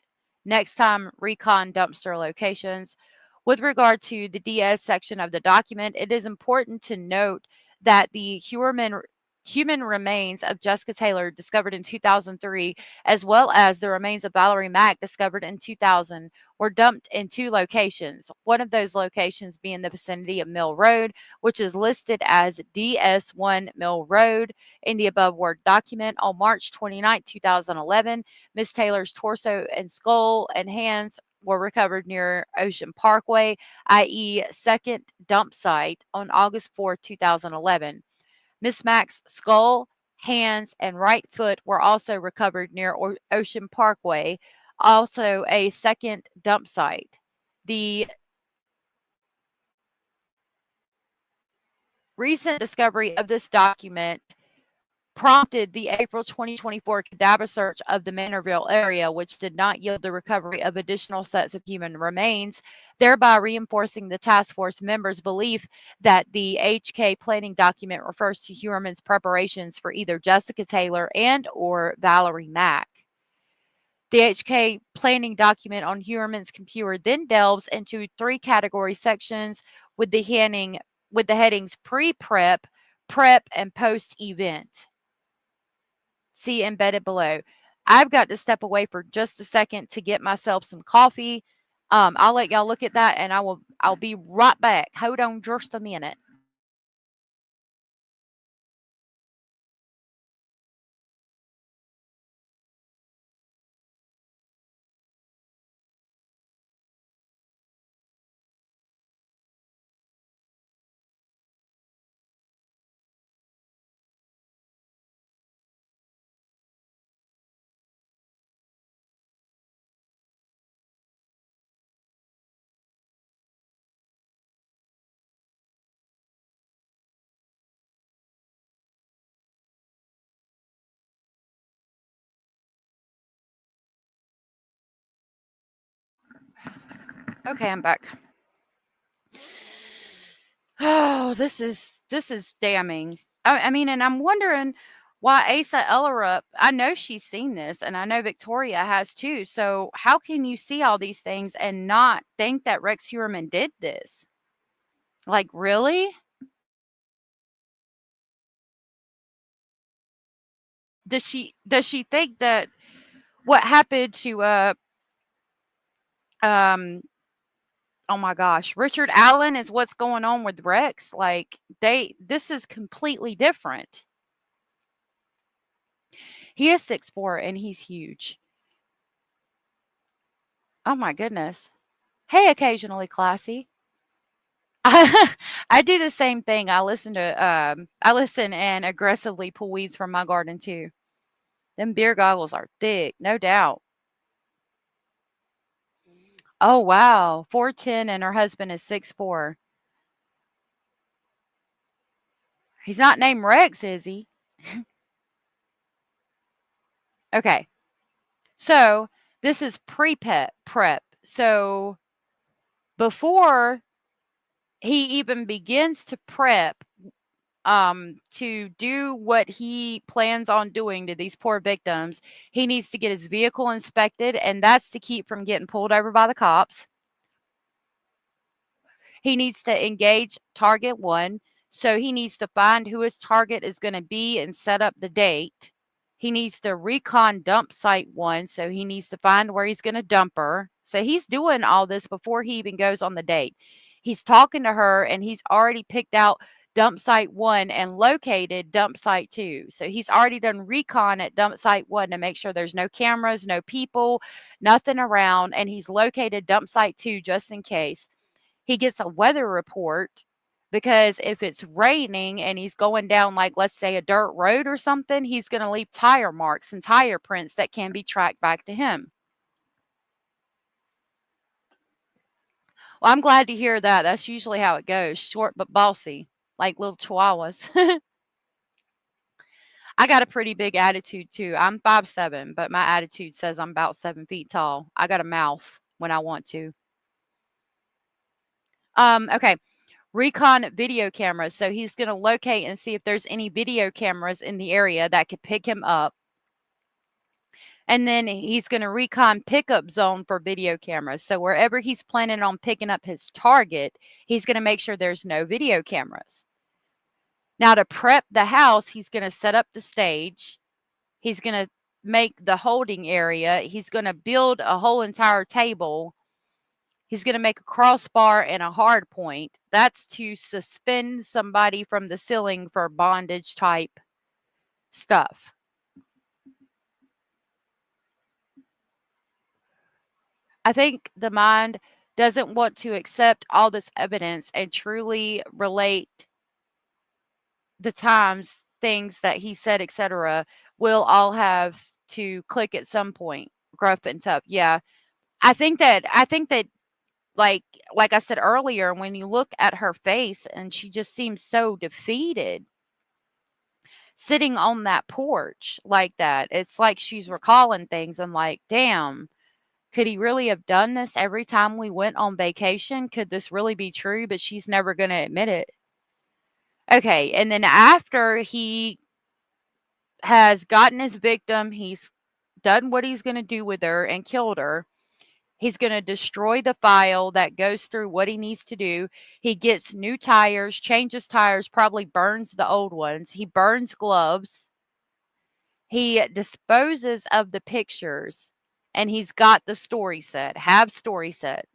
next time, recon dumpster locations. With regard to the DS section of the document, it is important to note that the human remains of Jessica Taylor discovered in 2003, as well as the remains of Valerie Mack discovered in 2000, were dumped in 2 locations. One of those locations being the vicinity of Mill Road, which is listed as DS1 Mill Road in the above word document. On March 29, 2011, Miss Taylor's torso and skull and hands were recovered near Ocean Parkway, i.e. second dump site, on August 4, 2011. Miss Mack's skull, hands, and right foot were also recovered near Ocean Parkway, also a second dump site. The recent discovery of this document prompted the April 2024 cadaver search of the Manorville area, which did not yield the recovery of additional sets of human remains, thereby reinforcing the task force members' belief that the HK planning document refers to Heuermann's preparations for either Jessica Taylor and or Valerie Mack. The HK planning document on Heuermann's computer then delves into 3 category sections with the headings pre-prep, prep, and post-event. See embedded below. I've got to step away for just a second to get myself some coffee. I'll let y'all look at that, and I'll be right back. Hold on just a minute. Okay, I'm back. Oh, this is damning. I mean, and I'm wondering why Asa Ellerup, I know she's seen this, and I know Victoria has too. So how can you see all these things and not think that Rex Heuermann did this? Like, really? Does she think that what happened to um oh my gosh, Richard Allen is what's going on with Rex? Like, this is completely different. He is 6'4" and he's huge. Oh my goodness. Hey, occasionally classy. I do the same thing. I listen and aggressively pull weeds from my garden too. Them beer goggles are thick, no doubt. Oh wow, 4'10" and her husband is 6'4". He's not named Rex, is he? Okay. So, this is prep. So, before he even begins to prep to do what he plans on doing to these poor victims, he needs to get his vehicle inspected, and that's to keep from getting pulled over by the cops. He needs to engage target 1, so he needs to find who his target is going to be and set up the date. He needs to recon dump site 1, so he needs to find where he's going to dump her. So he's doing all this before he even goes on the date. He's talking to her, and he's already picked out dump site 1 and located dump site 2. So he's already done recon at dump site 1 to make sure there's no cameras, no people, nothing around, and he's located dump site 2 just in case. He gets a weather report because if it's raining and he's going down, like, let's say, a dirt road or something, he's going to leave tire marks and tire prints that can be tracked back to him. Well, I'm glad to hear that. That's usually how it goes. Short but bossy, like little chihuahuas. I got a pretty big attitude too. I'm 5'7", but my attitude says I'm about 7 feet tall. I got a mouth when I want to. Okay. Recon video cameras. So he's going to locate and see if there's any video cameras in the area that could pick him up. And then he's going to recon pickup zone for video cameras. So wherever he's planning on picking up his target, he's going to make sure there's no video cameras. Now, to prep the house, he's going to set up the stage. He's going to make the holding area. He's going to build a whole entire table. He's going to make a crossbar and a hard point. That's to suspend somebody from the ceiling for bondage type stuff. I think the mind doesn't want to accept all this evidence and truly relate the times, things that he said, etc. We'll all have to click at some point. Gruff and tough. Yeah. I think that like I said earlier, when you look at her face and she just seems so defeated sitting on that porch like that. It's like she's recalling things and like, damn, could he really have done this every time we went on vacation? Could this really be true? But she's never going to admit it. Okay. And then after he has gotten his victim, he's done what he's going to do with her and killed her. He's going to destroy the file that goes through what he needs to do. He gets new tires, changes tires, probably burns the old ones. He burns gloves. He disposes of the pictures, and he's got the story set, story set.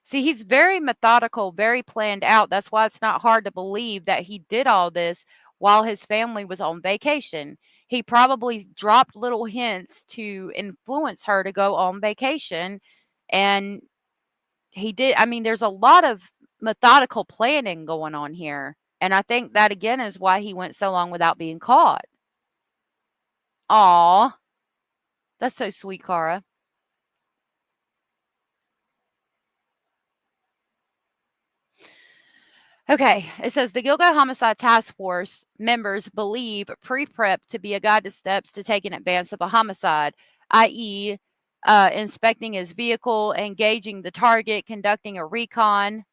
See, he's very methodical, very planned out. That's why it's not hard to believe that he did all this while his family was on vacation. He probably dropped little hints to influence her to go on vacation. And he did. I mean, there's a lot of methodical planning going on here. And I think that, again, is why he went so long without being caught. Aw. That's so sweet, Cara. Okay, it says the Gilgo Homicide Task Force members believe pre-prep to be a guide to steps to take in advance of a homicide, i.e., inspecting his vehicle, engaging the target, conducting a recon.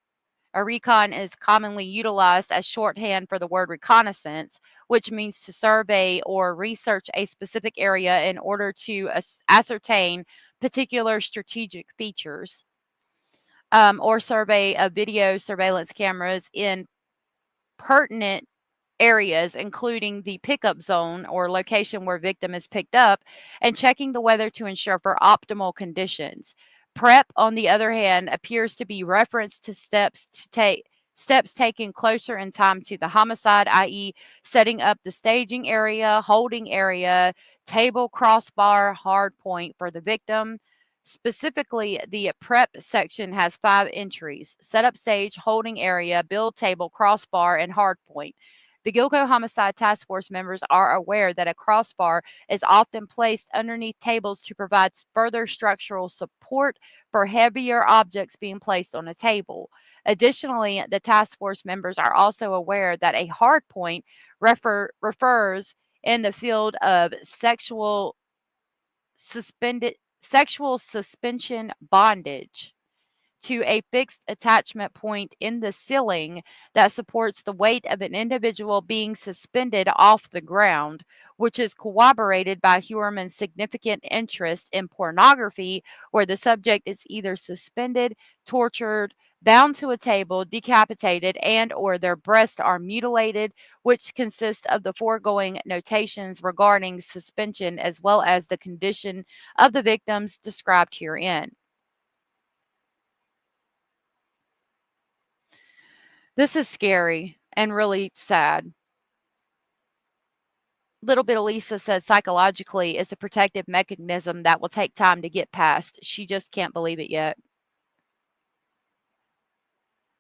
A recon is commonly utilized as shorthand for the word reconnaissance, which means to survey or research a specific area in order to ascertain particular strategic features, or survey of video surveillance cameras in pertinent areas, including the pickup zone or location where victim is picked up, and checking the weather to ensure for optimal conditions. Prep, on the other hand, appears to be reference to steps taken closer in time to the homicide, i.e., setting up the staging area, holding area, table, crossbar, hard point for the victim. Specifically, the prep section has 5 entries: setup stage, holding area, build table, crossbar, and hard point. The Gilgo Homicide Task Force members are aware that a crossbar is often placed underneath tables to provide further structural support for heavier objects being placed on a table. Additionally, the task force members are also aware that a hard point refers in the field of sexual suspension bondage to a fixed attachment point in the ceiling that supports the weight of an individual being suspended off the ground, which is corroborated by Huerman's significant interest in pornography, where the subject is either suspended, tortured, bound to a table, decapitated, and or their breasts are mutilated, which consist of the foregoing notations regarding suspension as well as the condition of the victims described herein. This is scary and really sad. Little bit of Lisa says psychologically it's a protective mechanism that will take time to get past. She just can't believe it yet.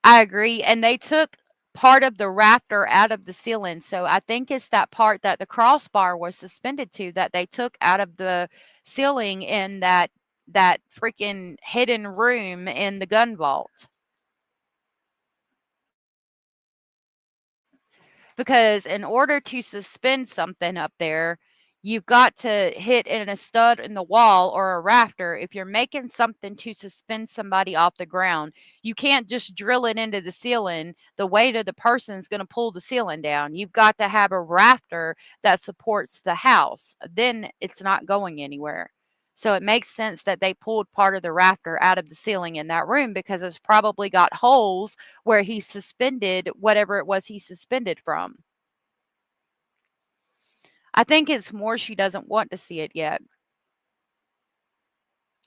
I agree. And they took part of the rafter out of the ceiling. So I think it's that part that the crossbar was suspended to that they took out of the ceiling in that freaking hidden room in the gun vault. Because in order to suspend something up there, you've got to hit in a stud in the wall or a rafter. If you're making something to suspend somebody off the ground, you can't just drill it into the ceiling. The weight of the person is going to pull the ceiling down. You've got to have a rafter that supports the house. Then it's not going anywhere. So it makes sense that they pulled part of the rafter out of the ceiling in that room because it's probably got holes where he suspended whatever it was he suspended from. I think it's more she doesn't want to see it yet.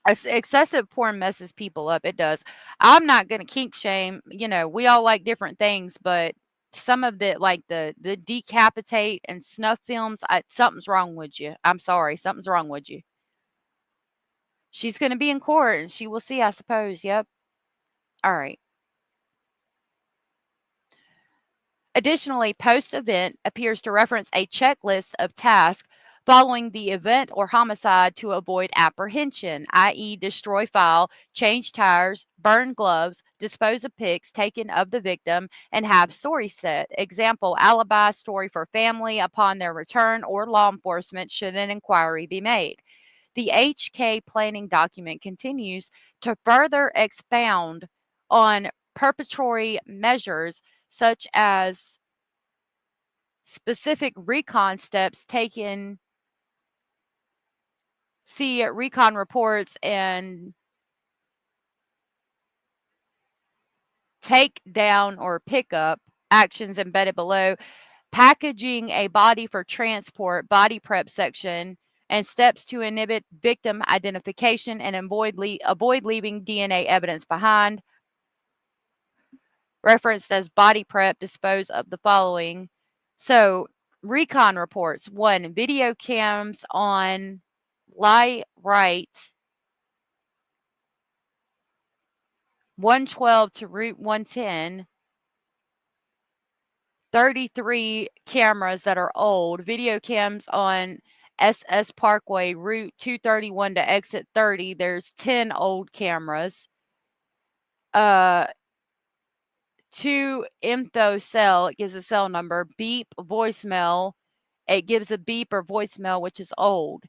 Excessive porn messes people up. It does. I'm not going to kink shame. You know, we all like different things, but some of the, like the decapitate and snuff films, something's wrong with you. I'm sorry. Something's wrong with you. She's going to be in court and she will see, I suppose. Yep. All right. Additionally, post-event appears to reference a checklist of tasks following the event or homicide to avoid apprehension, i.e. destroy file, change tires, burn gloves, dispose of pics taken of the victim, and have story set. Example, alibi story for family upon their return or law enforcement should an inquiry be made. The HK planning document continues to further expound on preparatory measures such as specific recon steps taken. See recon reports and take down or pick up actions embedded below. Packaging a body for transport, body prep section, and steps to inhibit victim identification and avoid leaving DNA evidence behind. Referenced as body prep, dispose of the following. So, recon reports. 1. Video cams on Light Right 112 to Route 110. 33 cameras that are old. Video cams on SS Parkway, Route 231 to exit 30. There's 10 old cameras. 2 info cell, it gives a cell number. Beep voicemail, it gives a beep or voicemail, which is old.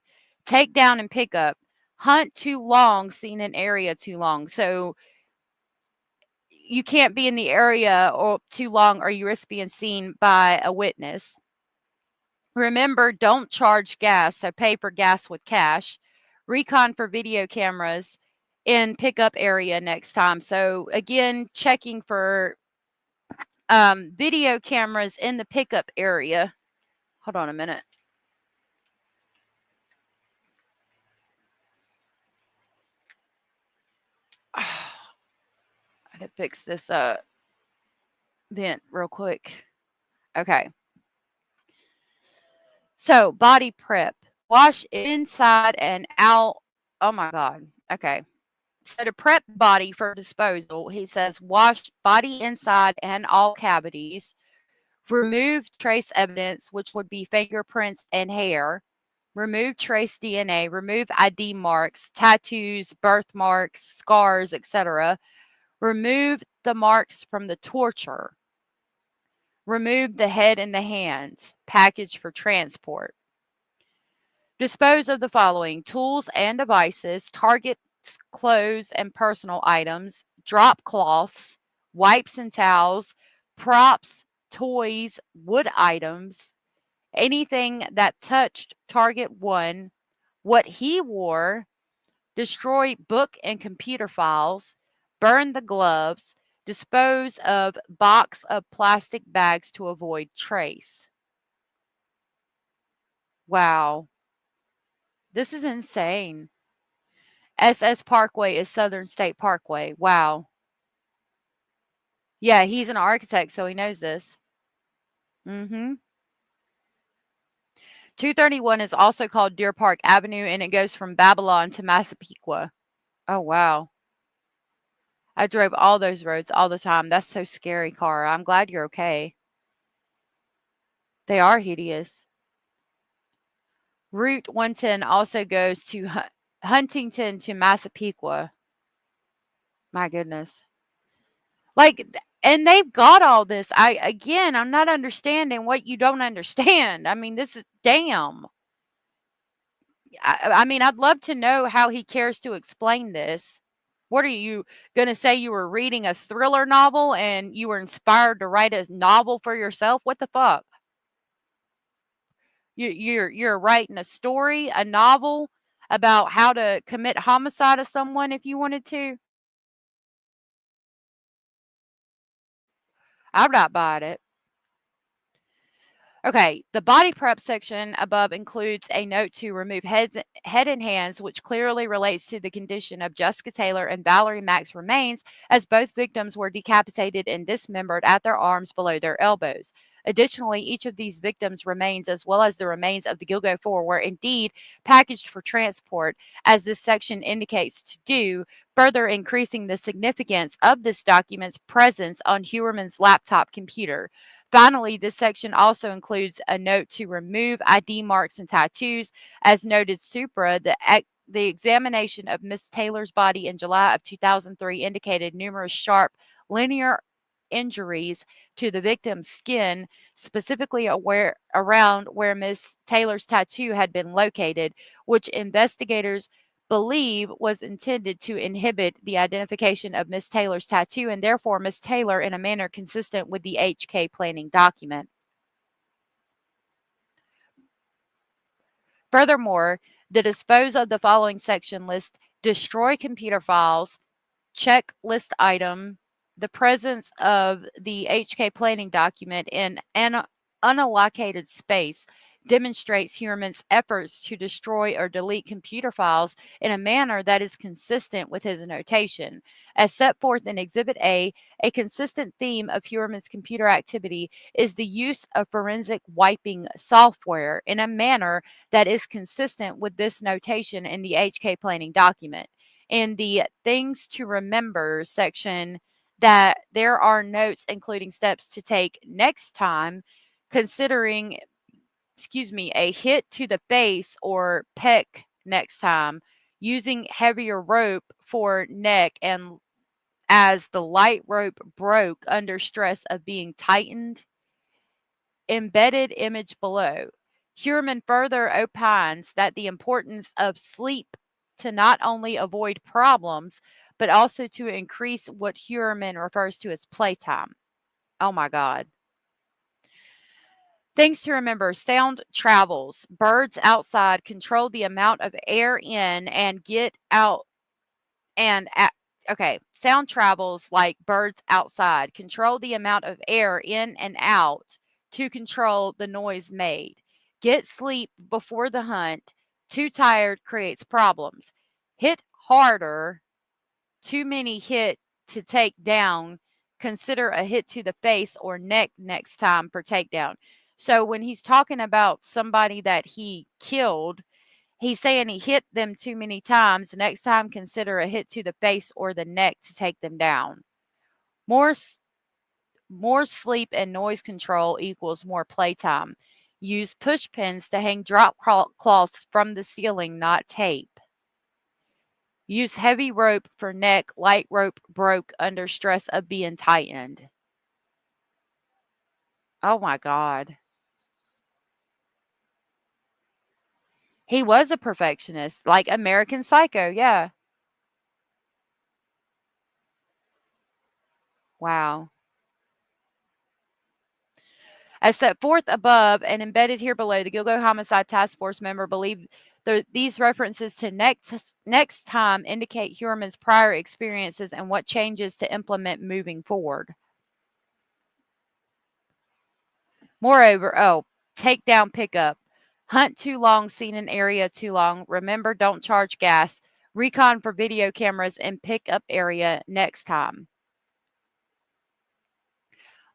Take down and pick up. hunt too long, seen an area too long. So you can't be in the area or too long or you risk being seen by a witness. Remember, don't charge gas, so pay for gas with cash. Recon for video cameras in pickup area next time. So again, checking for video cameras in the pickup area. Hold on a minute. I had to fix this vent real quick. Okay. So body prep. Wash inside and out. Oh my God. Okay. So to prep body for disposal, he says wash body inside and all cavities. Remove trace evidence, which would be fingerprints and hair. Remove trace DNA. Remove ID marks, tattoos, birthmarks, scars, etc. Remove the marks from the torture. Remove the head and the hands. Package for transport. Dispose of the following: tools and devices, targets, clothes and personal items, drop cloths, wipes and towels, props, toys, wood items, anything that touched target one, what he wore, destroy book and computer files, burn the gloves, dispose of box of plastic bags to avoid trace. Wow. This is insane. SS Parkway is Southern State Parkway. Wow. Yeah, he's an architect, so he knows this. 231 is also called Deer Park Avenue, and it goes from Babylon to Massapequa. Oh, wow. I drove all those roads all the time. That's so scary, Cara. I'm glad you're okay. They are hideous. Route 110 also goes to Huntington to Massapequa. My goodness. And they've got all this. I'm not understanding what you don't understand. I mean, this is damn. I mean, I'd love to know how he cares to explain this. What are you going to say? You were reading a thriller novel and you were inspired to write a novel for yourself? What the fuck? You're writing a story, a novel about how to commit homicide of someone if you wanted to? I'm not buying it. Okay, the body prep section above includes a note to remove head and hands, which clearly relates to the condition of Jessica Taylor and Valerie Mack's remains, as both victims were decapitated and dismembered at their arms below their elbows. Additionally, each of these victims' remains, as well as the remains of the Gilgo Four, were indeed packaged for transport, as this section indicates to do, further increasing the significance of this document's presence on Heuermann's laptop computer. Finally, this section also includes a note to remove ID marks and tattoos. As noted supra, the examination of Miss Taylor's body in July of 2003 indicated numerous sharp linear injuries to the victim's skin, specifically around where Miss Taylor's tattoo had been located, which investigators believe was intended to inhibit the identification of Miss Taylor's tattoo and therefore Miss Taylor in a manner consistent with the HK planning document. Furthermore, the dispose of the following section lists destroy computer files, checklist item, the presence of the HK planning document in an unallocated space demonstrates Heuermann's efforts to destroy or delete computer files in a manner that is consistent with his notation. As set forth in Exhibit A consistent theme of Heuermann's computer activity is the use of forensic wiping software in a manner that is consistent with this notation in the HK planning document. In the things to remember section, that there are notes including steps to take next time considering a hit to the face or peck next time, using heavier rope for neck and as the light rope broke under stress of being tightened. Embedded image below. Heuermann further opines that the importance of sleep to not only avoid problems, but also to increase what Huerman refers to as playtime. Oh my God. Things to remember: sound travels. Birds outside control the amount of air in and get out and okay, sound travels like birds outside. Control the amount of air in and out to control the noise made. Get sleep before the hunt. Too tired creates problems. Hit harder. Too many hit to take down. Consider a hit to the face or neck next time for takedown. So when he's talking about somebody that he killed, he's saying he hit them too many times. Next time, consider a hit to the face or the neck to take them down. More sleep and noise control equals more playtime. Use push pins to hang drop cloths from the ceiling, not tape. Use heavy rope for neck. Light rope broke under stress of being tightened. Oh my God. He was a perfectionist, like American Psycho, yeah. Wow. As set forth above and embedded here below, the Gilgo Homicide Task Force member believed these references to next time indicate Huerman's prior experiences and what changes to implement moving forward. Moreover, takedown pickup. Hunt too long, seen an area too long. Remember, don't charge gas. Recon for video cameras and pickup area next time.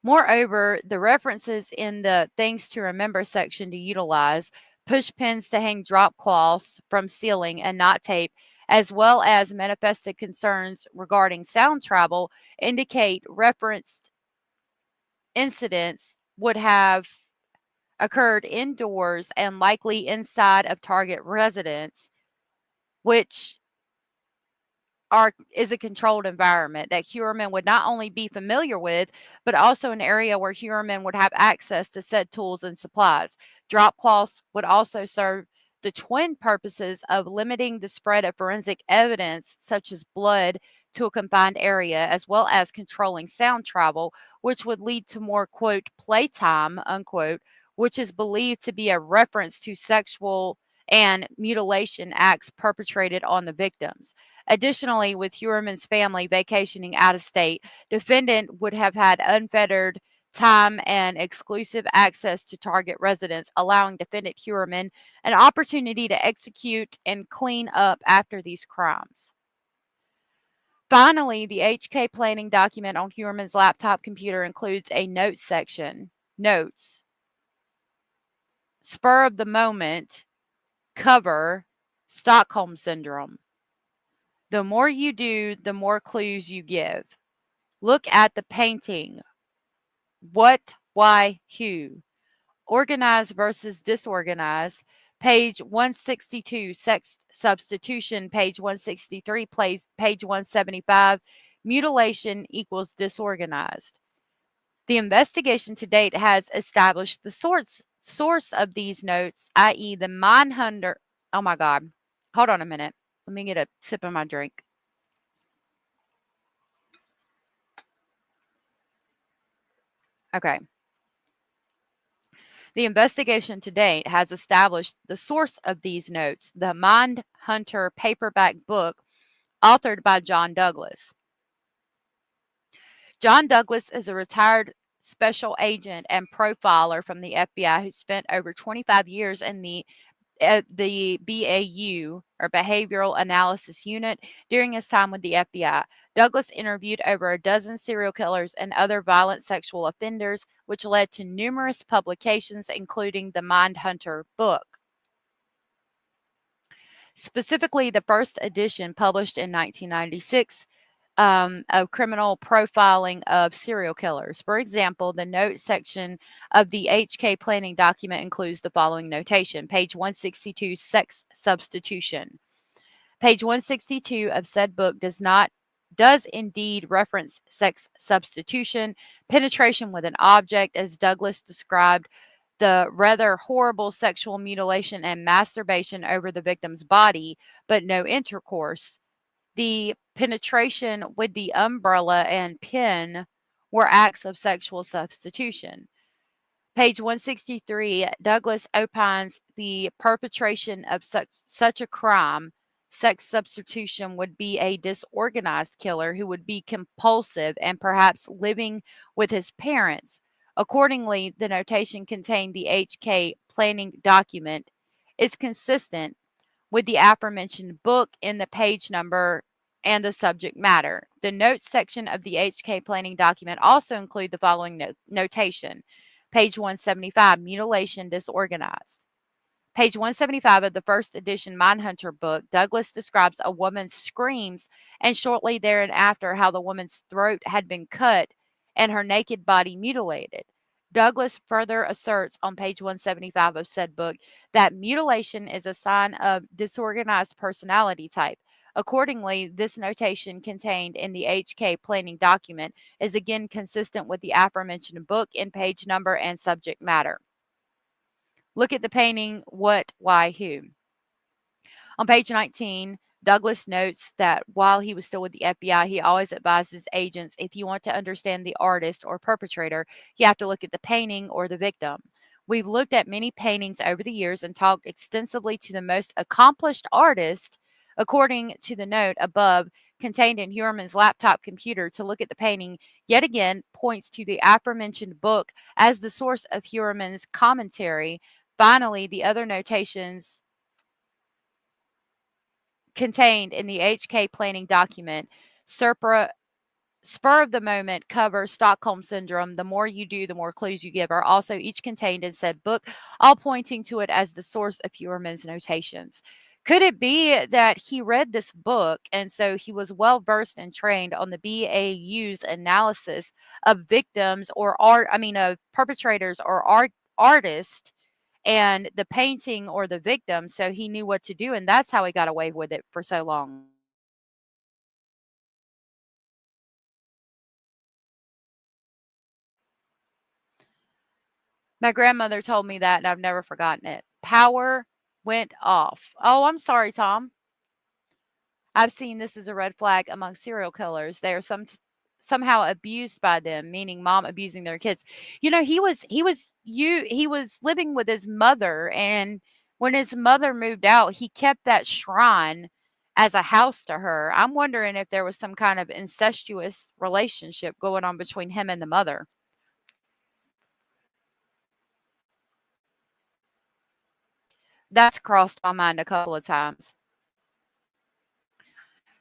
Moreover, the references in the things to remember section to utilize, push pins to hang drop cloths from ceiling and not tape, as well as manifested concerns regarding sound travel, indicate referenced incidents would have occurred indoors and likely inside of target residence, which is a controlled environment that Huerman would not only be familiar with, but also an area where Huerman would have access to said tools and supplies. Drop cloths would also serve the twin purposes of limiting the spread of forensic evidence, such as blood, to a confined area, as well as controlling sound travel, which would lead to more, quote, playtime, unquote, which is believed to be a reference to sexual and mutilation acts perpetrated on the victims. Additionally, with Huerman's family vacationing out of state, defendant would have had unfettered time and exclusive access to target residence, allowing defendant Huerman an opportunity to execute and clean up after these crimes. Finally, the HK planning document on Huerman's laptop computer includes a notes section. Notes. Spur of the moment. Cover. Stockholm Syndrome. The more you do, the more clues you give. Look at the painting. What, why, who. Organize versus disorganize. Page 162, sex substitution. Page 163, page 175. Mutilation equals disorganized. The investigation to date has established the source of these notes, i.e. the Mindhunter. Oh my God. Hold on a minute. Let me get a sip of my drink. Okay. The investigation to date has established the source of these notes, the Mindhunter paperback book authored by John Douglas. John Douglas is a retired special agent and profiler from the FBI who spent over 25 years in the BAU, or Behavioral Analysis Unit, during his time with the FBI. Douglas interviewed over a dozen serial killers and other violent sexual offenders, which led to numerous publications, including the Mindhunter book. Specifically, the first edition, published in 1996, of criminal profiling of serial killers. For example, the note section of the HK planning document includes the following notation. Page 162, sex substitution. Page 162 of said book does indeed reference sex substitution, penetration with an object, as Douglas described the rather horrible sexual mutilation and masturbation over the victim's body, but no intercourse. The penetration with the umbrella and pin were acts of sexual substitution. Page 163, Douglas opines the perpetration of such a crime, sex substitution, would be a disorganized killer who would be compulsive and perhaps living with his parents. Accordingly, the notation contained the HK planning document is consistent with the aforementioned book in the page number and the subject matter. The notes section of the HK planning document also include the following notation. Page 175, mutilation disorganized. Page 175 of the first edition Mindhunter book, Douglas describes a woman's screams and shortly thereafter how the woman's throat had been cut and her naked body mutilated. Douglas further asserts on page 175 of said book that mutilation is a sign of disorganized personality type. Accordingly, this notation contained in the HK planning document is again consistent with the aforementioned book in page number and subject matter. Look at the painting, What, Why, Who. On page 19, Douglas notes that while he was still with the FBI, he always advises agents, if you want to understand the artist or perpetrator, you have to look at the painting or the victim. We've looked at many paintings over the years and talked extensively to the most accomplished artist, according to the note above, contained in Heuermann's laptop computer. To look at the painting, yet again, points to the aforementioned book as the source of Heuermann's commentary. Finally, the other notations contained in the HK planning document, spur of the moment cover Stockholm Syndrome, the more you do, the more clues you give, are also each contained in said book, all pointing to it as the source of Heuermann's notations. Could it be that he read this book and so he was well versed and trained on the BAU's analysis of victims or of perpetrators or artists and the painting or the victim, so he knew what to do, and that's how he got away with it for so long? My grandmother told me that, and I've never forgotten it. Power went off. Oh, I'm sorry, Tom. I've seen this as a red flag among serial killers. They are somehow abused by them, meaning mom abusing their kids. You know, he was living with his mother, and when his mother moved out, he kept that shrine as a house to her. I'm wondering if there was some kind of incestuous relationship going on between him and the mother. That's crossed my mind a couple of times.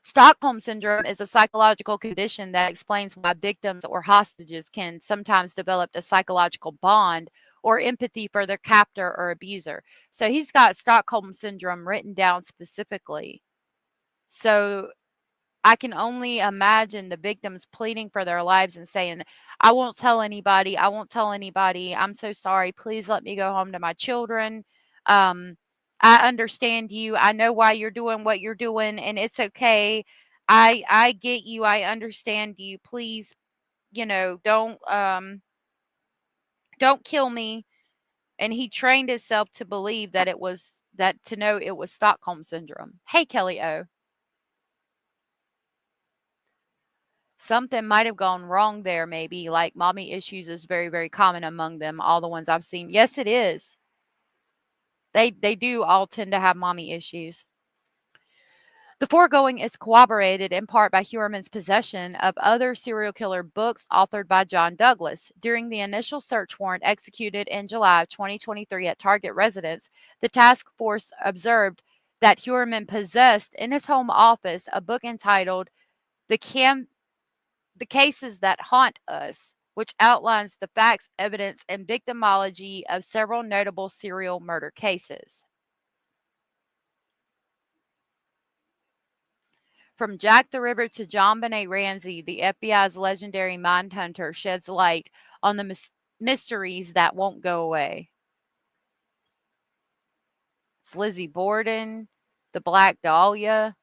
Stockholm Syndrome is a psychological condition that explains why victims or hostages can sometimes develop a psychological bond or empathy for their captor or abuser. So he's got Stockholm Syndrome written down specifically. So I can only imagine the victims pleading for their lives and saying, I won't tell anybody. I won't tell anybody. I'm so sorry. Please let me go home to my children. I understand you. I know why you're doing what you're doing, and it's okay. I get you. I understand you. Please, don't kill me. And he trained himself to believe that to know it was Stockholm Syndrome. Hey, Kelly O. Something might have gone wrong there, maybe. Like mommy issues is very, very common among them, all the ones I've seen. Yes, it is. They do all tend to have mommy issues. The foregoing is corroborated in part by Heuermann's possession of other serial killer books authored by John Douglas. During the initial search warrant executed in July of 2023 at Target residence, the task force observed that Heuermann possessed in his home office a book entitled The Cases That Haunt Us, which outlines the facts, evidence, and victimology of several notable serial murder cases. From Jack the Ripper to John Benet Ramsey, the FBI's legendary Mindhunter sheds light on the mysteries that won't go away. It's Lizzie Borden, the Black Dahlia.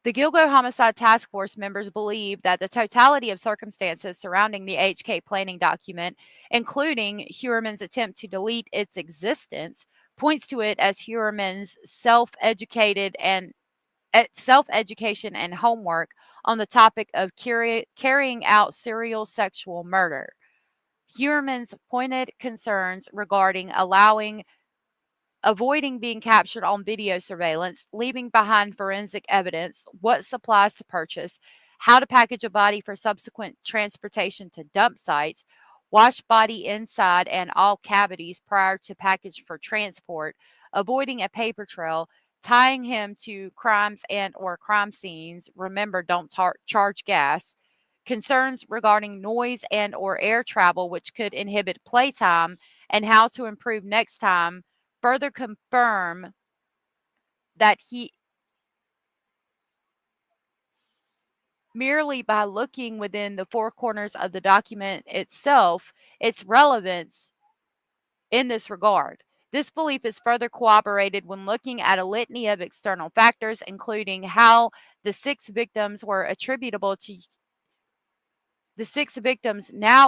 The Gilgo Homicide Task Force members believe that the totality of circumstances surrounding the HK planning document, including Heuermann's attempt to delete its existence, points to it as Heuermann's self-education and homework on the topic of carrying out serial sexual murder. Heuermann's pointed concerns regarding avoiding being captured on video surveillance, leaving behind forensic evidence, what supplies to purchase, how to package a body for subsequent transportation to dump sites, wash body inside and all cavities prior to package for transport, avoiding a paper trail, tying him to crimes and or crime scenes, remember don't charge gas, concerns regarding noise and or air travel which could inhibit playtime, and how to improve next time further confirm that he merely by looking within the four corners of the document itself, its relevance in this regard. This belief is further corroborated when looking at a litany of external factors, including how the six victims now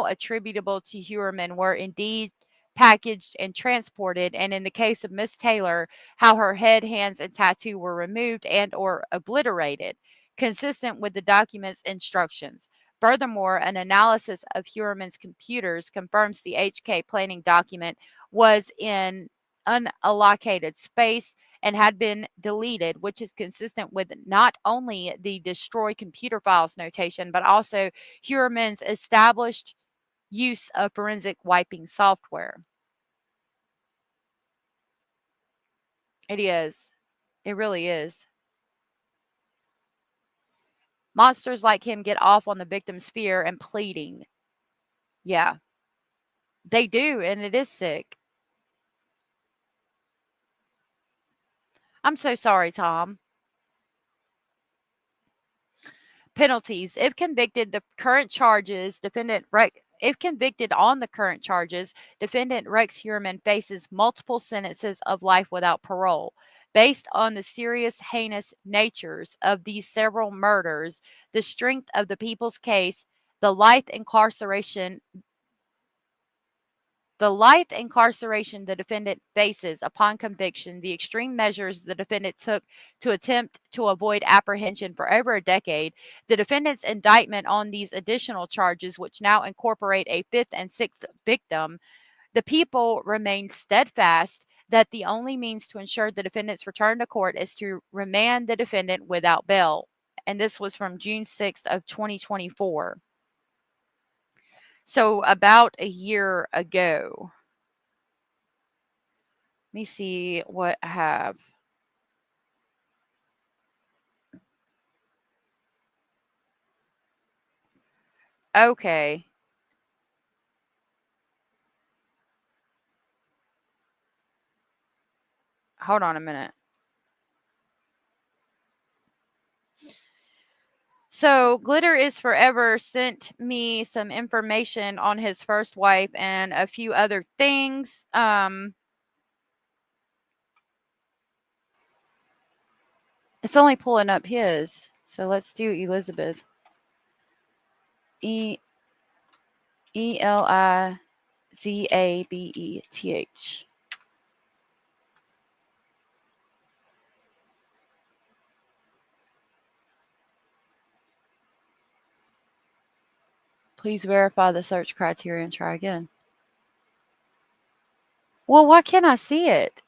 attributable to Heuermann were indeed packaged and transported, and in the case of Miss Taylor, how her head, hands, and tattoo were removed and or obliterated, consistent with the document's instructions. Furthermore, an analysis of Heuermann's computers confirms the HK planning document was in unallocated space and had been deleted, which is consistent with not only the destroy computer files notation, but also Heuermann's established use of forensic wiping software. It is. It really is. Monsters like him get off on the victim's fear and pleading. Yeah. They do, and it is sick. I'm so sorry, Tom. Penalties. If convicted, the current charges, if convicted on the current charges, defendant Rex Heuermann faces multiple sentences of life without parole. Based on the serious, heinous natures of these several murders, the strength of the people's case, the life incarceration the defendant faces upon conviction, the extreme measures the defendant took to attempt to avoid apprehension for over a decade, the defendant's indictment on these additional charges, which now incorporate a fifth and sixth victim, the people remain steadfast that the only means to ensure the defendant's return to court is to remand the defendant without bail. And this was from June 6th of 2024. So about a year ago. Let me see what I have. Okay. Hold on a minute. So, Glitter is Forever sent me some information on his first wife and a few other things. It's only pulling up his. So let's do Elizabeth. Elizabeth. Please verify the search criteria and try again. Well, why can't I see it?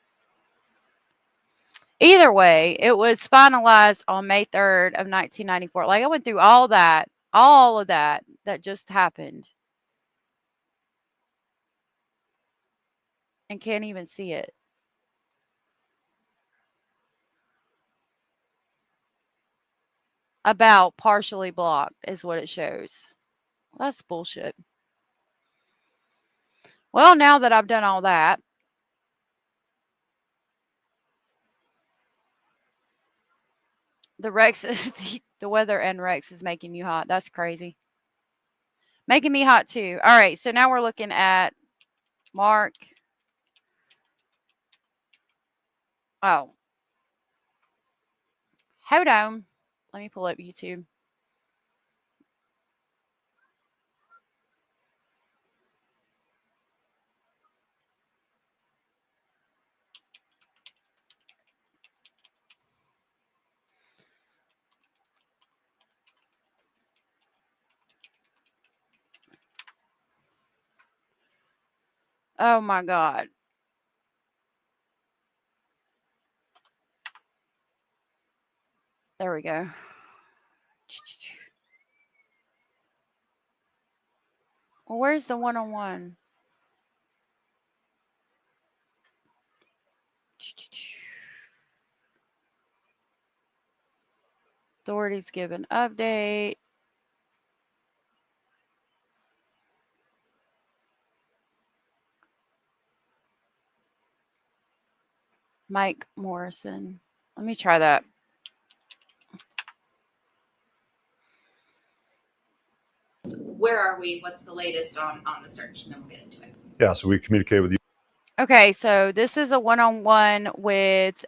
Either way, it was finalized on May 3rd of 1994. Like, I went through all of that just happened. And can't even see it. About partially blocked is what it shows. Well, that's bullshit. Well, now that I've done all that, the weather and Rex is making you hot. That's crazy. Making me hot too. All right, so now we're looking at Mark. Oh. Hold on. Let me pull up YouTube. Oh my God. There we go. Well, where's the one-on-one? Authorities give an update. Mike Morrison. Let me try that. Where are we? What's the latest on the search? And then we'll get into it. Yeah, so we communicated with you. Okay, so this is a one-on-one with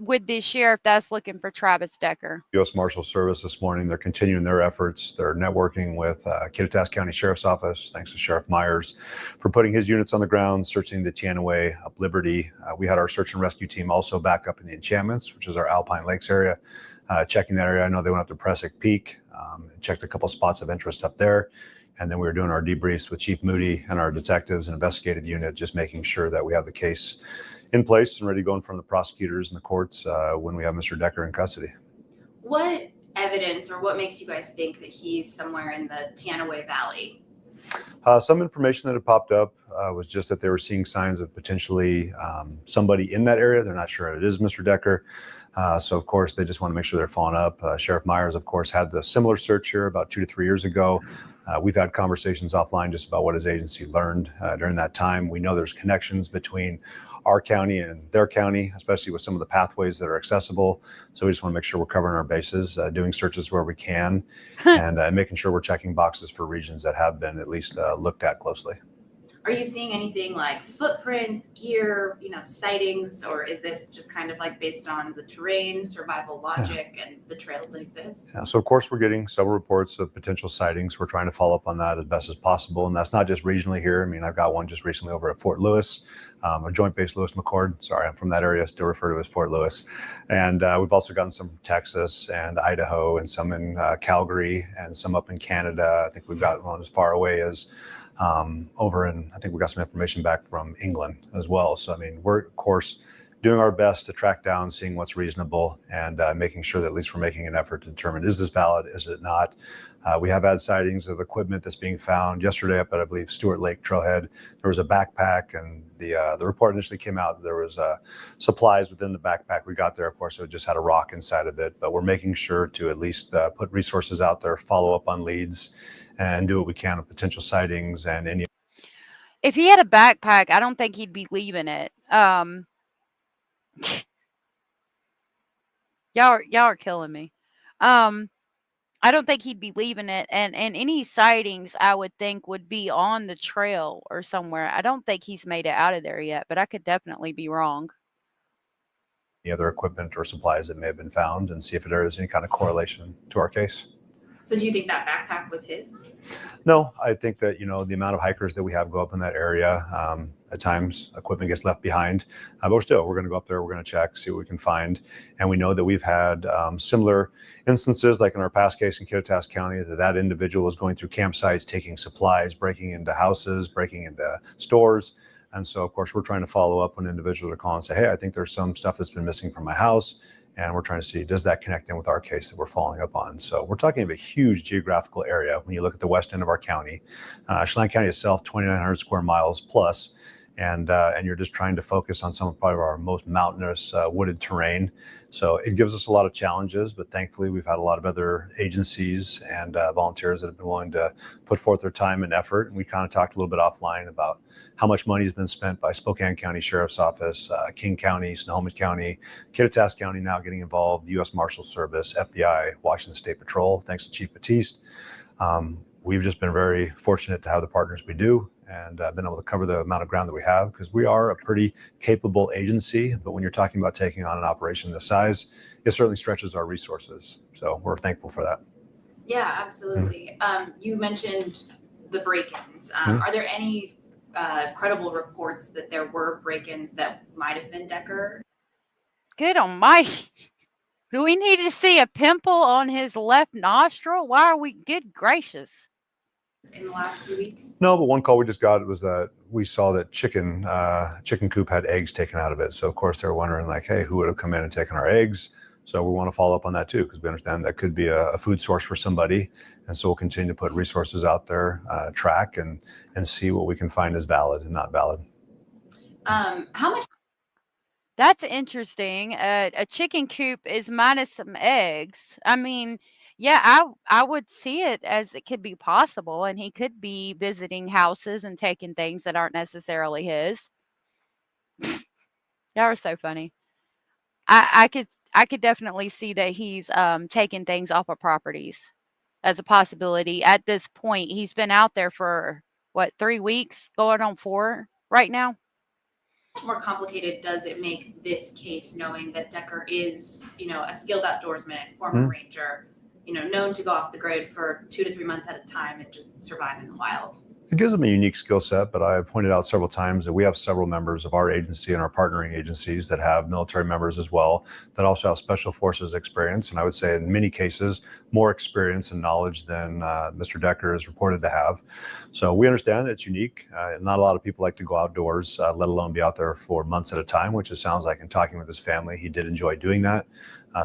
with the sheriff that's looking for Travis Decker. U.S. Marshal Service this morning. They're continuing their efforts. They're networking with Kittitas County Sheriff's Office. Thanks to Sheriff Myers for putting his units on the ground, searching the Teanaway, up Liberty. We had our search and rescue team also back up in the Enchantments, which is our Alpine Lakes area, checking that area. I know they went up to Presic Peak, checked a couple spots of interest up there. And then we were doing our debriefs with Chief Moody and our detectives and investigative unit, just making sure that we have the case in place and ready to go in front of the prosecutors and the courts when we have Mr. Decker in custody. What evidence or what makes you guys think that he's somewhere in the Teanaway Valley? Some information that had popped up was just that they were seeing signs of potentially somebody in that area. They're not sure it is Mr. Decker. So, of course, they just want to make sure they're following up. Sheriff Myers, of course, had the similar search here about 2 to 3 years ago. We've had conversations offline just about what his agency learned during that time. We know there's connections between our county and their county, especially with some of the pathways that are accessible. So we just want to make sure we're covering our bases, doing searches where we can, and making sure we're checking boxes for regions that have been at least looked at closely. Are you seeing anything like footprints, gear, sightings, or is this just kind of like based on the terrain, survival logic, and the trails that exist? Yeah, so, of course, we're getting several reports of potential sightings. We're trying to follow up on that as best as possible. And that's not just regionally here. I mean, I've got one just recently over at Fort Lewis, a Joint Base Lewis McChord. Sorry, I'm from that area, still refer to as Fort Lewis. And we've also gotten some from Texas and Idaho and some in Calgary and some up in Canada. I think we've got one as far away as over in, I think we got some information back from England as well. So, I mean, we're, of course, doing our best to track down, seeing what's reasonable, and making sure that at least we're making an effort to determine, is this valid, is it not? We have had sightings of equipment that's being found. Yesterday up at, I believe, Stewart Lake Trailhead, there was a backpack, and the report initially came out that there was supplies within the backpack. We got there, of course, it just had a rock inside of it, but we're making sure to at least put resources out there, follow up on leads, and do what we can with potential sightings and any. If he had a backpack, I don't think he'd be leaving it. Y'all are killing me. I don't think he'd be leaving it, and any sightings I would think would be on the trail or somewhere. I don't think he's made it out of there yet, but I could definitely be wrong. Any other equipment or supplies that may have been found, and see if there is any kind of correlation to our case. So do you think that backpack was his? No, I think that, the amount of hikers that we have go up in that area, at times equipment gets left behind, but we're going to go up there, we're going to check, see what we can find. And we know that we've had similar instances, like in our past case in Kittitas County, that individual was going through campsites, taking supplies, breaking into houses, breaking into stores. And so, of course, we're trying to follow up when individuals are calling and say, hey, I think there's some stuff that's been missing from my house. And we're trying to see, does that connect in with our case that we're following up on? So we're talking about a huge geographical area. When you look at the west end of our county, Chelan County itself, 2,900 square miles plus. And you're just trying to focus on some of probably our most mountainous wooded terrain. So it gives us a lot of challenges, but thankfully we've had a lot of other agencies and volunteers that have been willing to put forth their time and effort. And we kind of talked a little bit offline about how much money has been spent by Spokane County Sheriff's Office, King County, Snohomish County, Kittitas County now getting involved, U.S. Marshal Service, FBI, Washington State Patrol, thanks to Chief Batiste. We've just been very fortunate to have the partners we do. and been able to cover the amount of ground that we have, because we are a pretty capable agency. But when you're talking about taking on an operation this size, it certainly stretches our resources. So we're thankful for that. Yeah, absolutely. You mentioned the break-ins. Are there any credible reports that there were break-ins that might have been Decker? Good almighty. Do we need to see a pimple on his left nostril? Why are we, good gracious? In the last few weeks? No, but one call we just got was that we saw that chicken coop had eggs taken out of it. So of course they were wondering, like, hey, who would have come in and taken our eggs? So we want to follow up on that too, because we understand that could be a food source for somebody. And so we'll continue to put resources out there, track and see what we can find as valid and not valid. How much? That's interesting. A chicken coop is minus some eggs. I mean, yeah, I would see it as it could be possible, and he could be visiting houses and taking things that aren't necessarily his. Y'all are so funny. I could definitely see that he's taking things off of properties as a possibility. At this point, he's been out there for what, 3 weeks, going on 4 right now. Much more complicated does it make this case, knowing that Decker is, a skilled outdoorsman, former ranger, known to go off the grid for 2 to 3 months at a time and just survive in the wild? It gives them a unique skill set, but I have pointed out several times that we have several members of our agency and our partnering agencies that have military members as well, that also have special forces experience. And I would say in many cases, more experience and knowledge than Mr. Decker is reported to have. So we understand it's unique. Not a lot of people like to go outdoors, let alone be out there for months at a time, which it sounds like in talking with his family, he did enjoy doing that.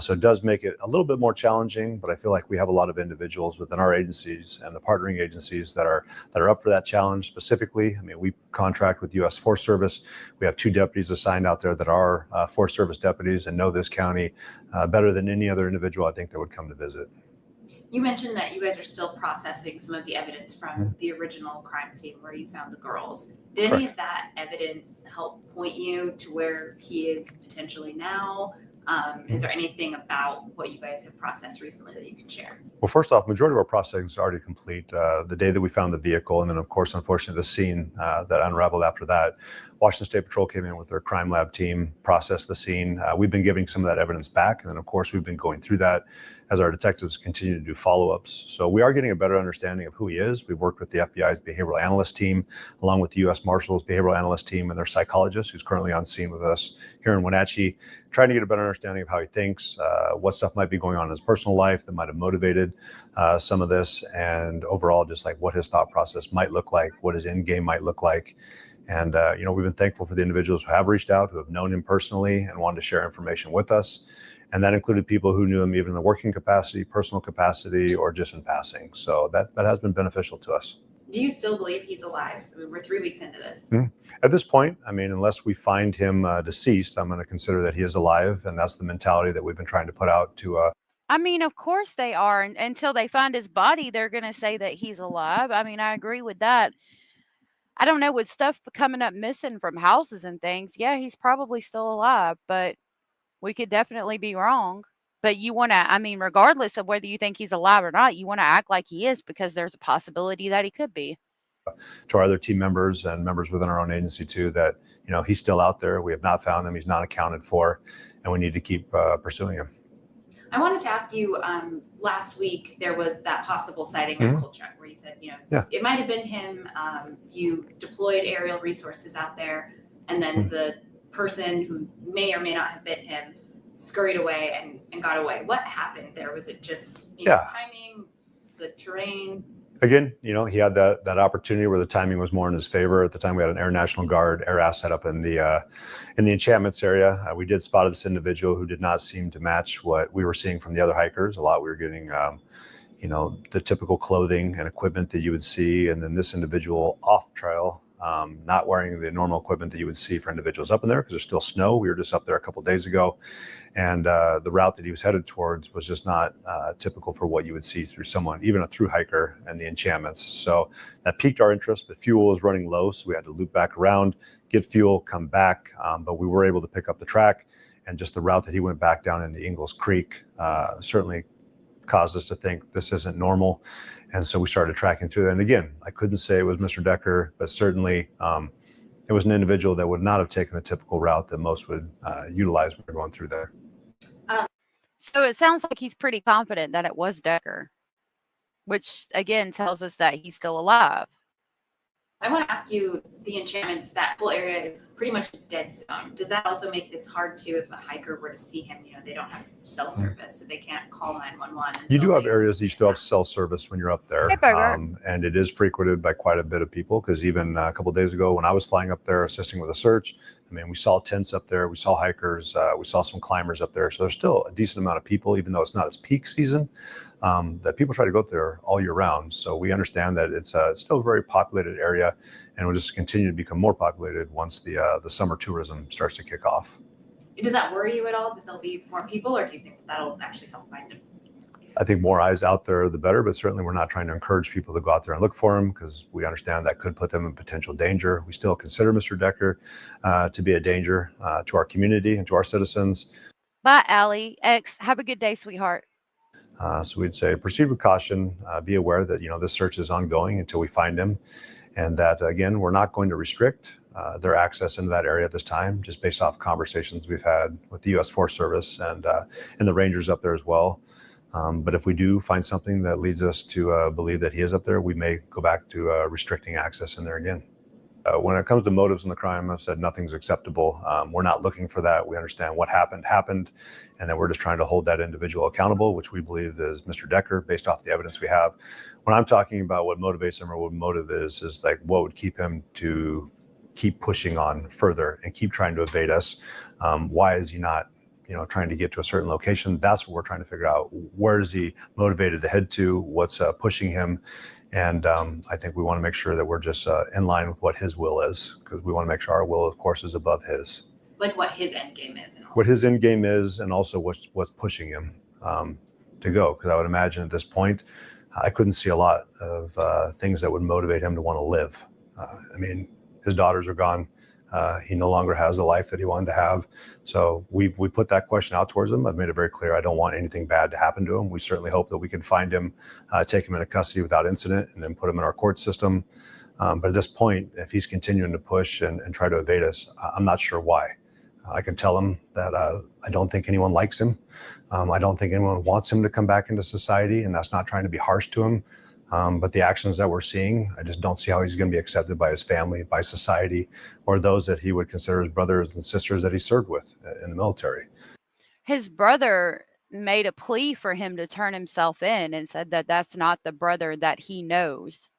So it does make it a little bit more challenging, but I feel like we have a lot of individuals within our agencies and the partnering agencies that are up for that challenge specifically. I mean, we contract with U.S. Forest Service. We have 2 deputies assigned out there that are Forest Service deputies and know this county better than any other individual I think that would come to visit. You mentioned that you guys are still processing some of the evidence from the original crime scene where you found the girls. Did any of that evidence help point you to where he is potentially now? Is there anything about what you guys have processed recently that you can share? Well, first off, majority of our processing is already complete. The day that we found the vehicle, and then of course, unfortunately, the scene that unraveled after that, Washington State Patrol came in with their crime lab team, processed the scene. We've been giving some of that evidence back, and then of course, we've been going through that as our detectives continue to do follow-ups. So we are getting a better understanding of who he is. We've worked with the FBI's behavioral analyst team, along with the U.S. Marshals behavioral analyst team and their psychologist, who's currently on scene with us here in Wenatchee, trying to get a better understanding of how he thinks, what stuff might be going on in his personal life that might have motivated some of this, and overall just like what his thought process might look like, what his end game might look like. And we've been thankful for the individuals who have reached out, who have known him personally and wanted to share information with us. And that included people who knew him even in the working capacity, personal capacity, or just in passing. So that has been beneficial to us. Do you still believe he's alive? I mean, we're 3 weeks into this. At this point, I mean, unless we find him deceased, I'm going to consider that he is alive. And that's the mentality that we've been trying to put out to I mean, of course they are. And until they find his body, they're going to say that he's alive. I mean, I agree with that. I don't know, with stuff coming up missing from houses and things. Yeah, he's probably still alive, but we could definitely be wrong. But you want to, I mean, regardless of whether you think he's alive or not, you want to act like he is, because there's a possibility that he could be. To our other team members and members within our own agency too, that, he's still out there. We have not found him. He's not accounted for, and we need to keep pursuing him. I wanted to ask you, last week there was that possible sighting of Kolchak where you said, it might have been him. You deployed aerial resources out there, and then the person who may or may not have been him scurried away and got away. What happened there? Was it just timing, the terrain? Again, he had that opportunity where the timing was more in his favor. At the time, we had an Air National Guard air asset up in the encampments area. We did spot this individual who did not seem to match what we were seeing from the other hikers. A lot we were getting, the typical clothing and equipment that you would see, and then this individual off trail, not wearing the normal equipment that you would see for individuals up in there, because there's still snow. We were just up there a couple of days ago, and the route that he was headed towards was just not typical for what you would see through someone, even a through hiker in the enchantments. So that piqued our interest. The fuel was running low, so we had to loop back around, get fuel, come back, but we were able to pick up the track, and just the route that he went back down into Ingalls Creek certainly caused us to think this isn't normal. And so we started tracking through that. And again, I couldn't say it was Mr. Decker, but certainly it was an individual that would not have taken the typical route that most would utilize when they're going through there. So it sounds like he's pretty confident that it was Decker, which again tells us that he's still alive. I want to ask you, the enchantments, that whole area is pretty much a dead zone. Does that also make this hard too if a hiker were to see him? You know, they don't have cell service, so they can't call 911. You do have areas that you still have cell service when you're up there. And it is frequented by quite a bit of people, because even a couple of days ago when I was flying up there assisting with a search, I mean, we saw tents up there, we saw hikers, we saw some climbers up there. So there's still a decent amount of people, even though it's not its peak season, that people try to go up there all year round. So we understand that it's still a very populated area, and will just continue to become more populated once the summer tourism starts to kick off. Does that worry you at all that there'll be more people, or do you think that'll actually help find him? I think more eyes out there, the better, but certainly we're not trying to encourage people to go out there and look for him, because we understand that could put them in potential danger. We still consider Mr. Decker to be a danger to our community and to our citizens. Bye, Allie. X, have a good day, sweetheart. So we'd say proceed with caution, be aware that, you know, this search is ongoing until we find him, and that, again, we're not going to restrict their access into that area at this time, just based off conversations we've had with the U.S. Forest Service and the Rangers up there as well. But if we do find something that leads us to believe that he is up there, we may go back to restricting access in there again. When it comes to motives in the crime, I've said nothing's acceptable. We're not looking for that. We understand what happened, and then we're just trying to hold that individual accountable, which we believe is Mr. Decker, based off the evidence we have. When I'm talking about what motivates him or what motive is like what would keep him to keep pushing on further and keep trying to evade us. Why is he not, you know, trying to get to a certain location? That's what we're trying to figure out. Where is he motivated to head to? What's pushing him? And I think we want to make sure that we're just in line with what his will is, because we want to make sure our will, of course, is above his. Like what his end game is. What his end game is, and also what's pushing him to go. Because I would imagine at this point, I couldn't see a lot of things that would motivate him to want to live. I mean, his daughters are gone. He no longer has the life that he wanted to have. So we put that question out towards him. I've made it very clear I don't want anything bad to happen to him. We certainly hope that we can find him, take him into custody without incident, and then put him in our court system. But at this point, if he's continuing to push and try to evade us, I'm not sure why. I can tell him that I don't think anyone likes him. I don't think anyone wants him to come back into society, and that's not trying to be harsh to him. But the actions that we're seeing, I just don't see how he's going to be accepted by his family, by society, or those that he would consider his brothers and sisters that he served with in the military. His brother made a plea for him to turn himself in and said that that's not the brother that he knows.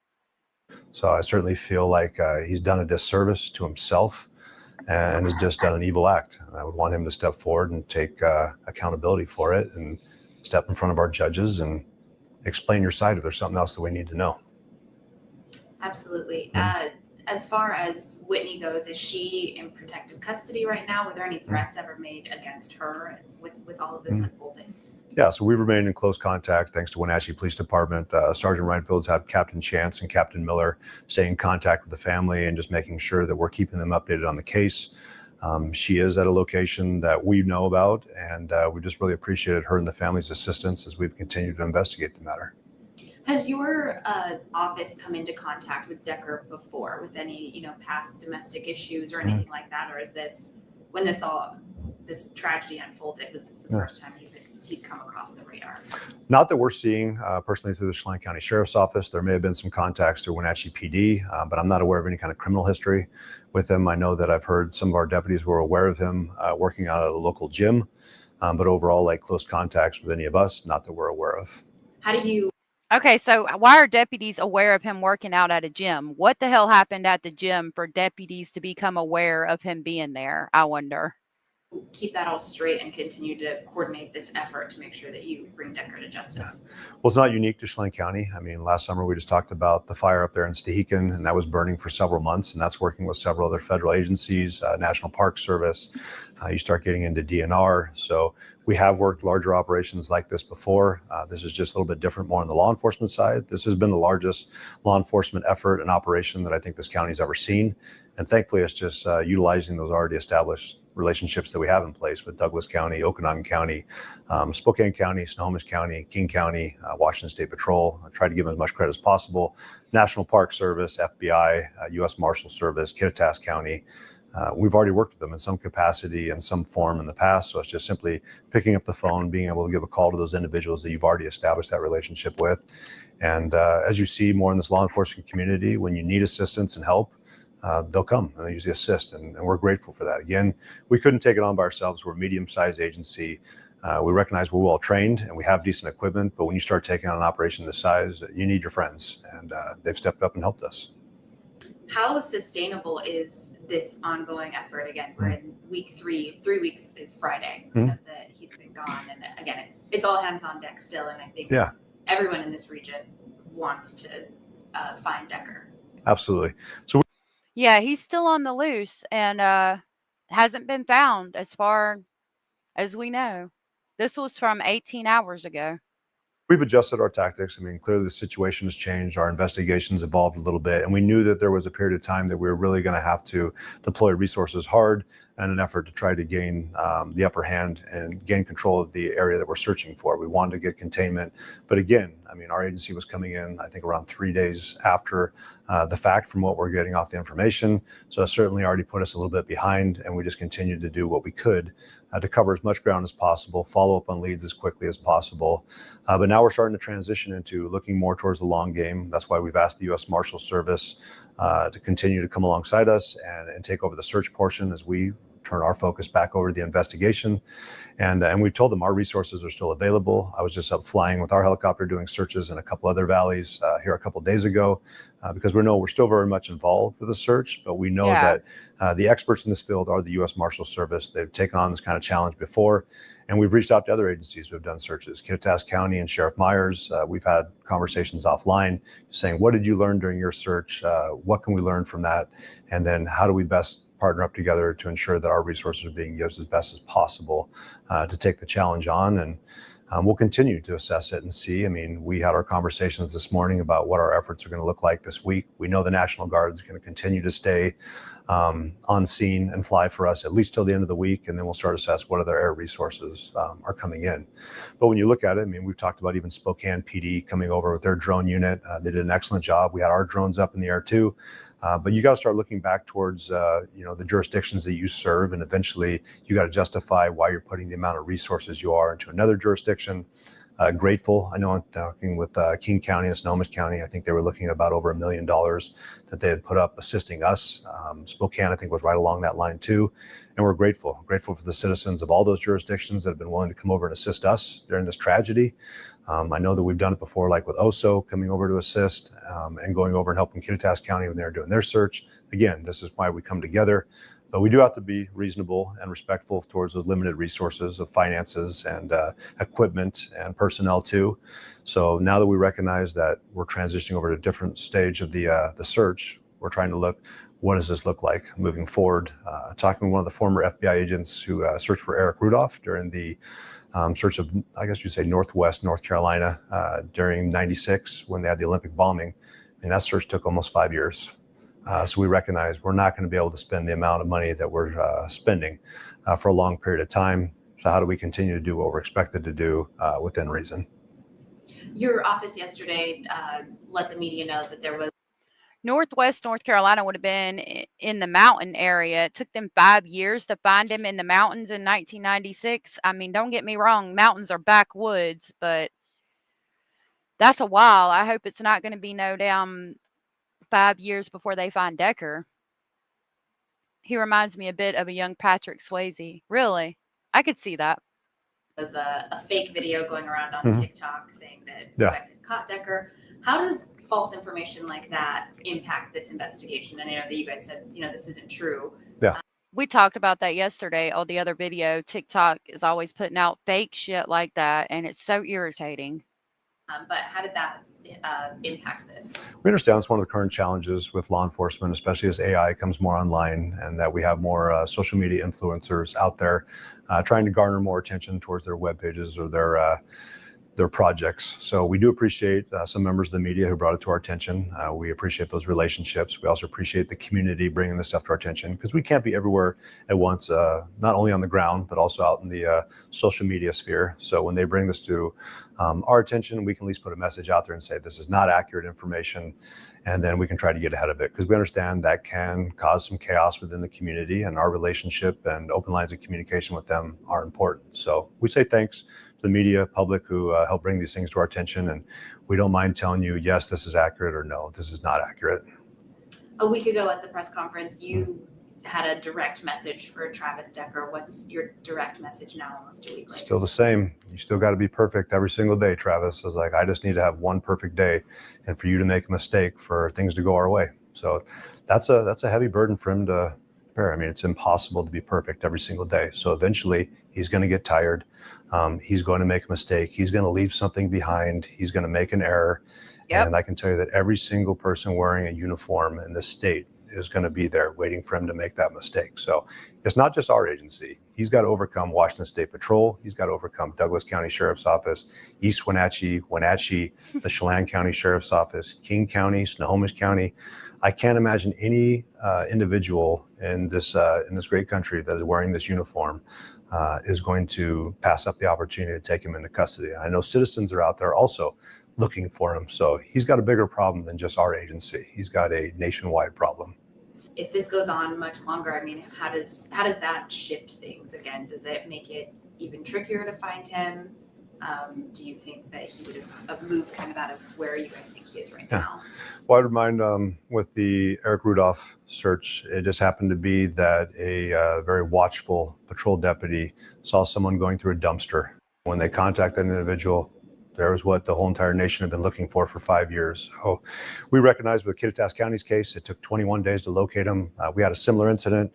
So I certainly feel like he's done a disservice to himself and has just done an evil act. And I would want him to step forward and take accountability for it, and step in front of our judges and explain your side if there's something else that we need to know. Absolutely. As far as Whitney goes, is she in protective custody right now? Were there any threats ever made against her with all of this unfolding? Yeah, so we've remained in close contact thanks to Wenatchee Police Department. Sergeant Reinfeld's had Captain Chance and Captain Miller stay in contact with the family and just making sure that we're keeping them updated on the case. She is at a location that we know about, and we just really appreciated her and the family's assistance as we've continued to investigate the matter. Has your office come into contact with Decker before with any, past domestic issues or anything like that? Or is this, when this tragedy unfolded, was this the first time he'd come across the radar? Not that we're seeing personally through the Chelan County Sheriff's Office. There may have been some contacts through Wenatchee PD, but I'm not aware of any kind of criminal history with him. I know that I've heard some of our deputies were aware of him working out at a local gym, but overall, like close contacts with any of us, not that we're aware of. How do you... Okay, so why are deputies aware of him working out at a gym? What the hell happened at the gym for deputies to become aware of him being there, I wonder? Keep that all straight and continue to coordinate this effort to make sure that you bring Decker to justice. Well, it's not unique to Chelan County. I mean, last summer we just talked about the fire up there in Stehekin, and that was burning for several months, and that's working with several other federal agencies, National Park Service. You start getting into DNR. So we have worked larger operations like this before. This is just a little bit different, more on the law enforcement side. This has been the largest law enforcement effort and operation that I think this county's ever seen. And thankfully, it's just utilizing those already established relationships that we have in place with Douglas County, Okanagan County, Spokane County, Snohomish County, King County, Washington State Patrol. I try to give them as much credit as possible. National Park Service, FBI, U.S. Marshal Service, Kittitas County. We've already worked with them in some capacity and some form in the past. So it's just simply picking up the phone, being able to give a call to those individuals that you've already established that relationship with. And as you see more in this law enforcement community, when you need assistance and help, they'll come and they usually assist. And we're grateful for that. Again, we couldn't take it on by ourselves. We're a medium-sized agency. We recognize we're well trained and we have decent equipment. But when you start taking on an operation this size, you need your friends. And they've stepped up and helped us. How sustainable is this ongoing effort? Again, we're in week 3. 3 weeks is Friday that he's been gone. And again, it's all hands on deck still. And I think everyone in this region wants to find Decker. Absolutely. So yeah, he's still on the loose and hasn't been found as far as we know. This was from 18 hours ago. We've adjusted our tactics. I mean, clearly the situation has changed. Our investigations evolved a little bit, and we knew that there was a period of time that we were really going to have to deploy resources hard in an effort to try to gain the upper hand and gain control of the area that we're searching for. We wanted to get containment. But again, I mean, our agency was coming in, I think, around 3 days after the fact from what we're getting off the information. So it certainly already put us a little bit behind, and we just continued to do what we could to cover as much ground as possible, follow up on leads as quickly as possible. But now we're starting to transition into looking more towards the long game. That's why we've asked the U.S. Marshal Service to continue to come alongside us and take over the search portion as we turn our focus back over to the investigation. And we told them our resources are still available. I was just up flying with our helicopter doing searches in a couple other valleys here a couple days ago because we know we're still very much involved with the search, but we know that the experts in this field are the U.S. Marshal Service. They've taken on this kind of challenge before, and we've reached out to other agencies who have done searches. Kittitas County and Sheriff Myers, we've had conversations offline saying, what did you learn during your search? What can we learn from that? And then how do we best partner up together to ensure that our resources are being used as best as possible to take the challenge on. And we'll continue to assess it and see. I mean, we had our conversations this morning about what our efforts are going to look like this week. We know the National Guard is going to continue to stay on scene and fly for us at least till the end of the week, and then we'll start to assess what other air resources are coming in. But when you look at it, I mean, we've talked about even Spokane PD coming over with their drone unit. They did an excellent job. We had our drones up in the air too. But you got to start looking back towards, the jurisdictions that you serve, and eventually you got to justify why you're putting the amount of resources you are into another jurisdiction. Grateful. I know I'm talking with King County and Snohomish County. I think they were looking at about over $1 million that they had put up assisting us. Spokane, I think, was right along that line too. And we're grateful for the citizens of all those jurisdictions that have been willing to come over and assist us during this tragedy. I know that we've done it before, like with OSO coming over to assist and going over and helping Kittitas County when they're doing their search. Again, this is why we come together. But we do have to be reasonable and respectful towards those limited resources of finances and equipment and personnel too. So now that we recognize that we're transitioning over to a different stage of the search, we're trying to look, what does this look like moving forward? Talking with one of the former FBI agents who searched for Eric Rudolph during the search of, I guess you'd say, Northwest North Carolina during '96 when they had the Olympic bombing. And that search took almost 5 years. So we recognize we're not going to be able to spend the amount of money that we're spending for a long period of time. So how do we continue to do what we're expected to do within reason? Your office yesterday let the media know that there was Northwest North Carolina would have been in the mountain area. It took them 5 years to find him in the mountains in 1996. I mean, don't get me wrong, mountains are backwoods, but that's a while. I hope it's not going to be no damn 5 years before they find Decker. He reminds me a bit of a young Patrick Swayze. Really? I could see that. Was a fake video going around on TikTok saying that you guys had caught Decker. How does false information like that impact this investigation? And I know that you guys said, this isn't true. Yeah. We talked about that yesterday on the other video. TikTok is always putting out fake shit like that, and it's so irritating. But how did that impact this? We understand it's one of the current challenges with law enforcement, especially as AI comes more online and that we have more social media influencers out there trying to garner more attention towards their web pages or their their projects. So we do appreciate some members of the media who brought it to our attention. We appreciate those relationships. We also appreciate the community bringing this stuff to our attention, because we can't be everywhere at once, not only on the ground, but also out in the social media sphere. So when they bring this to our attention, we can at least put a message out there and say, this is not accurate information. And then we can try to get ahead of it, because we understand that can cause some chaos within the community, and our relationship and open lines of communication with them are important. So we say thanks to the media, public who help bring these things to our attention. And we don't mind telling you, yes, this is accurate, or no, this is not accurate. A week ago at the press conference, you had a direct message for Travis Decker. What's your direct message now, almost a week later? Still the same. You still got to be perfect every single day, Travis. I was like, I just need to have one perfect day, and for you to make a mistake, for things to go our way. So that's a heavy burden for him to bear. I mean, it's impossible to be perfect every single day. So eventually he's going to get tired. He's going to make a mistake. He's going to leave something behind. He's going to make an error. Yep. And I can tell you that every single person wearing a uniform in this state is going to be there waiting for him to make that mistake. So it's not just our agency. He's got to overcome Washington State Patrol. He's got to overcome Douglas County Sheriff's Office, East Wenatchee, the Chelan County Sheriff's Office, King County, Snohomish County. I can't imagine any individual in this great country that is wearing this uniform is going to pass up the opportunity to take him into custody. I know citizens are out there also looking for him. So he's got a bigger problem than just our agency. He's got a nationwide problem. If this goes on much longer, I mean, how does that shift things again? Does it make it even trickier to find him? Do you think that he would have moved kind of out of where you guys think he is right now? Well, I'd remind with the Eric Rudolph search, it just happened to be that a very watchful patrol deputy saw someone going through a dumpster. When they contacted an individual, there was what the whole entire nation had been looking for 5 years. So we recognized with Kittitas County's case, it took 21 days to locate him. We had a similar incident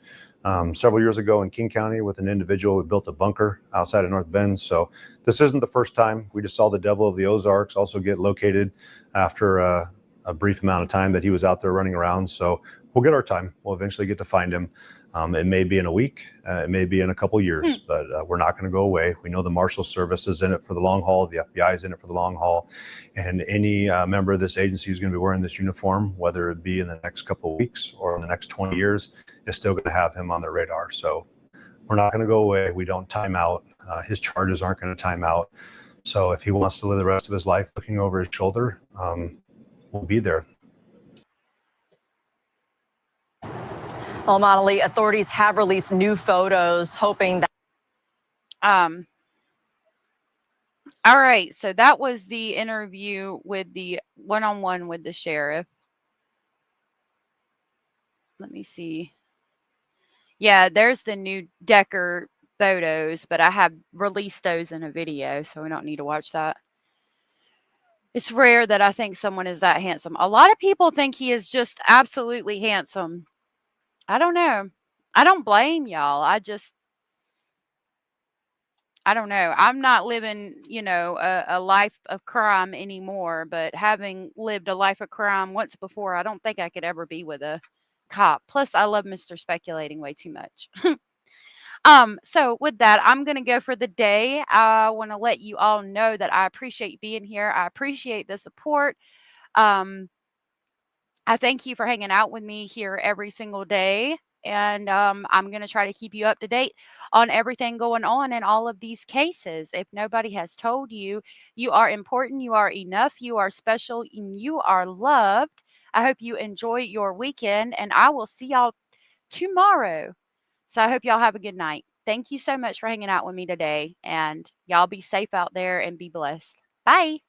several years ago in King County with an individual who built a bunker outside of North Bend. So this isn't the first time. We just saw the Devil of the Ozarks also get located after a brief amount of time that he was out there running around. So we'll get our time. We'll eventually get to find him. It may be in a week, it may be in a couple years, but we're not going to go away. We know the Marshal Service is in it for the long haul. The FBI is in it for the long haul. And any member of this agency who's going to be wearing this uniform, whether it be in the next couple of weeks or in the next 20 years, is still going to have him on their radar. So we're not going to go away. We don't time out. His charges aren't going to time out. So if he wants to live the rest of his life looking over his shoulder, we'll be there. Well, Monali, authorities have released new photos hoping that. All right. So that was the interview with the one-on-one with the sheriff. Let me see. Yeah, there's the new Decker photos, but I have released those in a video, so we don't need to watch that. It's rare that I think someone is that handsome. A lot of people think he is just absolutely handsome. I don't know. I don't blame y'all. I don't know. I'm not living, a life of crime anymore, but having lived a life of crime once before, I don't think I could ever be with a cop. Plus, I love Mr. Speculating way too much. So with that, I'm going to go for the day. I want to let you all know that I appreciate being here. I appreciate the support. I thank you for hanging out with me here every single day. And I'm going to try to keep you up to date on everything going on in all of these cases. If nobody has told you, you are important, you are enough, you are special, and you are loved. I hope you enjoy your weekend, and I will see y'all tomorrow. So I hope y'all have a good night. Thank you so much for hanging out with me today, and y'all be safe out there and be blessed. Bye.